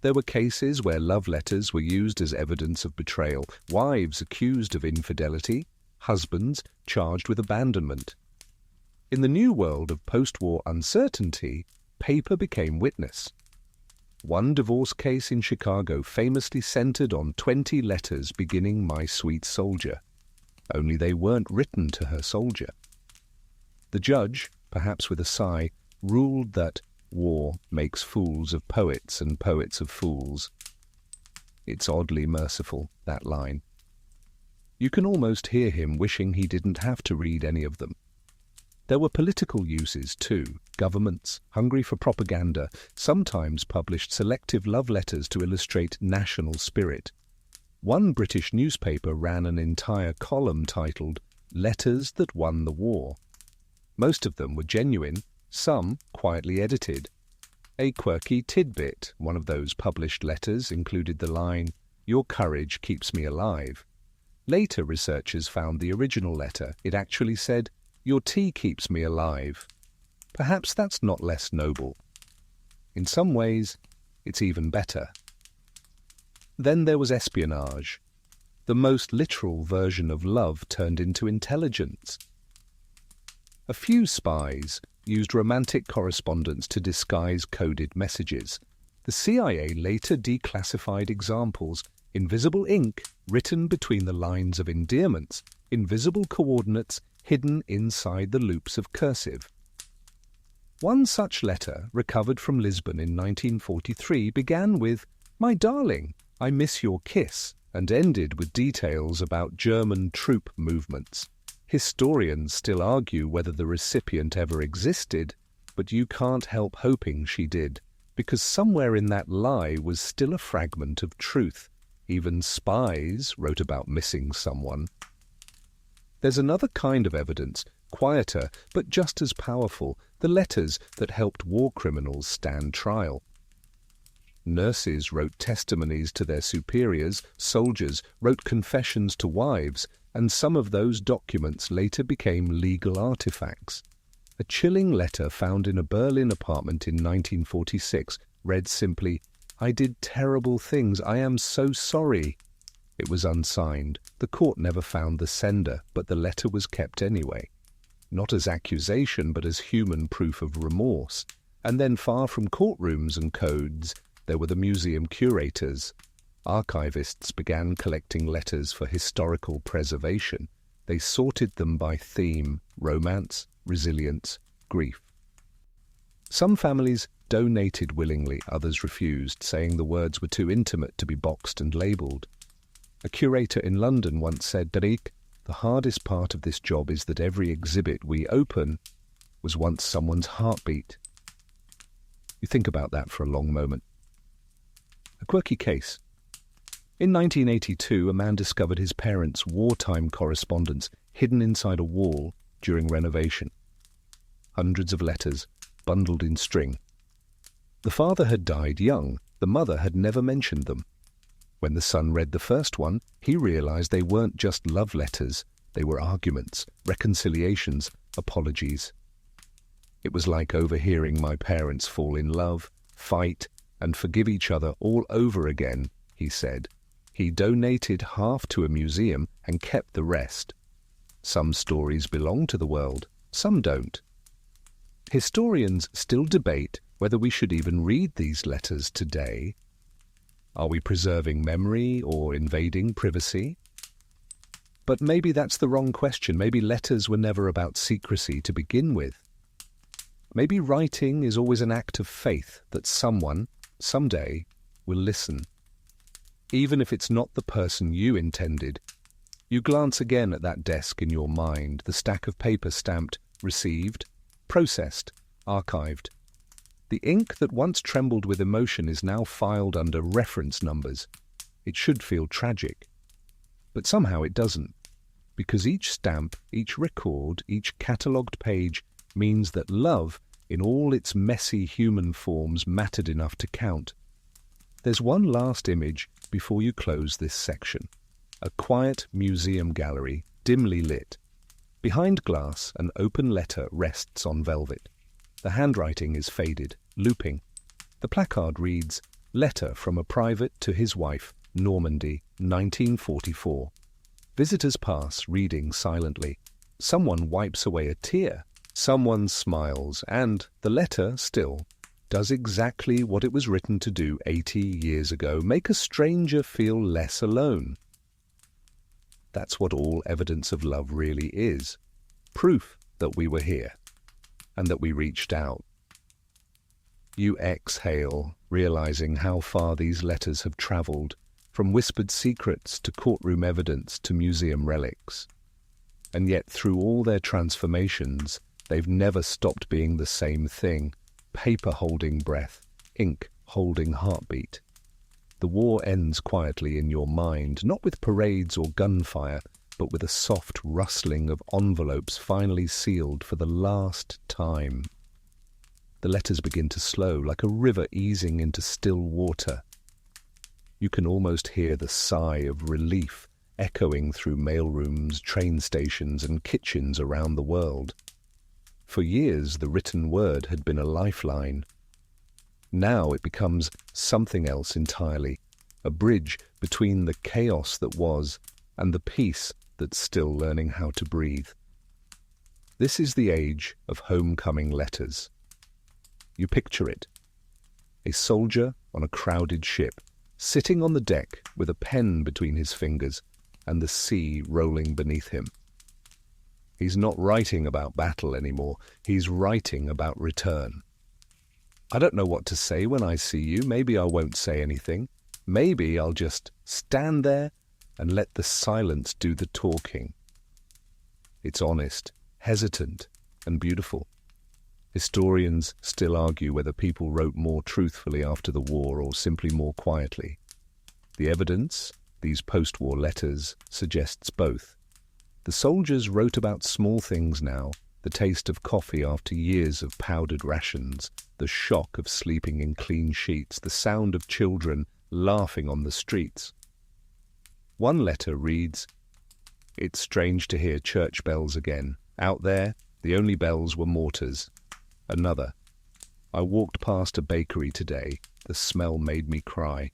There were cases where love letters were used as evidence of betrayal, wives accused of infidelity, husbands charged with abandonment. In the new world of post-war uncertainty, paper became witness. One divorce case in Chicago famously centered on 20 letters beginning "My sweet soldier," only they weren't written to her soldier. The judge, perhaps with a sigh, ruled that war makes fools of poets and poets of fools. It's oddly merciful, that line. You can almost hear him wishing he didn't have to read any of them. There were political uses too. Governments, hungry for propaganda, sometimes published selective love letters to illustrate national spirit. One British newspaper ran an entire column titled "Letters That Won the War." Most of them were genuine, some quietly edited. A quirky tidbit, one of those published letters, included the line, "Your courage keeps me alive." Later researchers found the original letter. It actually said, "Your tea keeps me alive." Perhaps that's not less noble. In some ways, it's even better. Then there was espionage, the most literal version of love turned into intelligence. A few spies used romantic correspondence to disguise coded messages. The CIA later declassified examples: invisible ink written between the lines of endearments, invisible coordinates hidden inside the loops of cursive. One such letter, recovered from Lisbon in 1943, began with, "My darling, I miss your kiss," and ended with details about German troop movements. Historians still argue whether the recipient ever existed, but you can't help hoping she did, because somewhere in that lie was still a fragment of truth. Even spies wrote about missing someone. There's another kind of evidence, quieter but just as powerful, the letters that helped war criminals stand trial. Nurses wrote testimonies to their superiors, soldiers wrote confessions to wives, and some of those documents later became legal artifacts. A chilling letter found in a Berlin apartment in 1946 read simply, "I did terrible things. I am so sorry." It was unsigned. The court never found the sender, but the letter was kept anyway. Not as accusation, but as human proof of remorse. And then, far from courtrooms and codes, there were the museum curators. Archivists began collecting letters for historical preservation. They sorted them by theme: romance, resilience, grief. Some families donated willingly, others refused, saying the words were too intimate to be boxed and labelled. A curator in London once said, "Tariq, the hardest part of this job is that every exhibit we open was once someone's heartbeat." You think about that for a long moment. A quirky case. In 1982, a man discovered his parents' wartime correspondence hidden inside a wall during renovation. Hundreds of letters, bundled in string. The father had died young. The mother had never mentioned them. When the son read the first one, he realized they weren't just love letters. They were arguments, reconciliations, apologies. It was like overhearing my parents fall in love, fight, and forgive each other all over again, he said. He donated half to a museum and kept the rest. Some stories belong to the world, some don't. Historians still debate whether we should even read these letters today. Are we preserving memory or invading privacy? But maybe that's the wrong question. Maybe letters were never about secrecy to begin with. Maybe writing is always an act of faith that someone, someday, will listen. Even if it's not the person you intended, you glance again at that desk in your mind, the stack of paper stamped, received, processed, archived. The ink that once trembled with emotion is now filed under reference numbers. It should feel tragic. But somehow it doesn't, because each stamp, each record, each catalogued page means that love, in all its messy human forms, mattered enough to count. There's one last image before you close this section. A quiet museum gallery, dimly lit. Behind glass, an open letter rests on velvet. The handwriting is faded, looping. The placard reads, "Letter from a private to his wife, Normandy, 1944. Visitors pass, reading silently. Someone wipes away a tear. Someone smiles, and the letter still does exactly what it was written to do 80 years ago, make a stranger feel less alone." That's what all evidence of love really is. Proof that we were here, and that we reached out. You exhale, realizing how far these letters have traveled, from whispered secrets to courtroom evidence to museum relics. And yet through all their transformations, they've never stopped being the same thing. Paper holding breath, ink holding heartbeat. The war ends quietly in your mind, not with parades or gunfire, but with a soft rustling of envelopes finally sealed for the last time. The letters begin to slow, like a river easing into still water. You can almost hear the sigh of relief echoing through mailrooms, train stations, and kitchens around the world. For years, the written word had been a lifeline. Now it becomes something else entirely, a bridge between the chaos that was and the peace that's still learning how to breathe. This is the age of homecoming letters. You picture it. A soldier on a crowded ship, sitting on the deck with a pen between his fingers and the sea rolling beneath him. He's not writing about battle anymore. He's writing about return. I don't know what to say when I see you. Maybe I won't say anything. Maybe I'll just stand there and let the silence do the talking. It's honest, hesitant, and beautiful. Historians still argue whether people wrote more truthfully after the war or simply more quietly. The evidence, these post-war letters, suggests both. The soldiers wrote about small things now, the taste of coffee after years of powdered rations, the shock of sleeping in clean sheets, the sound of children laughing on the streets. One letter reads, "It's strange to hear church bells again. Out there, the only bells were mortars." Another, "I walked past a bakery today. The smell made me cry."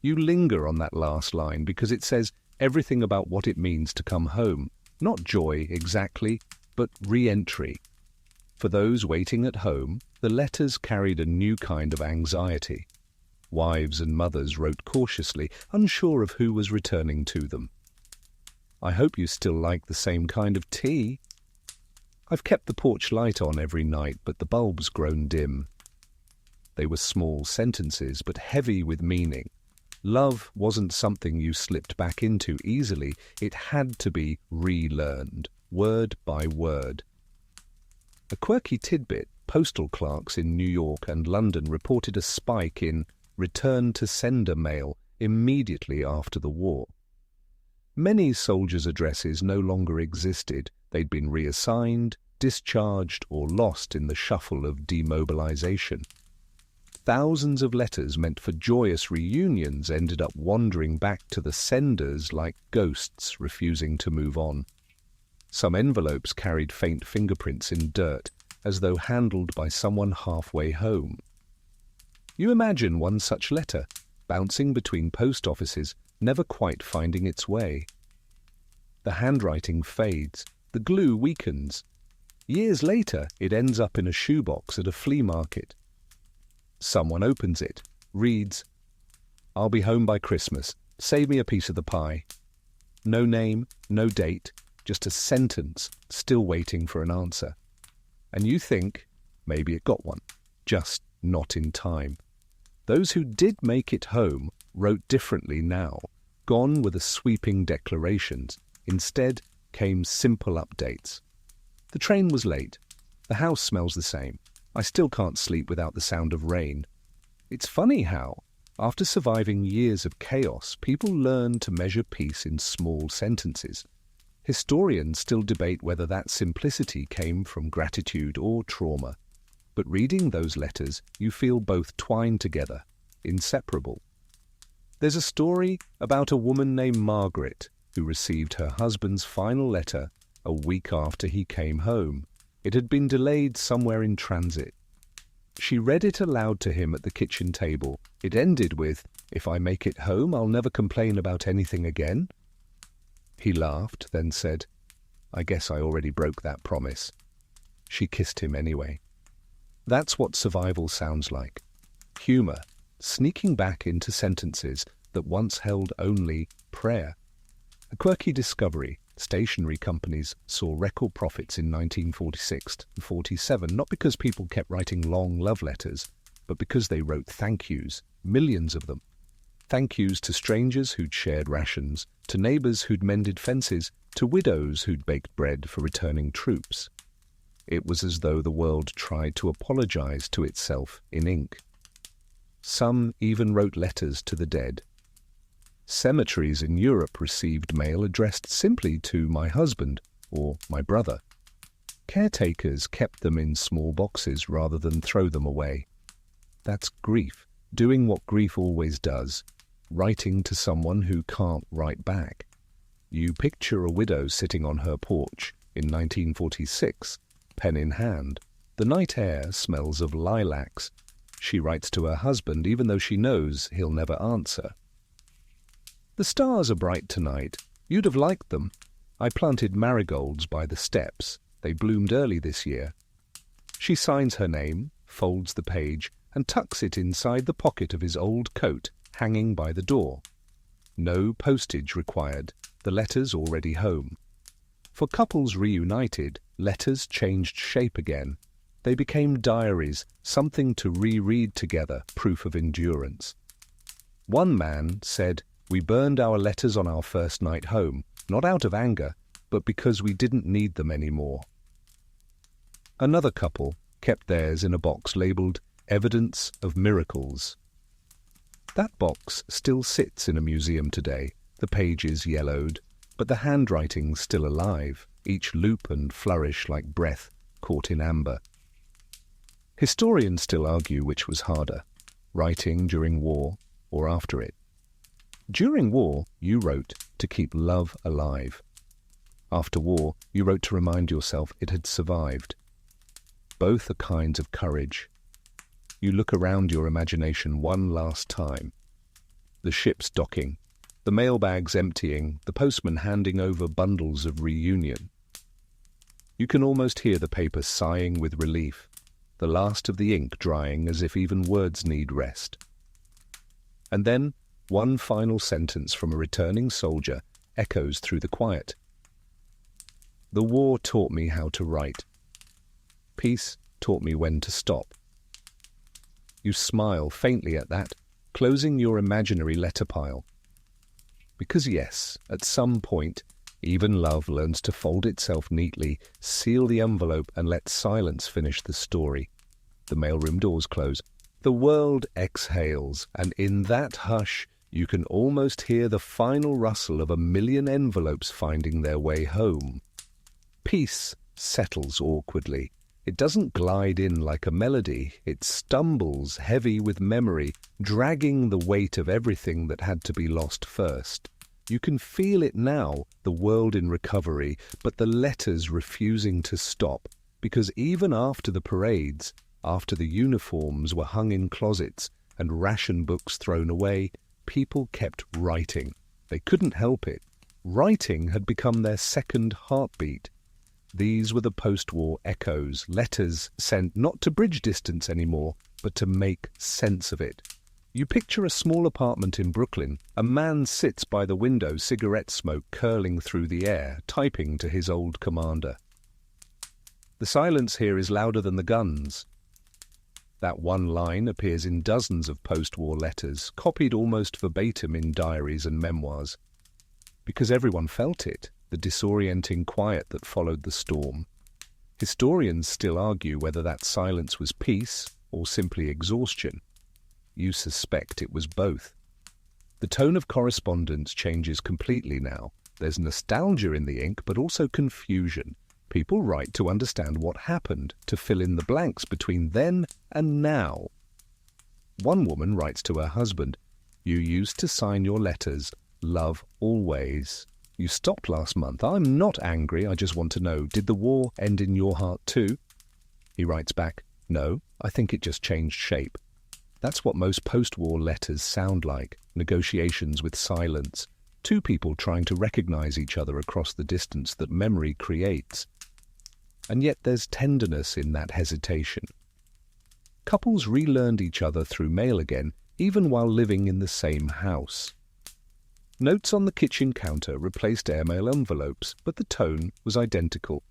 You linger on that last line because it says everything about what it means to come home. Not joy exactly, but re-entry. For those waiting at home, the letters carried a new kind of anxiety. Wives and mothers wrote cautiously, unsure of who was returning to them. "I hope you still like the same kind of tea. I've kept the porch light on every night, but the bulb's grown dim. They were small sentences, but heavy with meaning. Love wasn't something you slipped back into easily. It had to be relearned, word by word. A quirky tidbit: postal clerks in New York and London reported a spike in return-to-sender mail immediately after the war. Many soldiers' addresses no longer existed. They'd been reassigned, discharged, or lost in the shuffle of demobilization. Thousands of letters meant for joyous reunions ended up wandering back to the senders like ghosts refusing to move on. Some envelopes carried faint fingerprints in dirt, as though handled by someone halfway home. You imagine one such letter, bouncing between post offices, never quite finding its way. The handwriting fades, the glue weakens. Years later, it ends up in a shoebox at a flea market. Someone opens it, reads, "I'll be home by Christmas. Save me a piece of the pie." No name, no date, just a sentence still waiting for an answer. And you think, maybe it got one, just not in time. Those who did make it home wrote differently now. Gone were the sweeping declarations. Instead came simple updates. The train was late. The house smells the same. I still can't sleep without the sound of rain. It's funny how, after surviving years of chaos, people learn to measure peace in small sentences. Historians still debate whether that simplicity came from gratitude or trauma. But reading those letters, you feel both twined together, inseparable. There's a story about a woman named Margaret who received her husband's final letter a week after he came home. It had been delayed somewhere in transit. She read it aloud to him at the kitchen table. It ended with, "If I make it home, I'll never complain about anything again." He laughed, then said, "I guess I already broke that promise." She kissed him anyway. That's what survival sounds like. Humor, sneaking back into sentences that once held only prayer. A quirky discovery: stationery companies saw record profits in 1946 and 47, not because people kept writing long love letters, but because they wrote thank yous, millions of them. Thank yous to strangers who'd shared rations, to neighbors who'd mended fences, to widows who'd baked bread for returning troops. It was as though the world tried to apologize to itself in ink. Some even wrote letters to the dead. Cemeteries in Europe received mail addressed simply to "my husband" or "my brother." Caretakers kept them in small boxes rather than throw them away. That's grief, doing what grief always does, writing to someone who can't write back. You picture a widow sitting on her porch in 1946, pen in hand. The night air smells of lilacs. She writes to her husband even though she knows he'll never answer. "The stars are bright tonight. You'd have liked them. I planted marigolds by the steps. They bloomed early this year." She signs her name, folds the page, and tucks it inside the pocket of his old coat hanging by the door. No postage required, the letters already home. For couples reunited, letters changed shape again. They became diaries, something to reread together, proof of endurance. One man said, "We burned our letters on our first night home, not out of anger, but because we didn't need them anymore." Another couple kept theirs in a box labeled "Evidence of Miracles." That box still sits in a museum today, the pages yellowed, but the handwriting's still alive, each loop and flourish like breath caught in amber. Historians still argue which was harder, writing during war or after it. During war, you wrote to keep love alive. After war, you wrote to remind yourself it had survived. Both are kinds of courage. You look around your imagination one last time. The ships docking, the mailbags emptying, the postman handing over bundles of reunion. You can almost hear the paper sighing with relief, the last of the ink drying as if even words need rest. And then, one final sentence from a returning soldier echoes through the quiet. "The war taught me how to write. Peace taught me when to stop." You smile faintly at that, closing your imaginary letter pile. Because yes, at some point, even love learns to fold itself neatly, seal the envelope, and let silence finish the story. The mailroom doors close. The world exhales, and in that hush, you can almost hear the final rustle of 1,000,000 envelopes finding their way home. Peace settles awkwardly. It doesn't glide in like a melody. It stumbles, heavy with memory, dragging the weight of everything that had to be lost first. You can feel it now, the world in recovery, but the letters refusing to stop, because even after the parades, after the uniforms were hung in closets and ration books thrown away, people kept writing. They couldn't help it. Writing had become their second heartbeat. These were the post-war echoes, letters sent not to bridge distance anymore, but to make sense of it. You picture a small apartment in Brooklyn. A man sits by the window, cigarette smoke curling through the air, typing to his old commander. The silence here is louder than the guns. That one line appears in dozens of post-war letters, copied almost verbatim in diaries and memoirs. Because everyone felt it, the disorienting quiet that followed the storm. Historians still argue whether that silence was peace or simply exhaustion. You suspect it was both. The tone of correspondence changes completely now. There's nostalgia in the ink, but also confusion. People write to understand what happened, to fill in the blanks between then and now. One woman writes to her husband, "You used to sign your letters, love always. You stopped last month. I'm not angry, I just want to know, did the war end in your heart too?" He writes back, "No, I think it just changed shape." That's what most post-war letters sound like, negotiations with silence, two people trying to recognize each other across the distance that memory creates. And yet there's tenderness in that hesitation. Couples relearned each other through mail again, even while living in the same house. Notes on the kitchen counter replaced airmail envelopes, but the tone was identical.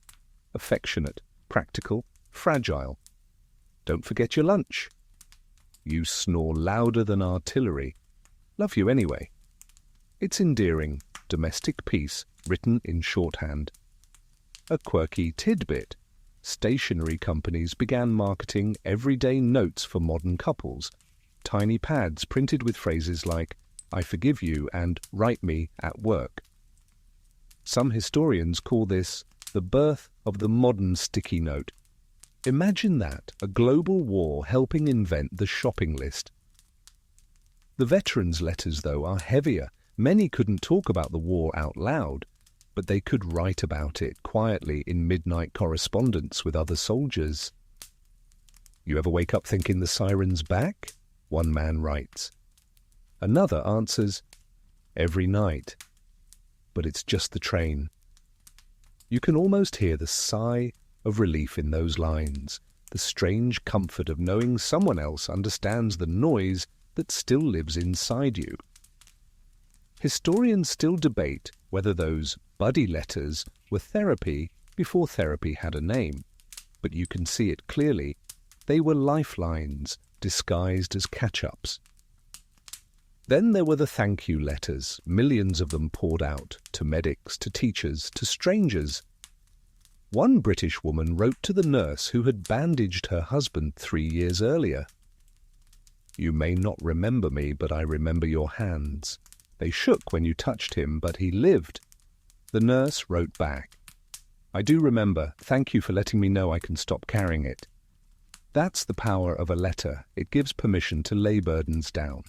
Affectionate, practical, fragile. "Don't forget your lunch." "You snore louder than artillery. Love you anyway." It's endearing, domestic peace, written in shorthand. A quirky tidbit. Stationery companies began marketing everyday notes for modern couples. Tiny pads printed with phrases like, "I forgive you" and "write me at work." Some historians call this the birth of the modern sticky note. Imagine that, a global war helping invent the shopping list. The veterans' letters, though, are heavier. Many couldn't talk about the war out loud, but they could write about it quietly in midnight correspondence with other soldiers. "You ever wake up thinking the siren's back?" one man writes. Another answers, "Every night. But it's just the train." You can almost hear the sigh of relief in those lines, the strange comfort of knowing someone else understands the noise that still lives inside you. Historians still debate whether those buddy letters were therapy before therapy had a name, but you can see it clearly. They were lifelines disguised as catch-ups. Then there were the thank you letters, millions of them poured out, to medics, to teachers, to strangers. One British woman wrote to the nurse who had bandaged her husband 3 years earlier. "You may not remember me, but I remember your hands. They shook when you touched him, but he lived." The nurse wrote back, "I do remember. Thank you for letting me know I can stop carrying it." That's the power of a letter. It gives permission to lay burdens down.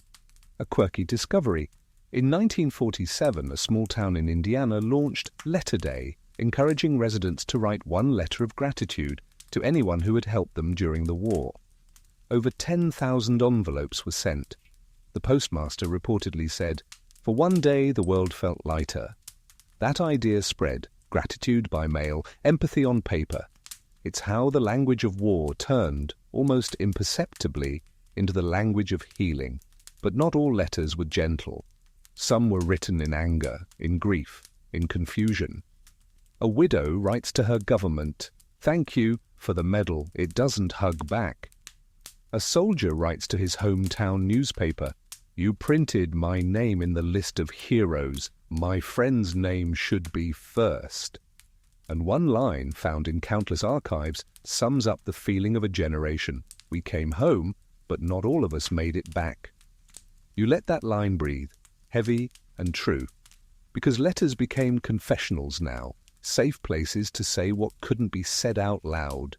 A quirky discovery. In 1947, a small town in Indiana launched Letter Day, encouraging residents to write one letter of gratitude to anyone who had helped them during the war. Over 10,000 envelopes were sent. The postmaster reportedly said, "For one day the world felt lighter." That idea spread, gratitude by mail, empathy on paper. It's how the language of war turned, almost imperceptibly, into the language of healing. But not all letters were gentle. Some were written in anger, in grief, in confusion. A widow writes to her government, "Thank you for the medal, it doesn't hug back." A soldier writes to his hometown newspaper, "You printed my name in the list of heroes. My friend's name should be first." And one line, found in countless archives, sums up the feeling of a generation. We came home, but not all of us made it back. You let that line breathe, heavy and true, because letters became confessionals now, safe places to say what couldn't be said out loud.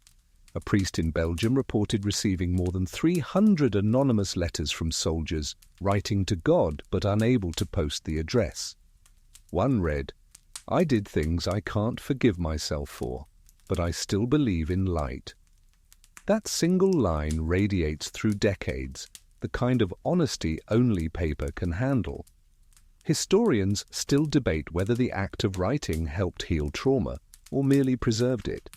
A priest in Belgium reported receiving more than 300 anonymous letters from soldiers, writing to God but unable to post the address. One read, "I did things I can't forgive myself for, but I still believe in light." That single line radiates through decades, the kind of honesty only paper can handle. Historians still debate whether the act of writing helped heal trauma or merely preserved it.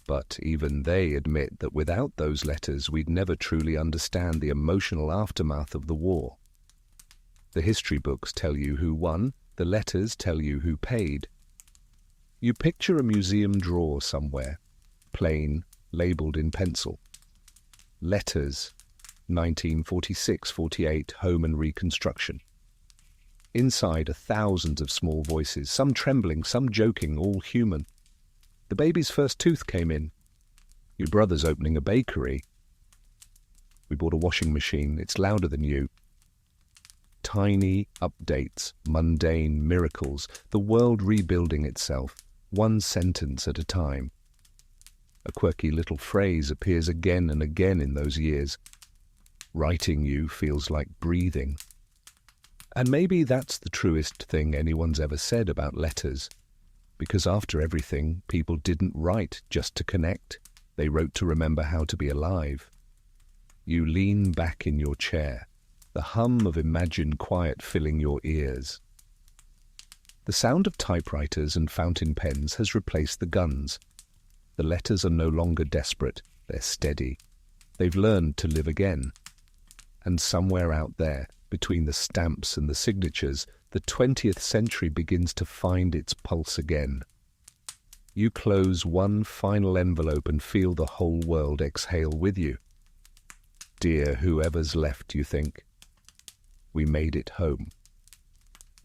But even they admit that without those letters we'd never truly understand the emotional aftermath of the war. The history books tell you who won, the letters tell you who paid. You picture a museum drawer somewhere, plain, labelled in pencil. Letters, 1946-48 Home and Reconstruction. Inside are thousands of small voices, some trembling, some joking, all human. The baby's first tooth came in. Your brother's opening a bakery. We bought a washing machine. It's louder than you. Tiny updates, mundane miracles, the world rebuilding itself, one sentence at a time. A quirky little phrase appears again and again in those years. Writing you feels like breathing. And maybe that's the truest thing anyone's ever said about letters. Because after everything, people didn't write just to connect. They wrote to remember how to be alive. You lean back in your chair, the hum of imagined quiet filling your ears. The sound of typewriters and fountain pens has replaced the guns. The letters are no longer desperate, they're steady. They've learned to live again. And somewhere out there, between the stamps and the signatures, the 20th century begins to find its pulse again. You close one final envelope and feel the whole world exhale with you. Dear whoever's left, you think. We made it home.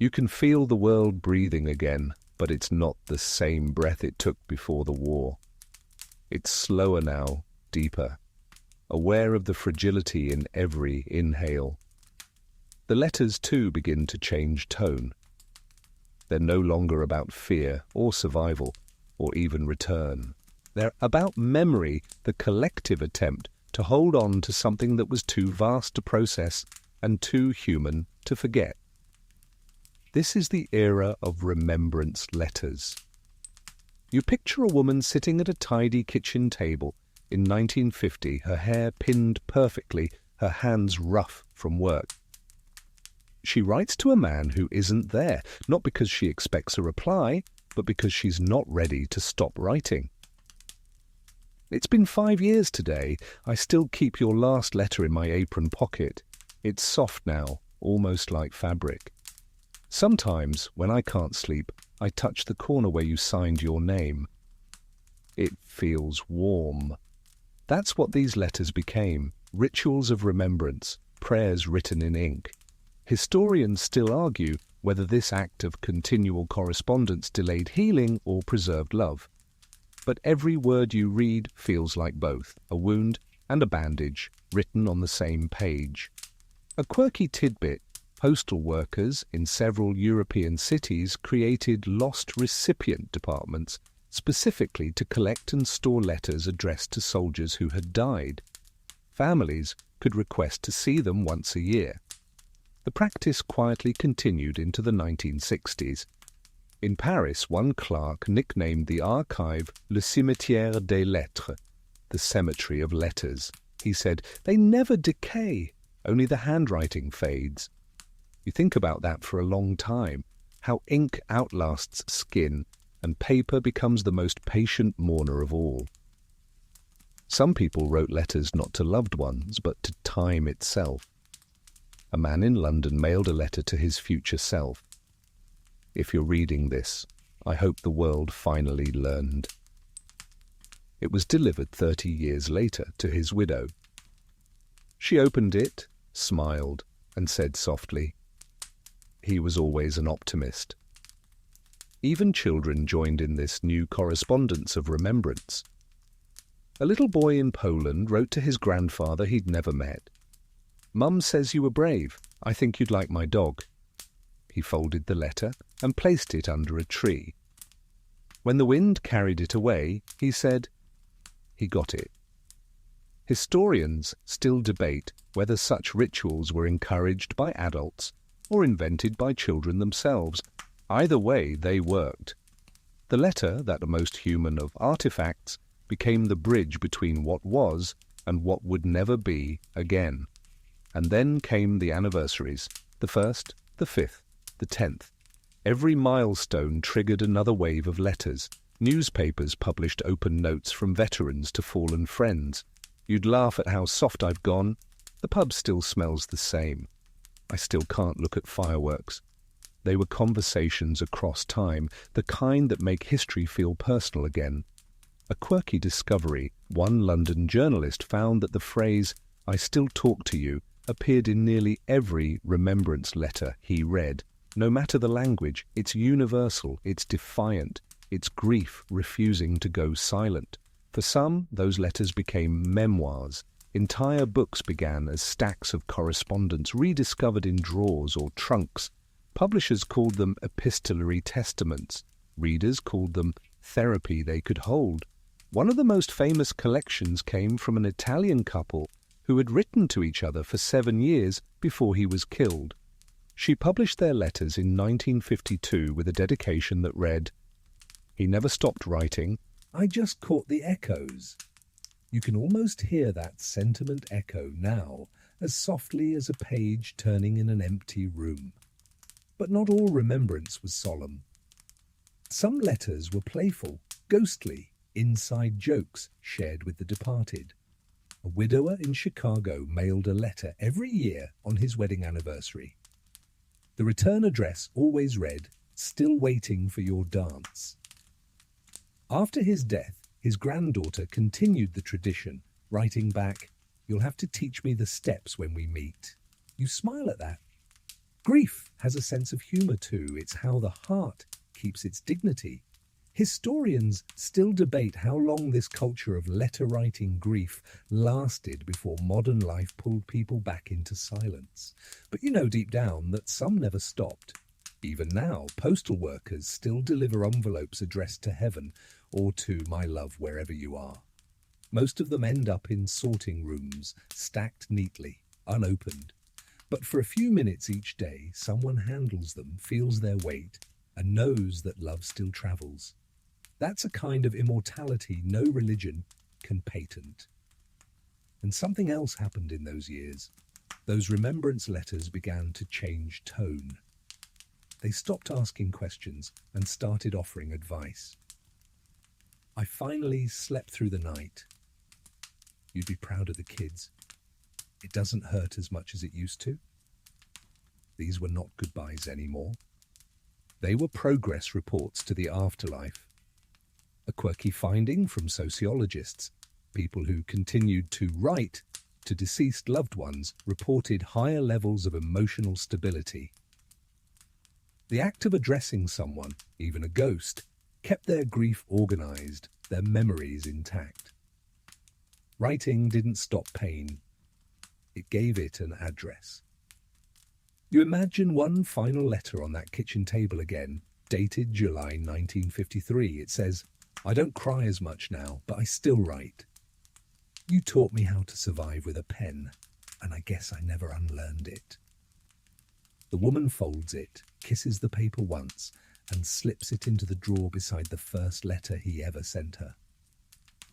You can feel the world breathing again, but it's not the same breath it took before the war. It's slower now, deeper, aware of the fragility in every inhale. The letters, too, begin to change tone. They're no longer about fear or survival or even return. They're about memory, the collective attempt to hold on to something that was too vast to process and too human to forget. This is the era of remembrance letters. You picture a woman sitting at a tidy kitchen table in 1950, her hair pinned perfectly, her hands rough from work. She writes to a man who isn't there, not because she expects a reply, but because she's not ready to stop writing. It's been 5 years today. I still keep your last letter in my apron pocket. It's soft now, almost like fabric. Sometimes, when I can't sleep, I touch the corner where you signed your name. It feels warm. That's what these letters became, rituals of remembrance, prayers written in ink. Historians still argue whether this act of continual correspondence delayed healing or preserved love. But every word you read feels like both, a wound and a bandage, written on the same page. A quirky tidbit: postal workers in several European cities created lost recipient departments specifically to collect and store letters addressed to soldiers who had died. Families could request to see them once a year. The practice quietly continued into the 1960s. In Paris, one clerk nicknamed the archive Le Cimetière des Lettres, the cemetery of letters. He said, "They never decay, only the handwriting fades." You think about that for a long time, how ink outlasts skin and paper becomes the most patient mourner of all. Some people wrote letters not to loved ones, but to time itself. A man in London mailed a letter to his future self. If you're reading this, I hope the world finally learned. It was delivered 30 years later to his widow. She opened it, smiled, and said softly, "He was always an optimist." Even children joined in this new correspondence of remembrance. A little boy in Poland wrote to his grandfather he'd never met. "Mum says you were brave. I think you'd like my dog." He folded the letter and placed it under a tree. When the wind carried it away, he said, "He got it." Historians still debate whether such rituals were encouraged by adults or invented by children themselves. Either way, they worked. The letter, that most human of artifacts, became the bridge between what was and what would never be again. And then came the anniversaries, the 1st, the 5th, the 10th. Every milestone triggered another wave of letters. Newspapers published open notes from veterans to fallen friends. "You'd laugh at how soft I've gone. The pub still smells the same. I still can't look at fireworks." They were conversations across time, the kind that make history feel personal again. A quirky discovery: one London journalist found that the phrase, "I still talk to you," appeared in nearly every remembrance letter he read. No matter the language, it's universal, it's defiant, it's grief refusing to go silent. For some, those letters became memoirs. Entire books began as stacks of correspondence rediscovered in drawers or trunks. Publishers called them epistolary testaments. Readers called them therapy they could hold. One of the most famous collections came from an Italian couple who had written to each other for 7 years before he was killed. She published their letters in 1952 with a dedication that read, "He never stopped writing. I just caught the echoes." You can almost hear that sentiment echo now, as softly as a page turning in an empty room. But not all remembrance was solemn. Some letters were playful, ghostly, inside jokes shared with the departed. A widower in Chicago mailed a letter every year on his wedding anniversary. The return address always read, "Still waiting for your dance." After his death, his granddaughter continued the tradition, writing back, "You'll have to teach me the steps when we meet." You smile at that. Grief has a sense of humour too. It's how the heart keeps its dignity. Historians still debate how long this culture of letter-writing grief lasted before modern life pulled people back into silence. But you know deep down that some never stopped. Even now, postal workers still deliver envelopes addressed to heaven or to "my love wherever you are." Most of them end up in sorting rooms, stacked neatly, unopened. But for a few minutes each day, someone handles them, feels their weight, and knows that love still travels. That's a kind of immortality no religion can patent. And something else happened in those years. Those remembrance letters began to change tone. They stopped asking questions and started offering advice. "I finally slept through the night. You'd be proud of the kids. It doesn't hurt as much as it used to." These were not goodbyes anymore. They were progress reports to the afterlife. A quirky finding from sociologists: people who continued to write to deceased loved ones reported higher levels of emotional stability. The act of addressing someone, even a ghost, kept their grief organized, their memories intact. Writing didn't stop pain. It gave it an address. You imagine one final letter on that kitchen table again, dated July 1953. It says, "I don't cry as much now, but I still write. You taught me how to survive with a pen, and I guess I never unlearned it." The woman folds it, kisses the paper once, and slips it into the drawer beside the first letter he ever sent her.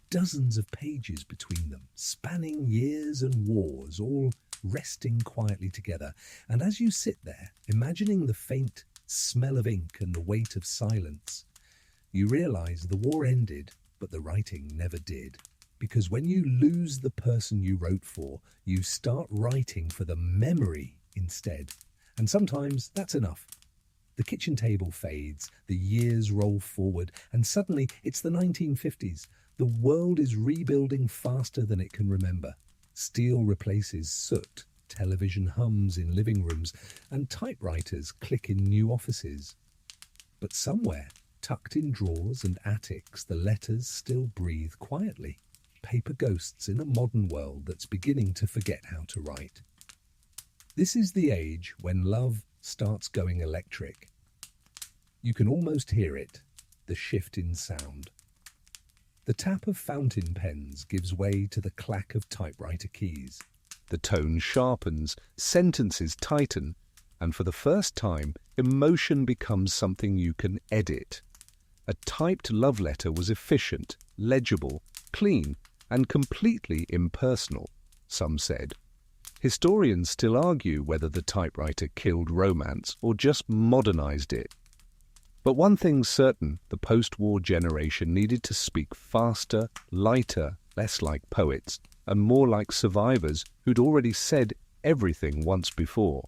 Dozens of pages between them, spanning years and wars, all resting quietly together. And as you sit there, imagining the faint smell of ink and the weight of silence, you realize the war ended, but the writing never did. Because when you lose the person you wrote for, you start writing for the memory instead. And sometimes that's enough. The kitchen table fades, the years roll forward, and suddenly it's the 1950s. The world is rebuilding faster than it can remember. Steel replaces soot, television hums in living rooms, and typewriters click in new offices. But somewhere, tucked in drawers and attics, the letters still breathe quietly, paper ghosts in a modern world that's beginning to forget how to write. This is the age when love starts going electric. You can almost hear it, the shift in sound. The tap of fountain pens gives way to the clack of typewriter keys. The tone sharpens, sentences tighten, and for the first time, emotion becomes something you can edit. A typed love letter was efficient, legible, clean, and completely impersonal, some said. Historians still argue whether the typewriter killed romance or just modernized it. But one thing's certain, the post-war generation needed to speak faster, lighter, less like poets, and more like survivors who'd already said everything once before.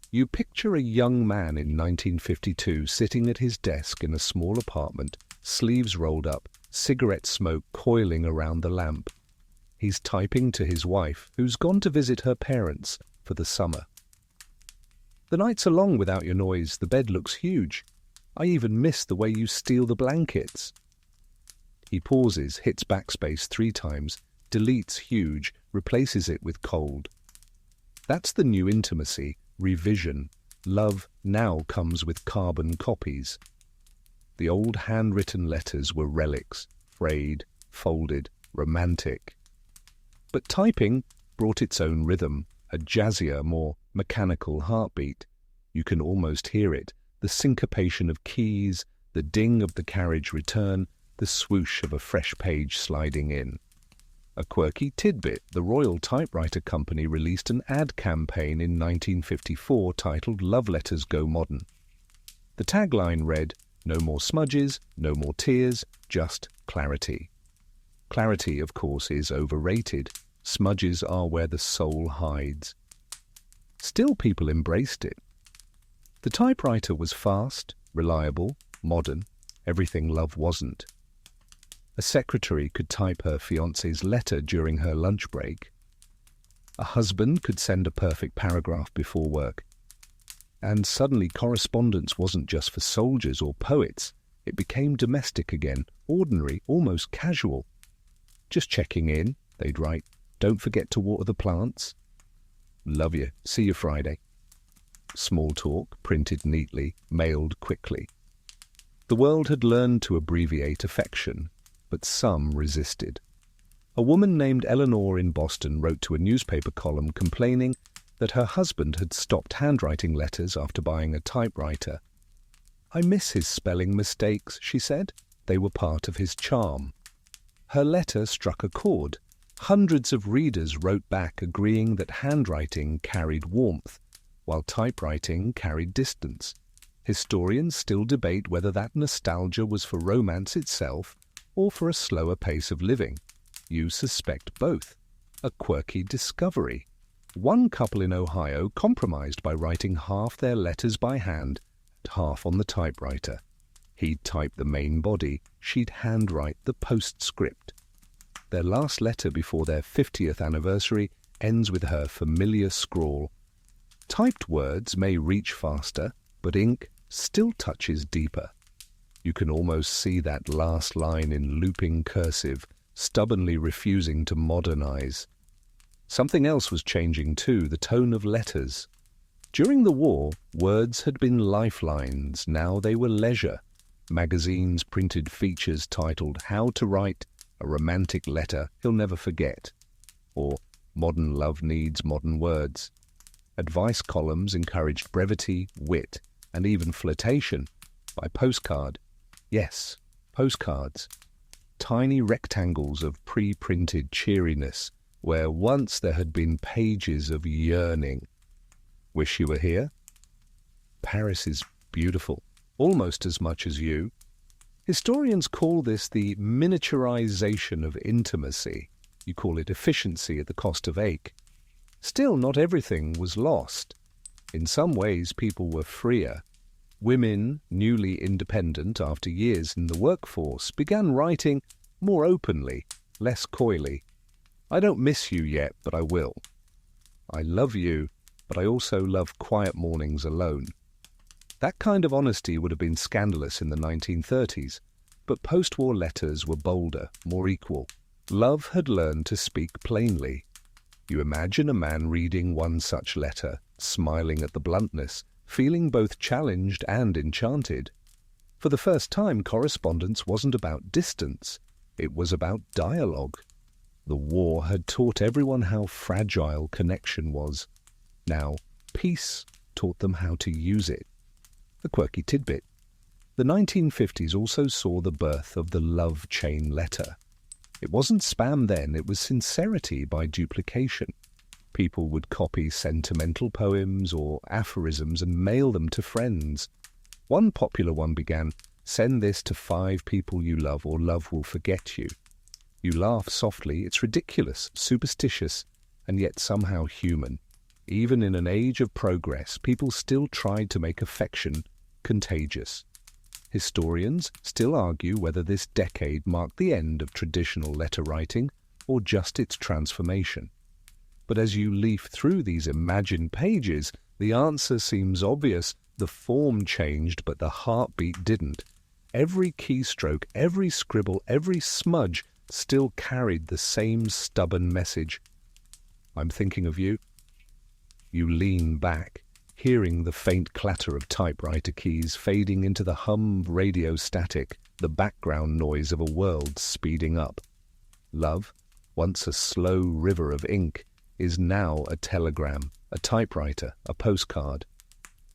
You picture a young man in 1952 sitting at his desk in a small apartment, sleeves rolled up, cigarette smoke coiling around the lamp. He's typing to his wife, who's gone to visit her parents for the summer. The nights are long without your noise, the bed looks huge. I even miss the way you steal the blankets. He pauses, hits backspace 3 times, deletes huge, replaces it with cold. That's the new intimacy, revision. Love now comes with carbon copies. The old handwritten letters were relics, frayed, folded, romantic. But typing brought its own rhythm, a jazzier, more mechanical heartbeat. You can almost hear it, the syncopation of keys, the ding of the carriage return, the swoosh of a fresh page sliding in. A quirky tidbit, the Royal Typewriter Company released an ad campaign in 1954 titled Love Letters Go Modern. The tagline read, "No more smudges, no more tears, just clarity." Clarity, of course, is overrated. Smudges are where the soul hides. Still, people embraced it. The typewriter was fast, reliable, modern, everything love wasn't. A secretary could type her fiancé's letter during her lunch break. A husband could send a perfect paragraph before work. And suddenly correspondence wasn't just for soldiers or poets. It became domestic again, ordinary, almost casual. "Just checking in," they'd write. "Don't forget to water the plants." "Love you. See you Friday." Small talk, printed neatly, mailed quickly. The world had learned to abbreviate affection, but some resisted. A woman named Eleanor in Boston wrote to a newspaper column complaining that her husband had stopped handwriting letters after buying a typewriter. "I miss his spelling mistakes," she said. "They were part of his charm." Her letter struck a chord. Hundreds of readers wrote back agreeing that handwriting carried warmth, while typewriting carried distance. Historians still debate whether that nostalgia was for romance itself or for a slower pace of living. You suspect both. A quirky discovery. One couple in Ohio compromised by writing half their letters by hand and half on the typewriter. He'd type the main body, she'd handwrite the postscript. Their last letter before their 50th anniversary ends with her familiar scrawl. Typed words may reach faster, but ink still touches deeper. You can almost see that last line in looping cursive, stubbornly refusing to modernize. Something else was changing too, the tone of letters. During the war, words had been lifelines, now they were leisure. Magazines printed features titled "How to Write a Romantic Letter He'll Never Forget," or "Modern Love Needs Modern Words." Advice columns encouraged brevity, wit, and even flirtation by postcard. Yes, postcards. Tiny rectangles of pre-printed cheeriness, where once there had been pages of yearning. "Wish you were here?" "Paris is beautiful, almost as much as you." Historians call this the miniaturization of intimacy. You call it efficiency at the cost of ache. Still, not everything was lost. In some ways, people were freer. Women, newly independent after years in the workforce, began writing more openly, less coyly. I don't miss you yet, but I will. I love you, but I also love quiet mornings alone. That kind of honesty would have been scandalous in the 1930s, but post-war letters were bolder, more equal. Love had learned to speak plainly. You imagine a man reading one such letter, smiling at the bluntness, feeling both challenged and enchanted. For the first time, correspondence wasn't about distance. It was about dialogue. The war had taught everyone how fragile connection was. Now, peace taught them how to use it. A quirky tidbit. The 1950s also saw the birth of the love chain letter. It wasn't spam then, it was sincerity by duplication. People would copy sentimental poems or aphorisms and mail them to friends. One popular one began, "Send this to 5 people you love or love will forget you." You laugh softly, it's ridiculous, superstitious, and yet somehow human. Even in an age of progress, people still tried to make affection contagious. Historians still argue whether this decade marked the end of traditional letter writing or just its transformation. But as you leaf through these imagined pages, the answer seems obvious. The form changed, but the heartbeat didn't. Every keystroke, every scribble, every smudge still carried the same stubborn message. "I'm thinking of you." You lean back, hearing the faint clatter of typewriter keys fading into the hum of radio static, the background noise of a world speeding up. Love, once a slow river of ink, is now a telegram, a typewriter, a postcard.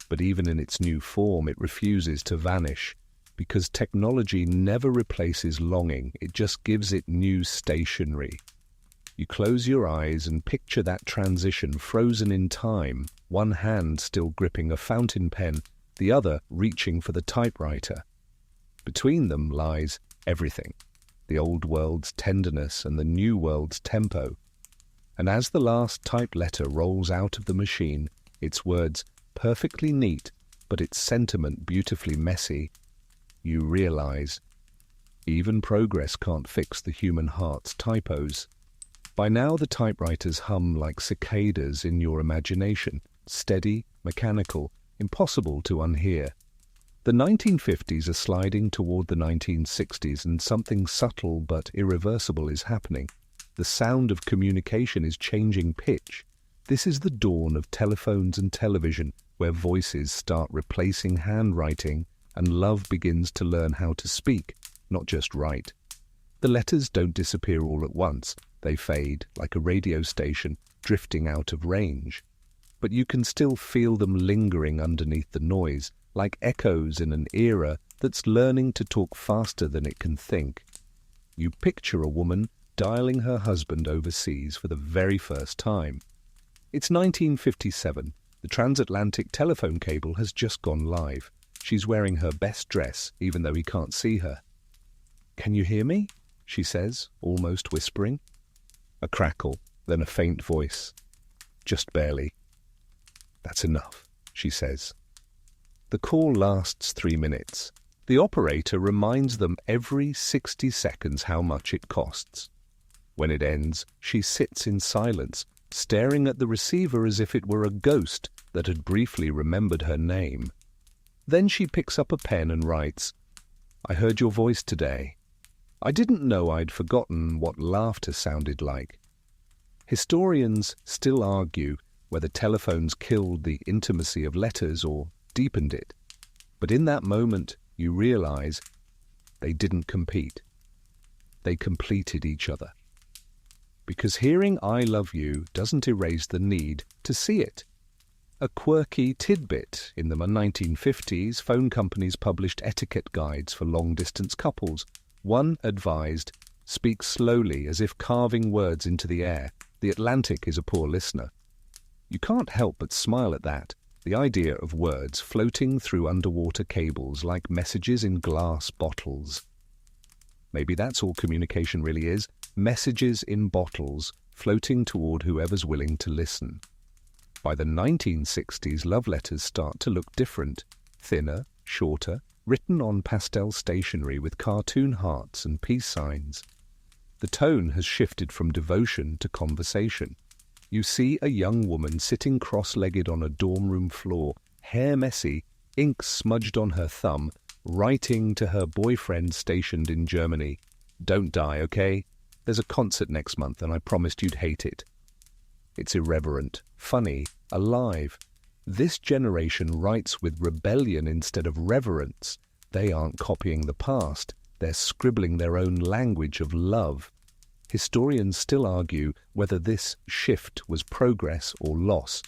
But even in its new form, it refuses to vanish, because technology never replaces longing, it just gives it new stationery. You close your eyes and picture that transition frozen in time, one hand still gripping a fountain pen, the other reaching for the typewriter. Between them lies everything, the old world's tenderness and the new world's tempo. And as the last typed letter rolls out of the machine, its words perfectly neat, but its sentiment beautifully messy, you realize even progress can't fix the human heart's typos. By now the typewriters hum like cicadas in your imagination, steady, mechanical, impossible to unhear. The 1950s are sliding toward the 1960s, and something subtle but irreversible is happening. The sound of communication is changing pitch. This is the dawn of telephones and television, where voices start replacing handwriting and love begins to learn how to speak, not just write. The letters don't disappear all at once. They fade, like a radio station drifting out of range. But you can still feel them lingering underneath the noise, like echoes in an era that's learning to talk faster than it can think. You picture a woman dialing her husband overseas for the very first time. It's 1957. The transatlantic telephone cable has just gone live. She's wearing her best dress, even though he can't see her. "Can you hear me?" she says, almost whispering. A crackle, then a faint voice. "Just barely." "That's enough," she says. The call lasts 3 minutes. The operator reminds them every 60 seconds how much it costs. When it ends, she sits in silence, staring at the receiver as if it were a ghost that had briefly remembered her name. Then she picks up a pen and writes, "I heard your voice today. I didn't know I'd forgotten what laughter sounded like." Historians still argue whether telephones killed the intimacy of letters or deepened it. But in that moment, you realize they didn't compete. They completed each other. Because hearing "I love you" doesn't erase the need to see it. A quirky tidbit: in the 1950s, phone companies published etiquette guides for long-distance couples. One advised, "Speak slowly as if carving words into the air. The Atlantic is a poor listener." You can't help but smile at that, the idea of words floating through underwater cables like messages in glass bottles. Maybe that's all communication really is, messages in bottles floating toward whoever's willing to listen. By the 1960s, love letters start to look different, thinner, shorter, written on pastel stationery with cartoon hearts and peace signs. The tone has shifted from devotion to conversation. You see a young woman sitting cross-legged on a dorm room floor, hair messy, ink smudged on her thumb, writing to her boyfriend stationed in Germany. "Don't die, okay? There's a concert next month and I promised you'd hate it." It's irreverent, funny, alive. This generation writes with rebellion instead of reverence. They aren't copying the past. They're scribbling their own language of love. Historians still argue whether this shift was progress or loss.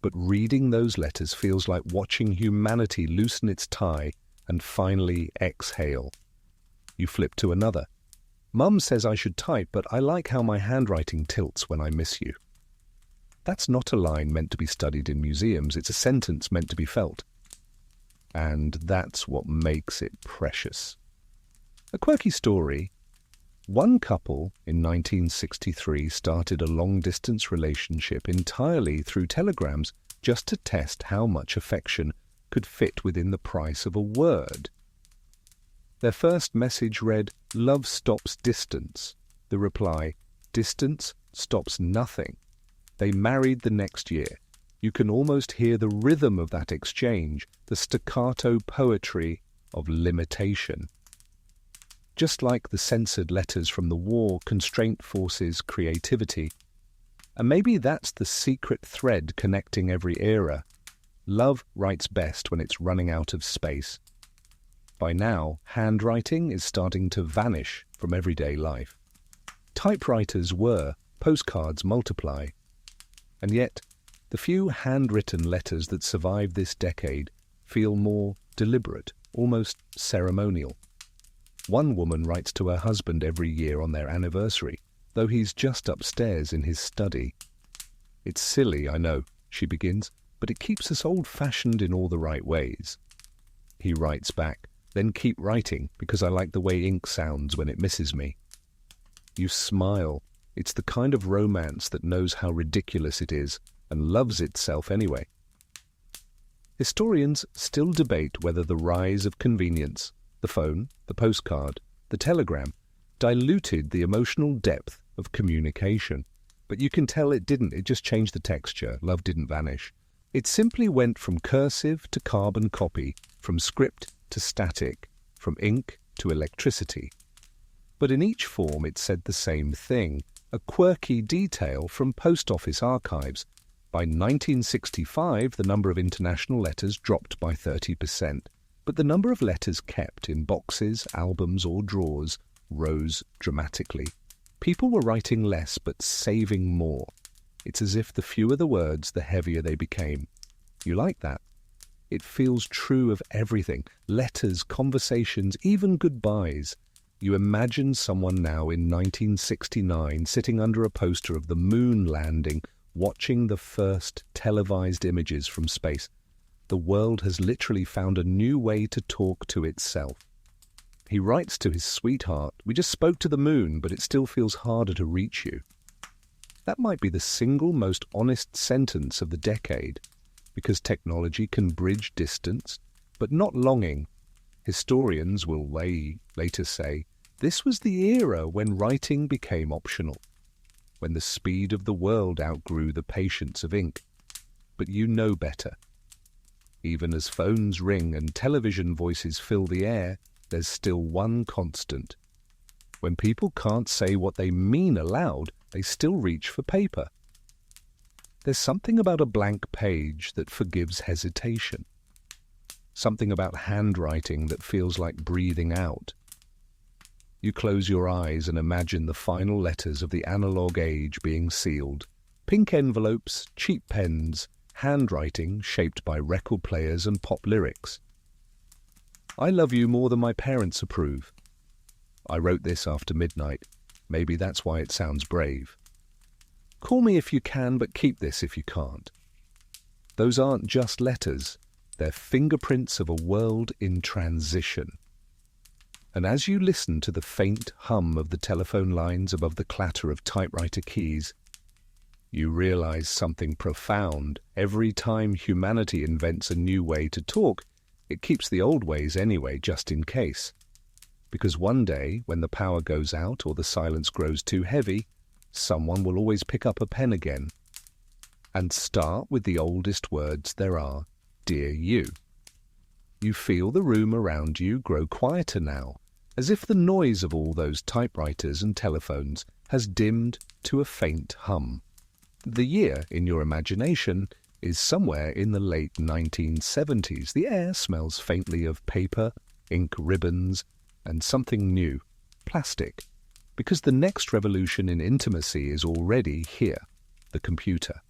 But reading those letters feels like watching humanity loosen its tie and finally exhale. You flip to another. "Mum says I should type, but I like how my handwriting tilts when I miss you." That's not a line meant to be studied in museums. It's a sentence meant to be felt. And that's what makes it precious. A quirky story. One couple in 1963 started a long-distance relationship entirely through telegrams just to test how much affection could fit within the price of a word. Their first message read, "Love stops distance." The reply, "Distance stops nothing." They married the next year. You can almost hear the rhythm of that exchange, the staccato poetry of limitation. Just like the censored letters from the war, constraint forces creativity. And maybe that's the secret thread connecting every era. Love writes best when it's running out of space. By now, handwriting is starting to vanish from everyday life. Typewriters were, postcards multiply. And yet, the few handwritten letters that survive this decade feel more deliberate, almost ceremonial. One woman writes to her husband every year on their anniversary, though he's just upstairs in his study. "It's silly, I know," she begins, "but it keeps us old-fashioned in all the right ways." He writes back, "Then keep writing, because I like the way ink sounds when it misses me." You smile. It's the kind of romance that knows how ridiculous it is and loves itself anyway. Historians still debate whether the rise of convenience, the phone, the postcard, the telegram, diluted the emotional depth of communication. But you can tell it didn't. It just changed the texture. Love didn't vanish. It simply went from cursive to carbon copy, from script to static, from ink to electricity. But in each form it said the same thing, a quirky detail from post office archives. By 1965, the number of international letters dropped by 30%, but the number of letters kept in boxes, albums, or drawers rose dramatically. People were writing less but saving more. It's as if the fewer the words, the heavier they became. You like that? It feels true of everything. Letters, conversations, even goodbyes. You imagine someone now in 1969 sitting under a poster of the moon landing, watching the first televised images from space. The world has literally found a new way to talk to itself. He writes to his sweetheart, "We just spoke to the moon, but it still feels harder to reach you." That might be the single most honest sentence of the decade, because technology can bridge distance, but not longing. Historians will later say, this was the era when writing became optional, when the speed of the world outgrew the patience of ink. But you know better. Even as phones ring and television voices fill the air, there's still one constant. When people can't say what they mean aloud, they still reach for paper. There's something about a blank page that forgives hesitation. Something about handwriting that feels like breathing out. You close your eyes and imagine the final letters of the analog age being sealed. Pink envelopes, cheap pens, handwriting shaped by record players and pop lyrics. "I love you more than my parents approve. I wrote this after midnight. Maybe that's why it sounds brave. Call me if you can, but keep this if you can't." Those aren't just letters. They're fingerprints of a world in transition. And as you listen to the faint hum of the telephone lines above the clatter of typewriter keys, you realize something profound. Every time humanity invents a new way to talk, it keeps the old ways anyway, just in case. because one day, when the power goes out or the silence grows too heavy, someone will always pick up a pen again and start with the oldest words there are, "Dear you." You feel the room around you grow quieter now, as if the noise of all those typewriters and telephones has dimmed to a faint hum. The year, in your imagination, is somewhere in the late 1970s. The air smells faintly of paper, ink ribbons, and something new, plastic, because the next revolution in intimacy is already here, the computer.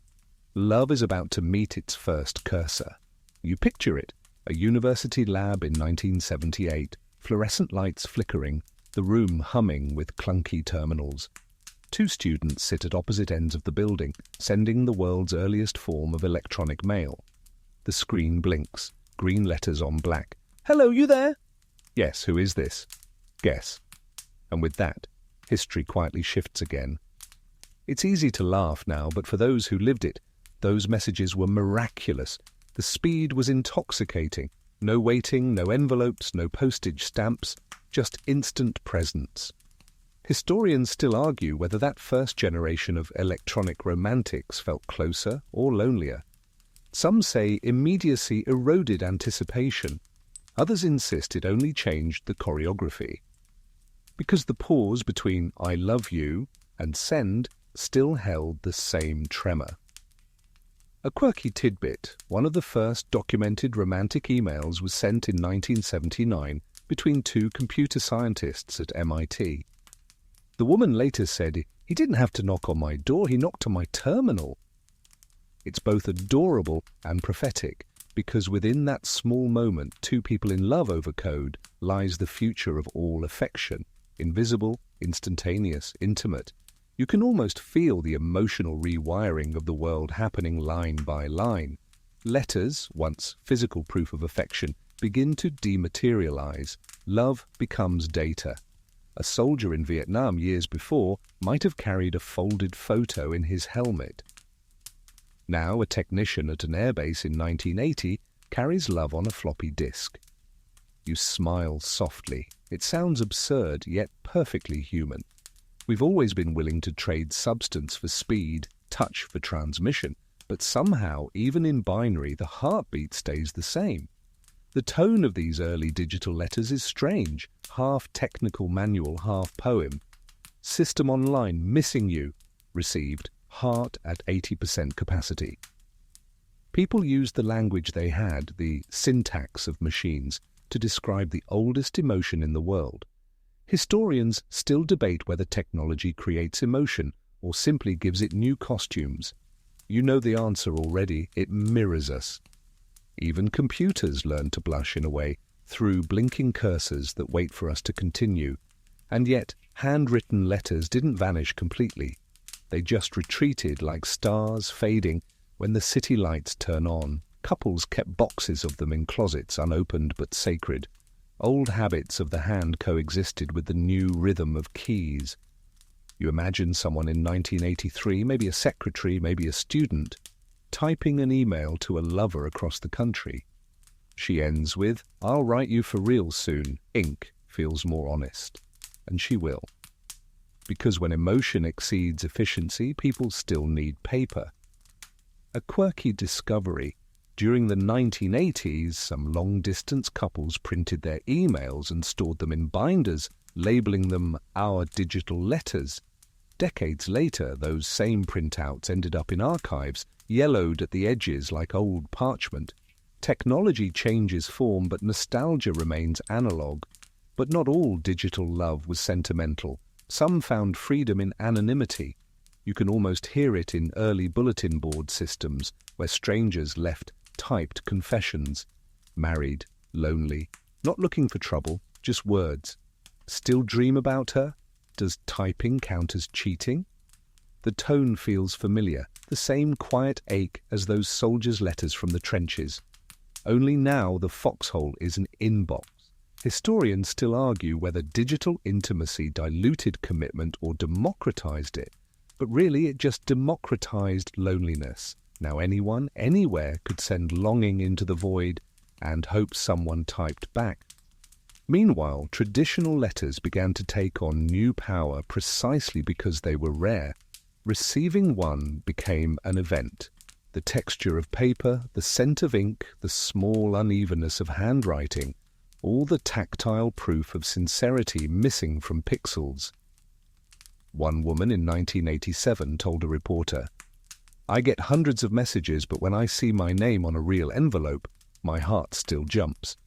Love is about to meet its first cursor. You picture it, a university lab in 1978, fluorescent lights flickering, the room humming with clunky terminals. Two students sit at opposite ends of the building, sending the world's earliest form of electronic mail. The screen blinks, green letters on black. "Hello, you there?" "Yes, who is this?" "Guess." And with that, history quietly shifts again. It's easy to laugh now, but for those who lived it, those messages were miraculous. The speed was intoxicating. No waiting, no envelopes, no postage stamps, just instant presence. Historians still argue whether that first generation of electronic romantics felt closer or lonelier. Some say immediacy eroded anticipation. Others insist it only changed the choreography. Because the pause between "I love you" and "send" still held the same tremor. A quirky tidbit, one of the first documented romantic emails was sent in 1979 between two computer scientists at MIT. The woman later said, "He didn't have to knock on my door, he knocked on my terminal." It's both adorable and prophetic, because within that small moment, two people in love over code, lies the future of all affection, invisible, instantaneous, intimate. You can almost feel the emotional rewiring of the world happening line by line. Letters, once physical proof of affection, begin to dematerialize. Love becomes data. A soldier in Vietnam years before might have carried a folded photo in his helmet. Now a technician at an airbase in 1980 carries love on a floppy disk. You smile softly. It sounds absurd, yet perfectly human. We've always been willing to trade substance for speed, touch for transmission, but somehow, even in binary, the heartbeat stays the same. The tone of these early digital letters is strange, half technical manual, half poem. System online, missing you. Received, heart at 80% capacity. People used the language they had, the syntax of machines, to describe the oldest emotion in the world. Historians still debate whether technology creates emotion or simply gives it new costumes. You know the answer already. It mirrors us. Even computers learn to blush in a way, through blinking cursors that wait for us to continue. And yet, handwritten letters didn't vanish completely. They just retreated like stars fading when the city lights turn on. Couples kept boxes of them in closets, unopened but sacred. Old habits of the hand coexisted with the new rhythm of keys. You imagine someone in 1983, maybe a secretary, maybe a student, typing an email to a lover across the country. She ends with, "I'll write you for real soon." Ink feels more honest. And she will. Because when emotion exceeds efficiency, people still need paper. A quirky discovery. During the 1980s, some long-distance couples printed their emails and stored them in binders, labeling them "our digital letters." Decades later, those same printouts ended up in archives, yellowed at the edges like old parchment. Technology changes form, but nostalgia remains analog. But not all digital love was sentimental. Some found freedom in anonymity. You can almost hear it in early bulletin board systems, where strangers left typed confessions. Married, lonely, not looking for trouble, just words. Still dream about her? Does typing count as cheating? The tone feels familiar, the same quiet ache as those soldiers' letters from the trenches. Only now the foxhole is an inbox. Historians still argue whether digital intimacy diluted commitment or democratized it, but really it just democratized loneliness. Now anyone, anywhere could send longing into the void and hope someone typed back. Meanwhile, traditional letters began to take on new power precisely because they were rare. Receiving one became an event. The texture of paper, the scent of ink, the small unevenness of handwriting, all the tactile proof of sincerity missing from pixels. One woman in 1987 told a reporter, "I get hundreds of messages, but when I see my name on a real envelope, my heart still jumps."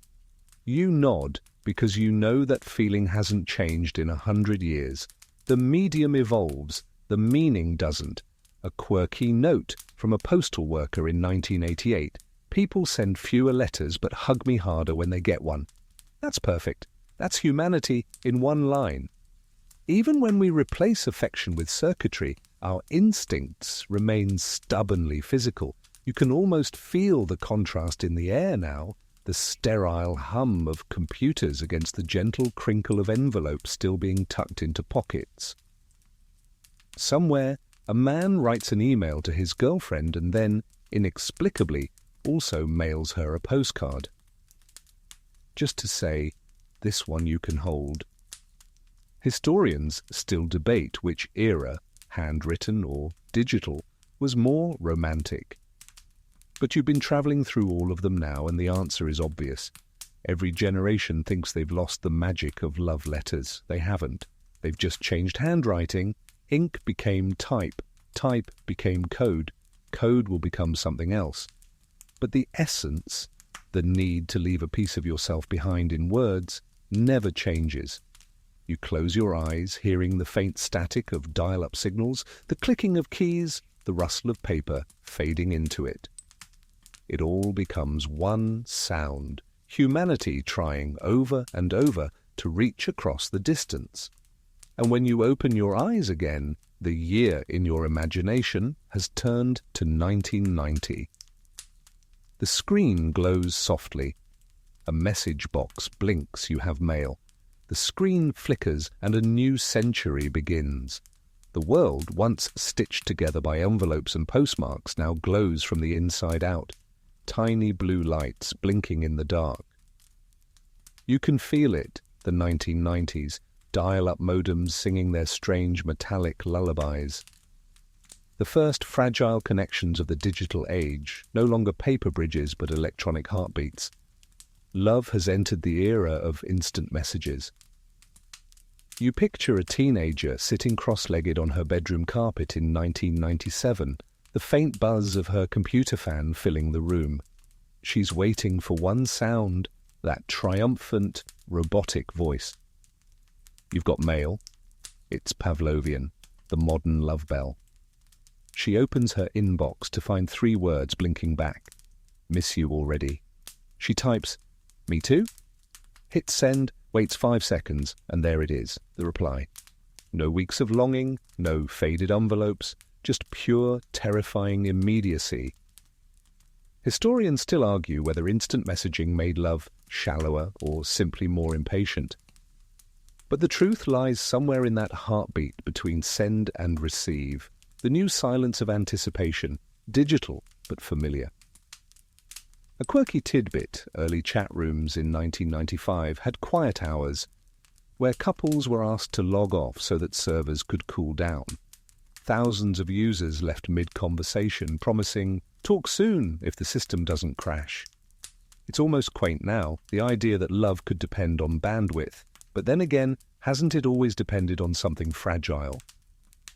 You nod because you know that feeling hasn't changed in 100 years. The medium evolves, the meaning doesn't. A quirky note from a postal worker in 1988. People send fewer letters but hug me harder when they get one. That's perfect. That's humanity in one line. Even when we replace affection with circuitry, our instincts remain stubbornly physical. You can almost feel the contrast in the air now, the sterile hum of computers against the gentle crinkle of envelopes still being tucked into pockets. Somewhere, a man writes an email to his girlfriend and then, inexplicably, also mails her a postcard. Just to say, "This one you can hold." Historians still debate which era, handwritten or digital, was more romantic. But you've been travelling through all of them now, and the answer is obvious. Every generation thinks they've lost the magic of love letters. They haven't. They've just changed handwriting. Ink became type. Type became code. Code will become something else. But the essence, the need to leave a piece of yourself behind in words, never changes. You close your eyes, hearing the faint static of dial-up signals, the clicking of keys, the rustle of paper fading into it. It all becomes one sound, humanity trying over and over to reach across the distance. And when you open your eyes again, the year in your imagination has turned to 1990. The screen glows softly. A message box blinks, you have mail. The screen flickers and a new century begins. The world, once stitched together by envelopes and postmarks, now glows from the inside out. Tiny blue lights blinking in the dark. You can feel it, the 1990s, dial-up modems singing their strange metallic lullabies. The first fragile connections of the digital age, no longer paper bridges but electronic heartbeats. Love has entered the era of instant messages. You picture a teenager sitting cross-legged on her bedroom carpet in 1997, the faint buzz of her computer fan filling the room. She's waiting for one sound, that triumphant, robotic voice. You've got mail. It's Pavlovian, the modern love bell. She opens her inbox to find 3 words blinking back. "Miss you already." She types, "Me too?" Hits send, waits 5 seconds, and there it is, the reply. No weeks of longing, no faded envelopes, just pure, terrifying immediacy. Historians still argue whether instant messaging made love shallower or simply more impatient. But the truth lies somewhere in that heartbeat between send and receive, the new silence of anticipation, digital but familiar. A quirky tidbit, early chat rooms in 1995 had quiet hours, where couples were asked to log off so that servers could cool down. Thousands of users left mid-conversation, promising, "Talk soon if the system doesn't crash." It's almost quaint now, the idea that love could depend on bandwidth. But then again, hasn't it always depended on something fragile?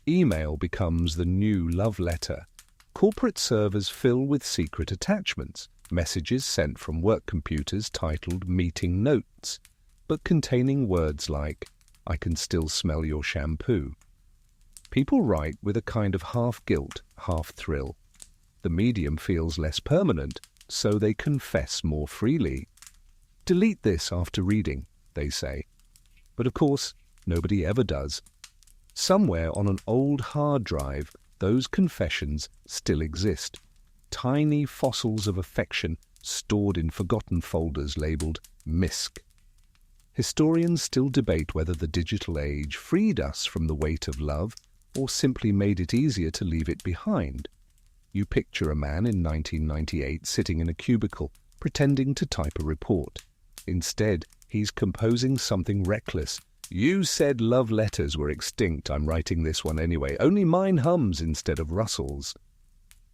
Email becomes the new love letter. Corporate servers fill with secret attachments, messages sent from work computers titled meeting notes, but containing words like, "I can still smell your shampoo." People write with a kind of half-guilt, half-thrill. The medium feels less permanent, so they confess more freely. "Delete this after reading," they say. But of course, nobody ever does. Somewhere on an old hard drive, those confessions still exist. Tiny fossils of affection stored in forgotten folders labeled MISC. Historians still debate whether the digital age freed us from the weight of love or simply made it easier to leave it behind. You picture a man in 1998 sitting in a cubicle, pretending to type a report. Instead, He's composing something reckless. You said love letters were extinct. I'm writing this one anyway. Only mine hums instead of rustles.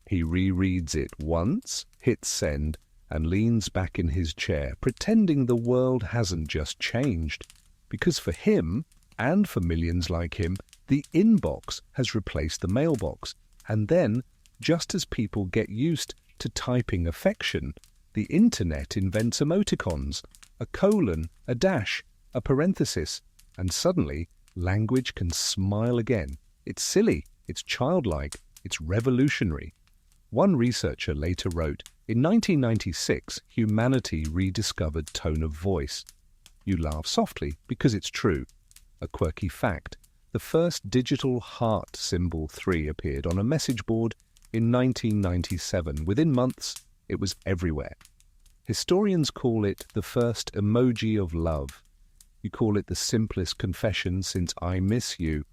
He rereads it once, hits send, and leans back in his chair, pretending the world hasn't just changed. Because for him, and for millions like him, the inbox has replaced the mailbox. And then, just as people get used to typing affection, the internet invents emoticons, a colon, a dash, a parenthesis, and suddenly language can smile again. It's silly, it's childlike, it's revolutionary. One researcher later wrote, in 1996, humanity rediscovered tone of voice. You laugh softly because it's true. A quirky fact, the first digital heart symbol 3 appeared on a message board in 1997. Within months, it was everywhere. Historians call it the first emoji of love. You call it the simplest confession since I miss you.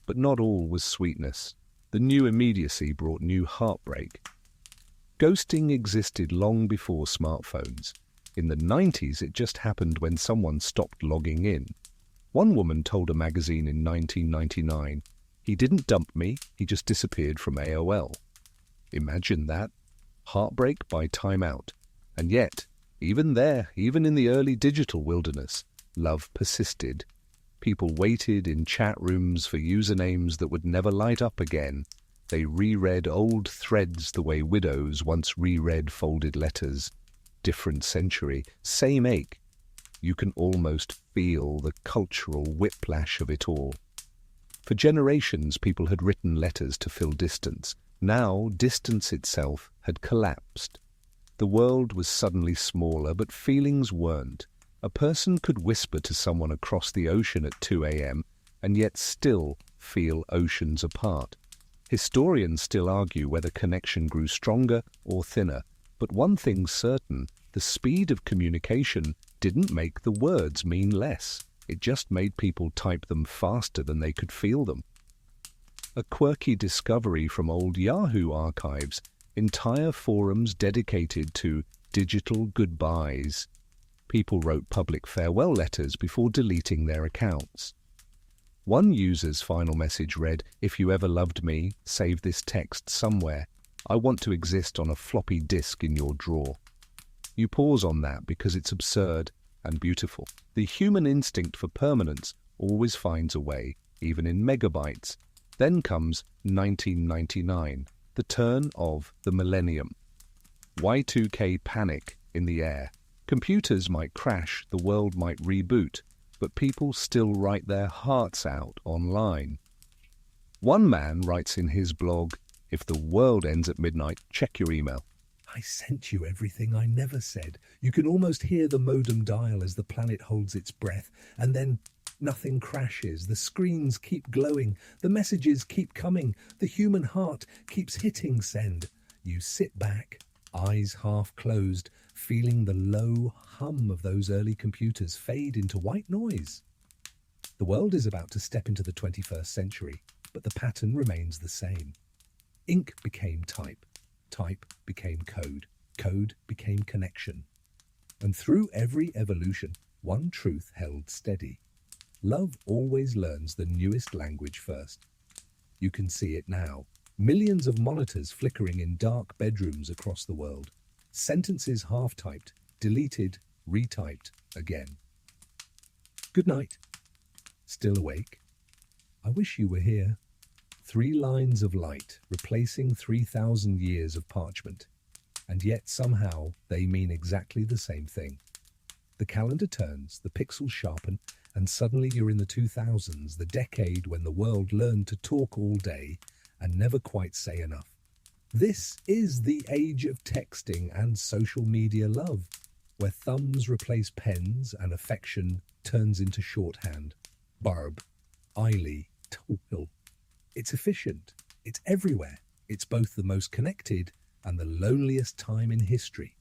But not all was sweetness. The new immediacy brought new heartbreak. Ghosting existed long before smartphones. In the 90s, it just happened when someone stopped logging in. One woman told a magazine in 1999, "He didn't dump me, he just disappeared from AOL." Imagine that. Heartbreak by timeout. And yet, even in the early digital wilderness, love persisted. People waited in chat rooms for usernames that would never light up again. They reread old threads the way widows once reread folded letters. Different century, same ache. You can almost feel the cultural whiplash of it all. For generations, people had written letters to fill distance. Now, distance itself had collapsed. The world was suddenly smaller, but feelings weren't. A person could whisper to someone across the ocean at 2 a.m. and yet still feel oceans apart. Historians still argue whether connection grew stronger or thinner, but one thing's certain, the speed of communication didn't make the words mean less. It just made people type them faster than they could feel them. A quirky discovery from old Yahoo archives, entire forums dedicated to digital goodbyes. People wrote public farewell letters before deleting their accounts. One user's final message read, "If you ever loved me, save this text somewhere. I want to exist on a floppy disk in your drawer." You pause on that because it's absurd and beautiful. The human instinct for permanence always finds a way, even in megabytes. Then comes 1999, the turn of the millennium. Y2K panic in the air. Computers might crash, the world might reboot, but people still write their hearts out online. One man writes in his blog, "If the world ends at midnight, check your email. I sent you everything I never said. You can almost hear the modem dial as the planet holds its breath, and then nothing crashes. The screens keep glowing, the messages keep coming, the human heart keeps hitting send. You sit back, eyes half closed, feeling the low hum of those early computers fade into white noise. The world is about to step into the 21st century, but the pattern remains the same. Ink became type. Type became code. Code became connection. And through every evolution, one truth held steady. Love always learns the newest language first. You can see it now. Millions of monitors flickering in dark bedrooms across the world. Sentences half-typed, deleted, retyped again. Good night. Still awake? I wish you were here. 3 lines of light replacing 3,000 years of parchment. And yet somehow they mean exactly the same thing. The calendar turns, the pixels sharpen, and suddenly you're in the 2000s, the decade when the world learned to talk all day and never quite say enough. This is the age of texting and social media love, where thumbs replace pens and affection turns into shorthand. Barb, Eily, Twill. It's efficient. It's everywhere. It's both the most connected and the loneliest time in history.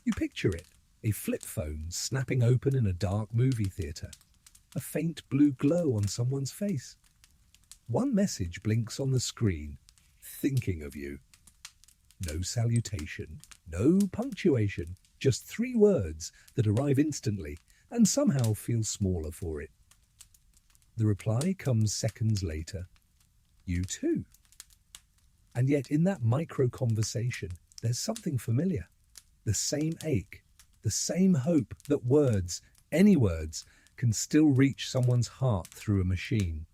You picture it, a flip phone snapping open in a dark movie theatre, a faint blue glow on someone's face. One message blinks on the screen, thinking of you. No salutation, no punctuation, just 3 words that arrive instantly, and somehow feel smaller for it. The reply comes seconds later. You too. And yet in that micro-conversation, there's something familiar. The same ache, the same hope that words, any words, can still reach someone's heart through a machine.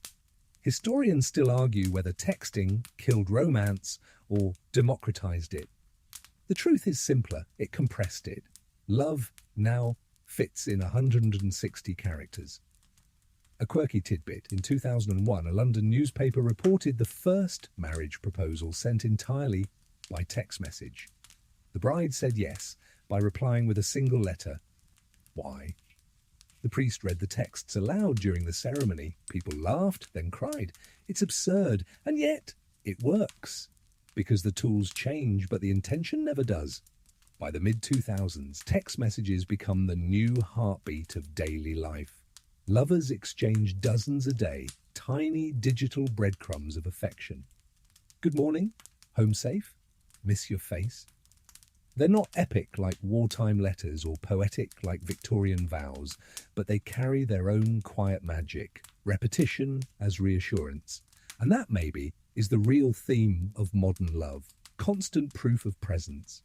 Historians still argue whether texting killed romance or democratized it. The truth is simpler, it compressed it. Love now fits in 160 characters. A quirky tidbit: in 2001, a London newspaper reported the first marriage proposal sent entirely by text message. The bride said yes by replying with a single letter. Why? The priest read the texts aloud during the ceremony. People laughed, then cried. It's absurd, and yet it works. Because the tools change, but the intention never does. By the mid-2000s, text messages become the new heartbeat of daily life. Lovers exchange dozens a day, tiny digital breadcrumbs of affection. Good morning, home safe, miss your face. They're not epic like wartime letters or poetic like Victorian vows, but they carry their own quiet magic, repetition as reassurance. And that, maybe, is the real theme of modern love, constant proof of presence.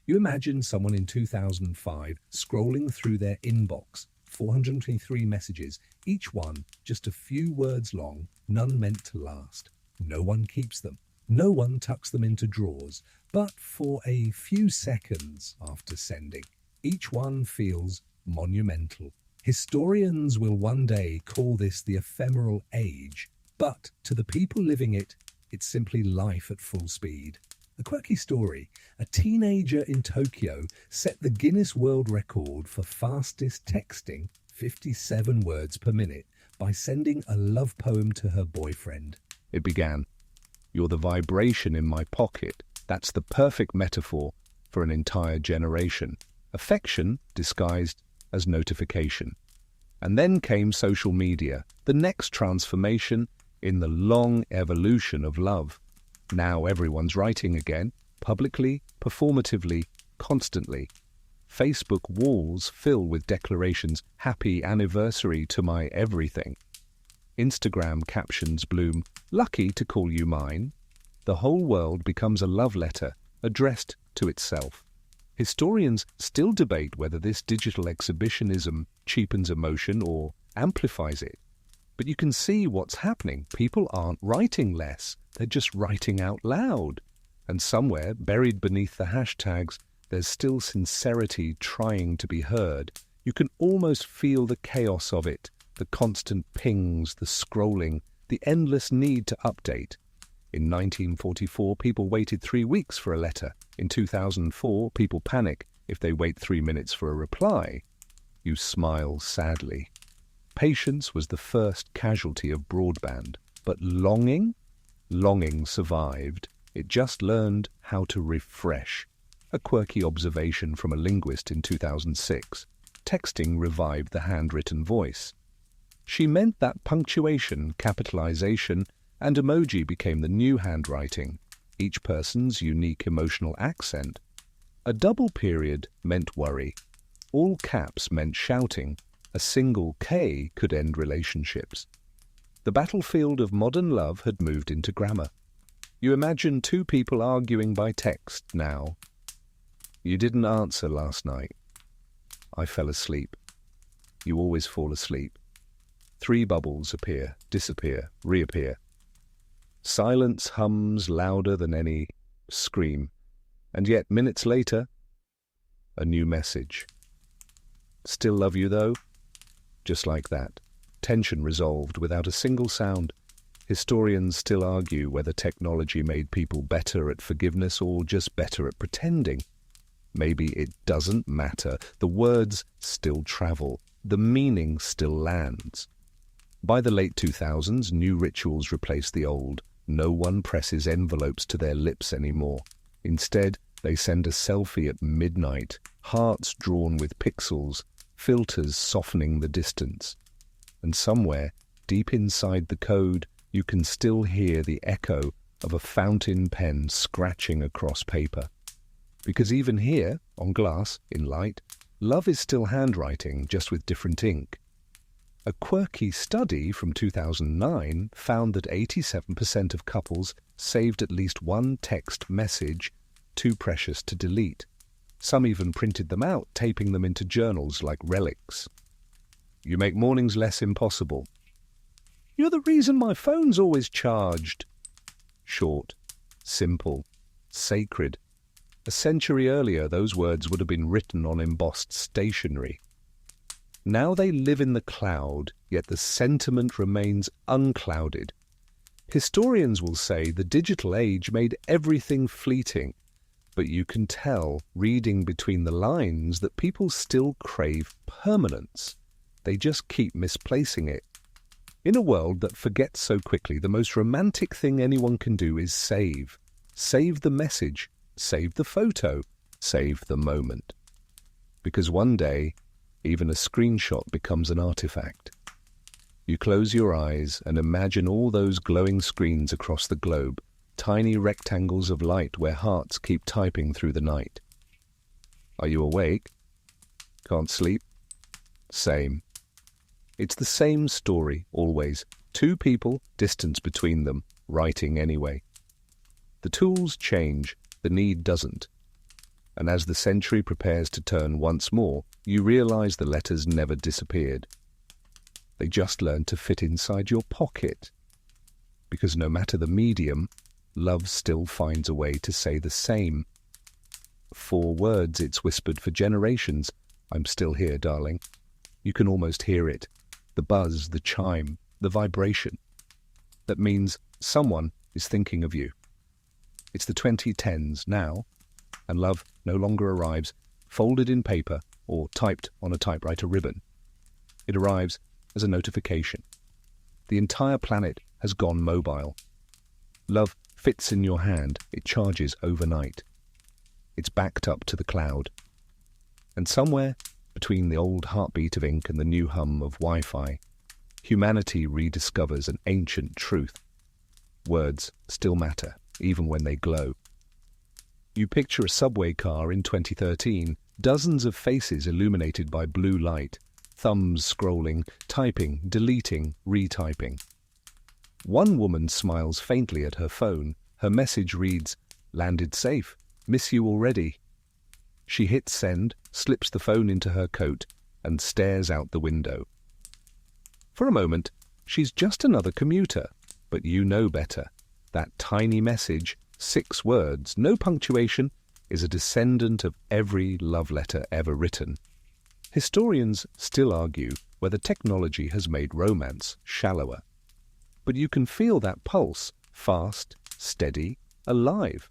You imagine someone in 2005 scrolling through their inbox, 423 messages, each one just a few words long, none meant to last. No one keeps them. No one tucks them into drawers, but for a few seconds after sending, each one feels monumental. Historians will one day call this the ephemeral age, but to the people living it, it's simply life at full speed. A quirky story: a teenager in Tokyo set the Guinness World Record for fastest texting, 57 words per minute, by sending a love poem to her boyfriend. It began, "You're the vibration in my pocket." That's the perfect metaphor for an entire generation. Affection disguised as notification. And then came social media, the next transformation in the long evolution of love. Now everyone's writing again, publicly, performatively, constantly. Facebook walls fill with declarations, "Happy anniversary to my everything." Instagram captions bloom, "Lucky to call you mine." The whole world becomes a love letter addressed to itself. Historians still debate whether this digital exhibitionism cheapens emotion or amplifies it. But you can see what's happening. People aren't writing less, they're just writing out loud. And somewhere, buried beneath the hashtags, there's still sincerity trying to be heard. You can almost feel the chaos of it, the constant pings, the scrolling, the endless need to update. In 1944, people waited 3 weeks for a letter. In 2004, people panic if they wait 3 minutes for a reply. You smile sadly. Patience was the first casualty of broadband. But longing? Longing survived. It just learned how to refresh. A quirky observation from a linguist in 2006. Texting revived the handwritten voice. She meant that punctuation, capitalization, and emoji became the new handwriting, each person's unique emotional accent. A double period meant worry. All caps meant shouting. A single K could end relationships. The battlefield of modern love had moved into grammar. You imagine two people arguing by text now. "You didn't answer last night." "I fell asleep." You always fall asleep. 3 bubbles appear, disappear, reappear. Silence hums louder than any scream. And yet, minutes later, a new message. "Still love you, though?" Just like that. Tension resolved without a single sound. Historians still argue whether technology made people better at forgiveness or just better at pretending. Maybe it doesn't matter. The words still travel. The meaning still lands. By the late 2000s, new rituals replaced the old. No one presses envelopes to their lips anymore. Instead, they send a selfie at midnight, hearts drawn with pixels, filters softening the distance. And somewhere, deep inside the code, you can still hear the echo of a fountain pen scratching across paper. Because even here, on glass, in light, Love is still handwriting, just with different ink. A quirky study from 2009 found that 87% of couples saved at least one text message too precious to delete. Some even printed them out, taping them into journals like relics. You make mornings less impossible. You're the reason my phone's always charged. Short, simple, sacred. A century earlier, those words would have been written on embossed stationery. Now they live in the cloud, yet the sentiment remains unclouded. Historians will say the digital age made everything fleeting, but you can tell, reading between the lines, that people still crave permanence. They just keep misplacing it. In a world that forgets so quickly, the most romantic thing anyone can do is save. Save the message, save the photo, save the moment. Because one day, even a screenshot becomes an artifact. You close your eyes and imagine all those glowing screens across the globe, tiny rectangles of light where hearts keep typing through the night. Are you awake? Can't sleep? Same. It's the same story, always. Two people, distance between them, writing anyway. The tools change, the need doesn't. And as the century prepares to turn once more, you realize the letters never disappeared. They just learned to fit inside your pocket. Because no matter the medium, love still finds a way to say the same. 4 words it's whispered for generations. I'm still here, darling. You can almost hear it. The buzz, the chime, the vibration. That means someone is thinking of you. It's the 2010s now, and love no longer arrives folded in paper or typed on a typewriter ribbon. It arrives as a notification. The entire planet has gone mobile. Love fits in your hand. It charges overnight. It's backed up to the cloud. And somewhere between the old heartbeat of ink and the new hum of Wi-Fi, humanity rediscovers an ancient truth. Words still matter, even when they glow. You picture a subway car in 2013, dozens of faces illuminated by blue light, thumbs scrolling, typing, deleting, retyping. One woman smiles faintly at her phone. Her message reads, "Landed safe. Miss you already." She hits send, slips the phone into her coat, and stares out the window. For a moment, she's just another commuter, but you know better. That tiny message, 6 words, no punctuation, is a descendant of every love letter ever written. Historians still argue whether technology has made romance shallower. But you can feel that pulse, fast, steady, alive.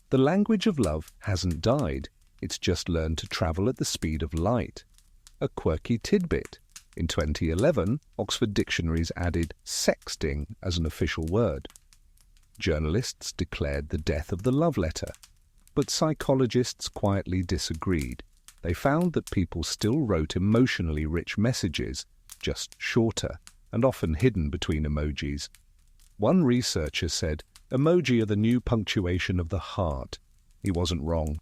The language of love hasn't died. It's just learned to travel at the speed of light. A quirky tidbit. In 2011, Oxford dictionaries added sexting as an official word. Journalists declared the death of the love letter. But psychologists quietly disagreed. They found that people still wrote emotionally rich messages, just shorter, and often hidden between emojis. One researcher said, "Emoji are the new punctuation of the heart." He wasn't wrong.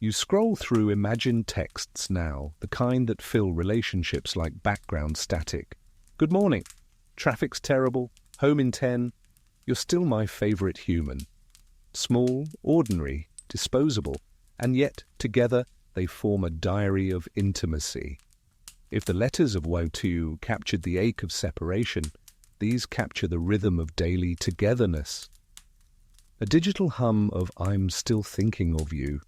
You scroll through imagined texts now, the kind that fill relationships like background static. "Good morning. Traffic's terrible. Home in 10. You're still my favorite human." Small, ordinary, disposable, and yet together they form a diary of intimacy. If the letters of WWII captured the ache of separation, these capture the rhythm of daily togetherness. A digital hum of "I'm still thinking of you."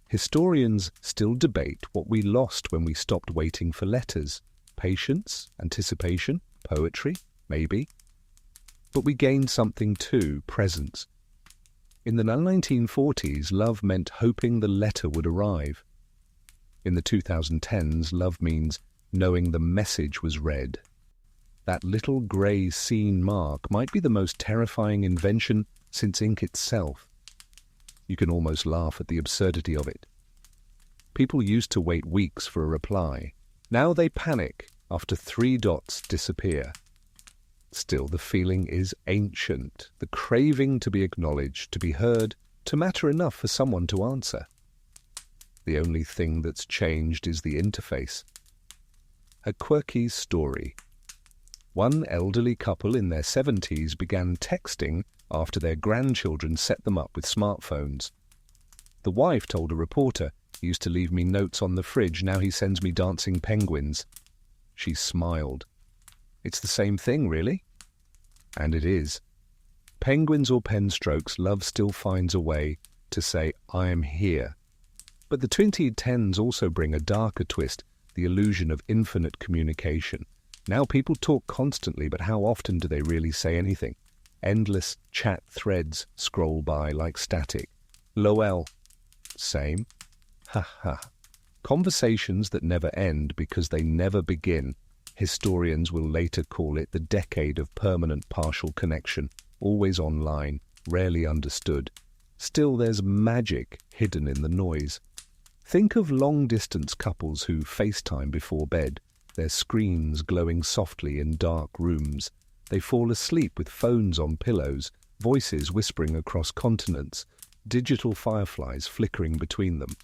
Historians still debate what we lost when we stopped waiting for letters. Patience, anticipation, poetry, maybe. But we gained something too, presence. In the 1940s, love meant hoping the letter would arrive. In the 2010s, love means knowing the message was read. That little grey scene mark might be the most terrifying invention since ink itself. You can almost laugh at the absurdity of it. People used to wait weeks for a reply. Now they panic after 3 dots disappear. Still, the feeling is ancient, the craving to be acknowledged, to be heard, to matter enough for someone to answer. The only thing that's changed is the interface. A quirky story. One elderly couple in their 70s began texting after their grandchildren set them up with smartphones. The wife told a reporter, "He used to leave me notes on the fridge, now he sends me dancing penguins." She smiled. It's the same thing, really? And it is. Penguins or pen strokes, love still finds a way to say, "I am here." But the 2010s also bring a darker twist, the illusion of infinite communication. Now people talk constantly, but how often do they really say anything? Endless chat threads scroll by like static. LOL. Same. Ha ha. Conversations that never end because they never begin. Historians will later call it the decade of permanent partial connection, always online, rarely understood. Still, there's magic hidden in the noise. Think of long-distance couples who FaceTime before bed, their screens glowing softly in dark rooms. They fall asleep with phones on pillows, voices whispering across continents, digital fireflies flickering between them.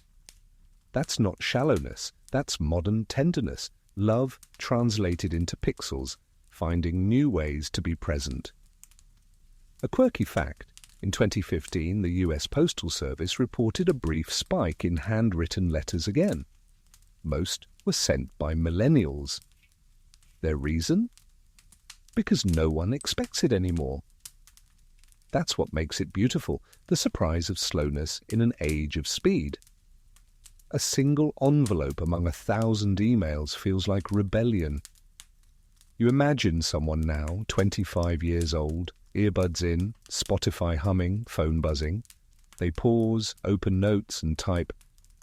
That's not shallowness, that's modern tenderness, love translated into pixels, finding new ways to be present. A quirky fact, in 2015 the US Postal Service reported a brief spike in handwritten letters again. Most were sent by millennials. Their reason? Because no one expects it anymore. That's what makes it beautiful, the surprise of slowness in an age of speed. A single envelope among 1,000 emails feels like rebellion. You imagine someone now, 25 years old, earbuds in, Spotify humming, phone buzzing. They pause, open notes and type,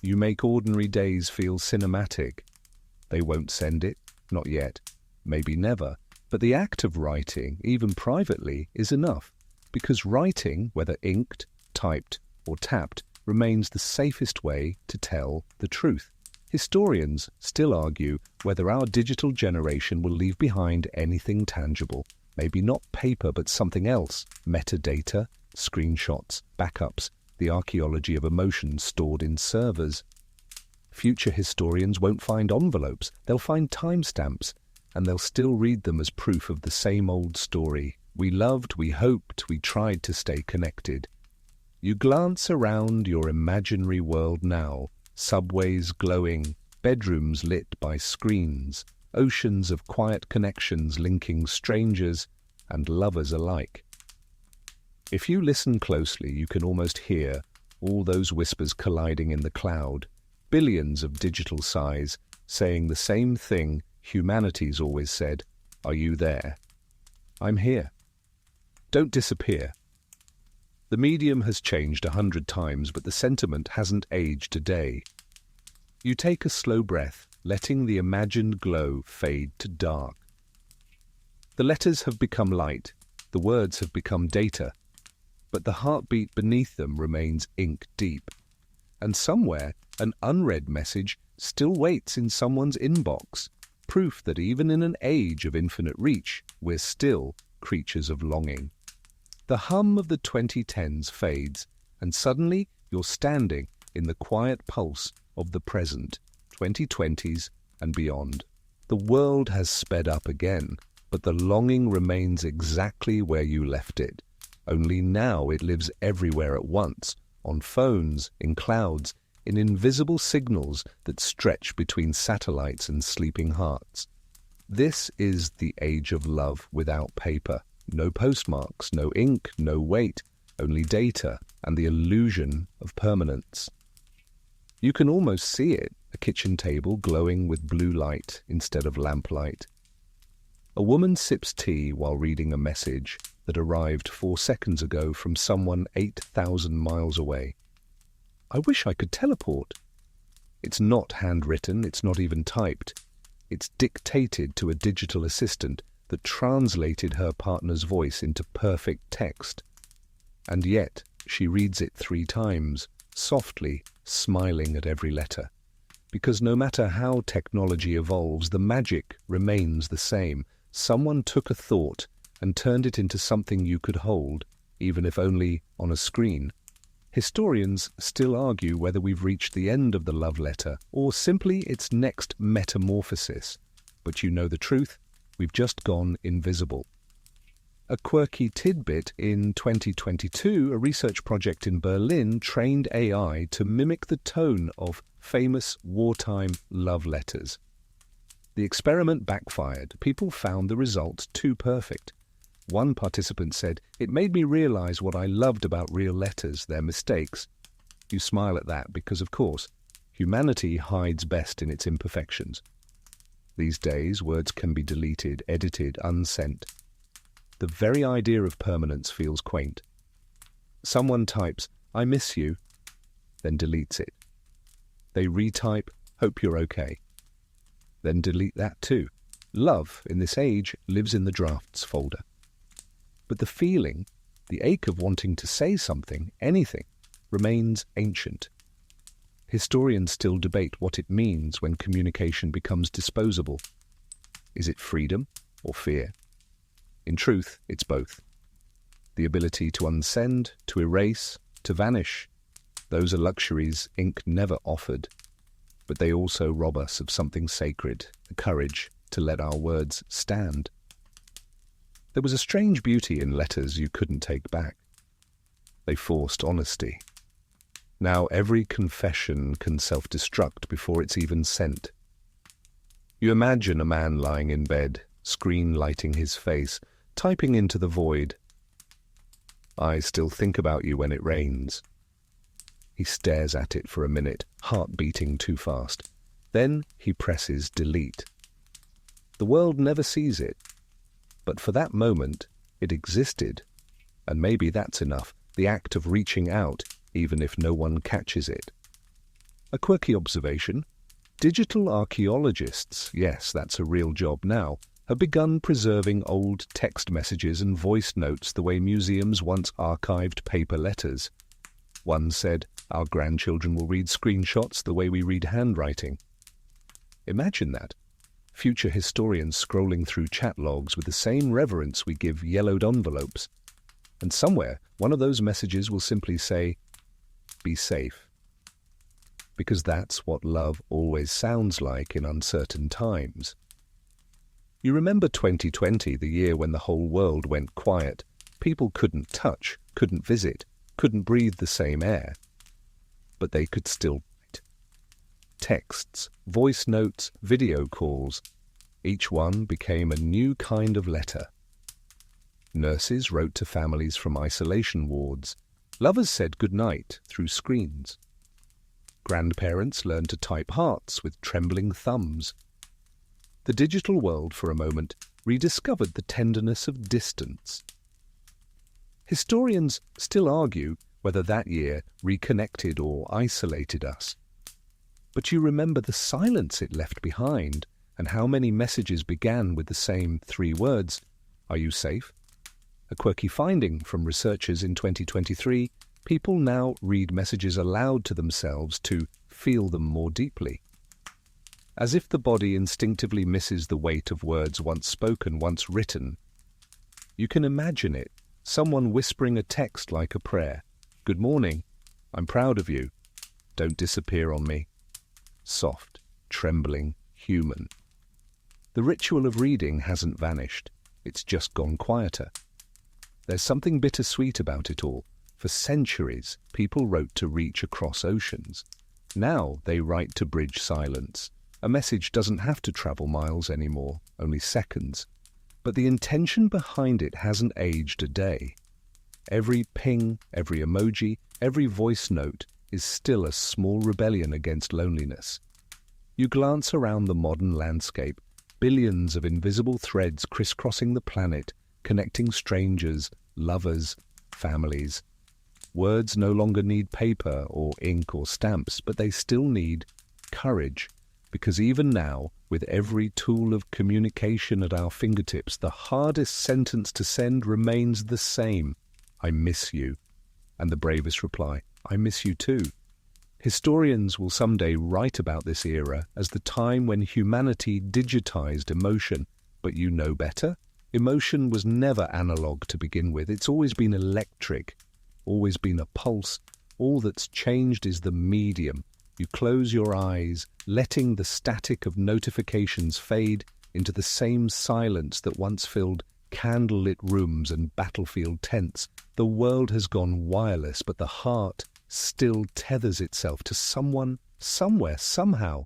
"You make ordinary days feel cinematic." They won't send it, not yet, maybe never, but the act of writing, even privately, is enough, because writing, whether inked, typed or tapped, remains the safest way to tell the truth. Historians still argue whether our digital generation will leave behind anything tangible. Maybe not paper, but something else. Metadata, screenshots, backups, the archaeology of emotions stored in servers. Future historians won't find envelopes. They'll find timestamps, and they'll still read them as proof of the same old story. We loved, we hoped, we tried to stay connected. You glance around your imaginary world now, subways glowing, bedrooms lit by screens, oceans of quiet connections linking strangers and lovers alike. If you listen closely, you can almost hear all those whispers colliding in the cloud, billions of digital sighs saying the same thing humanity's always said, "Are you there? I'm here. Don't disappear." The medium has changed 100 times, but the sentiment hasn't aged a day. You take a slow breath, letting the imagined glow fade to dark. The letters have become light, the words have become data, but the heartbeat beneath them remains ink deep. And somewhere, an unread message still waits in someone's inbox, proof that even in an age of infinite reach, we're still creatures of longing. The hum of the 2010s fades, and suddenly you're standing in the quiet pulse of the present, 2020s and beyond. The world has sped up again, but the longing remains exactly where you left it. Only now it lives everywhere at once, on phones, in clouds, in invisible signals that stretch between satellites and sleeping hearts. This is the age of love without paper. No postmarks, no ink, no weight, only data and the illusion of permanence. You can almost see it, a kitchen table glowing with blue light instead of lamplight. A woman sips tea while reading a message that arrived 4 seconds ago from someone 8,000 miles away. I wish I could teleport. It's not handwritten, it's not even typed. It's dictated to a digital assistant that translated her partner's voice into perfect text. And yet she reads it 3 times, softly, smiling at every letter. Because no matter how technology evolves, the magic remains the same. Someone took a thought and turned it into something you could hold, even if only on a screen. Historians still argue whether we've reached the end of the love letter or simply its next metamorphosis. But you know the truth, we've just gone invisible. A quirky tidbit: in 2022, a research project in Berlin trained AI to mimic the tone of famous wartime love letters. The experiment backfired. People found the results too perfect. One participant said, "It made me realize what I loved about real letters, their mistakes." You smile at that because, of course, humanity hides best in its imperfections. These days, words can be deleted, edited, unsent. The very idea of permanence feels quaint. Someone types, "I miss you," then deletes it. They retype, "Hope you're okay," then delete that too. Love, in this age, lives in the drafts folder. But the feeling, the ache of wanting to say something, anything, remains ancient. Historians still debate what it means when communication becomes disposable. Is it freedom or fear? In truth, it's both. The ability to unsend, to erase, to vanish. Those are luxuries ink never offered. But they also rob us of something sacred, the courage to let our words stand. There was a strange beauty in letters you couldn't take back. They forced honesty. Now every confession can self-destruct before it's even sent. You imagine a man lying in bed, screen lighting his face, typing into the void, "I still think about you when it rains." He stares at it for a minute, heart beating too fast. Then he presses delete. The world never sees it. But for that moment, it existed. And maybe that's enough, the act of reaching out, even if no one catches it. A quirky observation: digital archaeologists, yes, that's a real job now, have begun preserving old text messages and voice notes the way museums once archived paper letters. One said, "Our grandchildren will read screenshots the way we read handwriting." Imagine that. Future historians scrolling through chat logs with the same reverence we give yellowed envelopes. And somewhere, one of those messages will simply say, "Be safe." Because that's what love always sounds like in uncertain times. You remember 2020, the year when the whole world went quiet. People couldn't touch, couldn't visit, couldn't breathe the same air. But they could still write. Texts, voice notes, video calls. Each one became a new kind of letter. Nurses wrote to families from isolation wards. Lovers said goodnight through screens. Grandparents learned to type hearts with trembling thumbs. The digital world, for a moment, rediscovered the tenderness of distance. Historians still argue whether that year reconnected or isolated us. But you remember the silence it left behind, and how many messages began with the same 3 words, "Are you safe?" A quirky finding from researchers in 2023, people now read messages aloud to themselves to feel them more deeply. As if the body instinctively misses the weight of words once spoken, once written. You can imagine it, someone whispering a text like a prayer. "Good morning. I'm proud of you. Don't disappear on me." Soft, trembling, human. The ritual of reading hasn't vanished. It's just gone quieter. There's something bittersweet about it all. For centuries, people wrote to reach across oceans. Now they write to bridge silence. A message doesn't have to travel miles anymore, only seconds. But the intention behind it hasn't aged a day. Every ping, every emoji, every voice note is still a small rebellion against loneliness. You glance around the modern landscape, billions of invisible threads crisscrossing the planet, connecting strangers, lovers, families. Words no longer need paper or ink or stamps, but they still need courage. Because even now, with every tool of communication at our fingertips, the hardest sentence to send remains the same: "I miss you." And the bravest reply, "I miss you too." Historians will someday write about this era as the time when humanity digitized emotion. But you know better. Emotion was never analog to begin with. It's always been electric, always been a pulse, All that's changed is the medium. You close your eyes, letting the static of notifications fade into the same silence that once filled candlelit rooms and battlefield tents. The world has gone wireless, but the heart still tethers itself to someone, somewhere, somehow.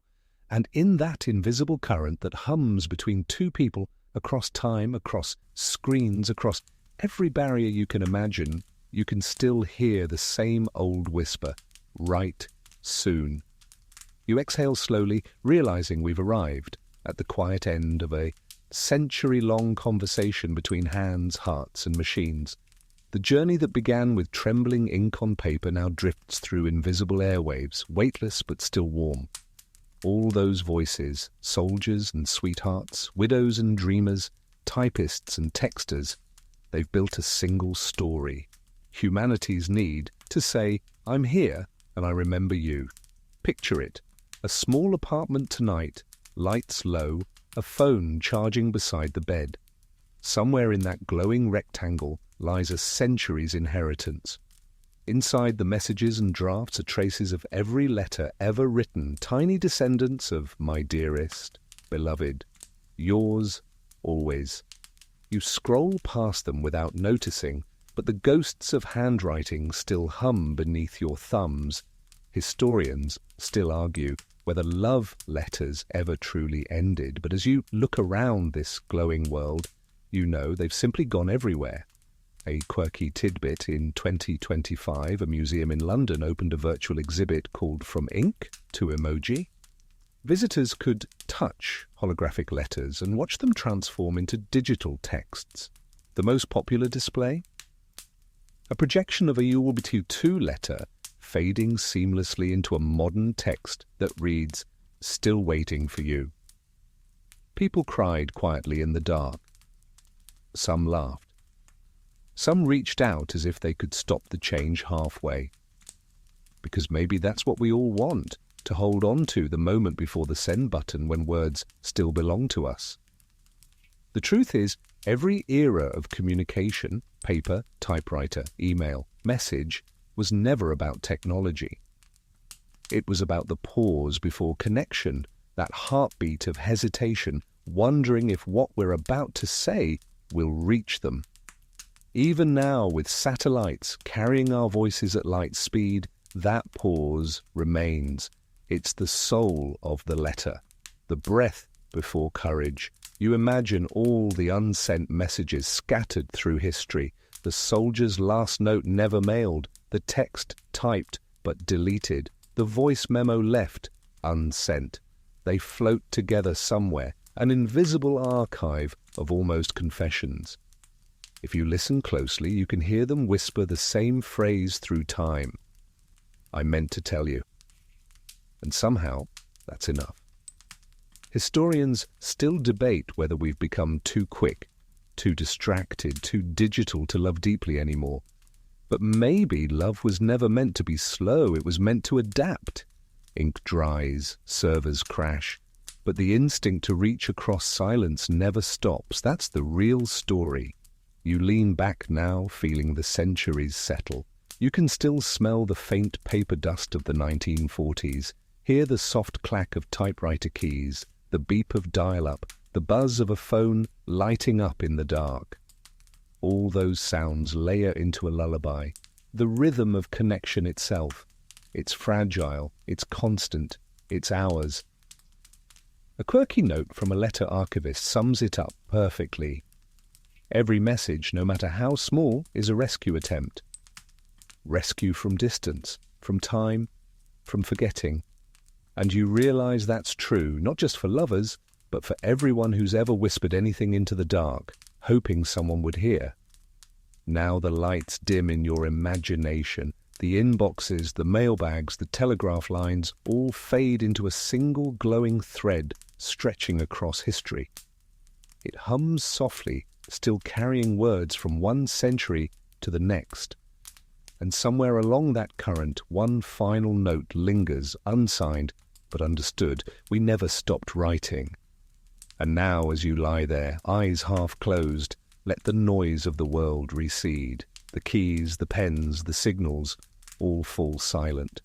And in that invisible current that hums between two people across time, across screens, across every barrier you can imagine, you can still hear the same old whisper, right soon. You exhale slowly, realizing we've arrived at the quiet end of a century-long conversation between hands, hearts, and machines. The journey that began with trembling ink on paper now drifts through invisible airwaves, weightless but still warm. All those voices, soldiers and sweethearts, widows and dreamers, typists and texters, they've built a single story. Humanity's need to say, I'm here and I remember you. Picture it. A small apartment tonight, lights low, a phone charging beside the bed. Somewhere in that glowing rectangle lies a century's inheritance. Inside the messages and drafts are traces of every letter ever written, tiny descendants of my dearest, beloved, yours always. You scroll past them without noticing, but the ghosts of handwriting still hum beneath your thumbs. Historians still argue whether love letters ever truly ended, but as you look around this glowing world, you know they've simply gone everywhere. A quirky tidbit: in 2025, a museum in London opened a virtual exhibit called From Ink to Emoji. Visitors could touch holographic letters and watch them transform into digital texts. The most popular display? A projection of a WWII letter fading seamlessly into a modern text that reads, "Still waiting for you." People cried quietly in the dark. Some laughed. Some reached out as if they could stop the change halfway. Because maybe that's what we all want, to hold on to the moment before the send button when words still belong to us. The truth is, every era of communication, paper, typewriter, email, message, was never about technology. It was about the pause before connection, that heartbeat of hesitation, wondering if what we're about to say will reach them. Even now, with satellites carrying our voices at light speed, that pause remains. It's the soul of the letter, the breath before courage. You imagine all the unsent messages scattered through history, the soldier's last note never mailed, the text typed but deleted, the voice memo left unsent. They float together somewhere, an invisible archive of almost confessions. If you listen closely, you can hear them whisper the same phrase through time. I meant to tell you. And somehow, that's enough. Historians still debate whether we've become too quick, too distracted, too digital to love deeply anymore. But maybe love was never meant to be slow, it was meant to adapt. Ink dries, servers crash, but the instinct to reach across silence never stops. That's the real story. You lean back now, feeling the centuries settle. You can still smell the faint paper dust of the 1940s, hear the soft clack of typewriter keys, the beep of dial-up, the buzz of a phone lighting up in the dark. All those sounds layer into a lullaby, the rhythm of connection itself. It's fragile, it's constant, it's ours. A quirky note from a letter archivist sums it up perfectly. Every message, no matter how small, is a rescue attempt. Rescue from distance, from time, from forgetting. And you realize that's true, not just for lovers, but for everyone who's ever whispered anything into the dark, hoping someone would hear. Now the lights dim in your imagination. The inboxes, the mailbags, the telegraph lines all fade into a single glowing thread stretching across history. It hums softly, still carrying words from one century to the next. And somewhere along that current, one final note lingers, unsigned but understood. We never stopped writing. And now, as you lie there, eyes half closed, let the noise of the world recede. The keys, the pens, the signals, all fall silent.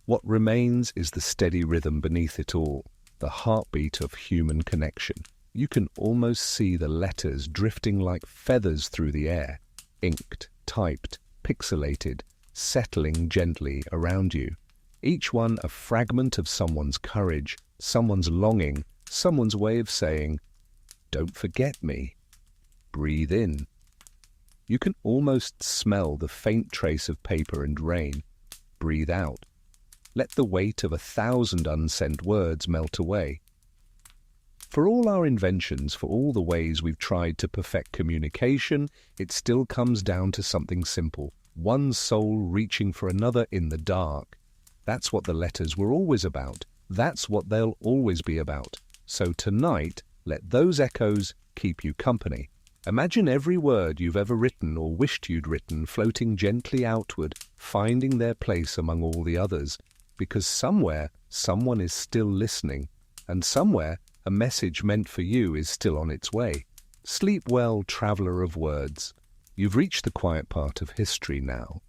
What remains is the steady rhythm beneath it all, the heartbeat of human connection. You can almost see the letters drifting like feathers through the air, inked, typed, pixelated, settling gently around you. Each one a fragment of someone's courage, someone's longing, someone's way of saying, "Don't forget me." Breathe in. You can almost smell the faint trace of paper and rain. Breathe out. Let the weight of 1,000 unsent words melt away. For all our inventions, for all the ways we've tried to perfect communication, it still comes down to something simple. One soul reaching for another in the dark. That's what the letters were always about. That's what they'll always be about. So tonight, let those echoes keep you company. Imagine every word you've ever written or wished you'd written floating gently outward, finding their place among all the others. Because somewhere, someone is still listening, and somewhere, a message meant for you is still on its way. Sleep well, traveller of words. You've reached the quiet part of history now.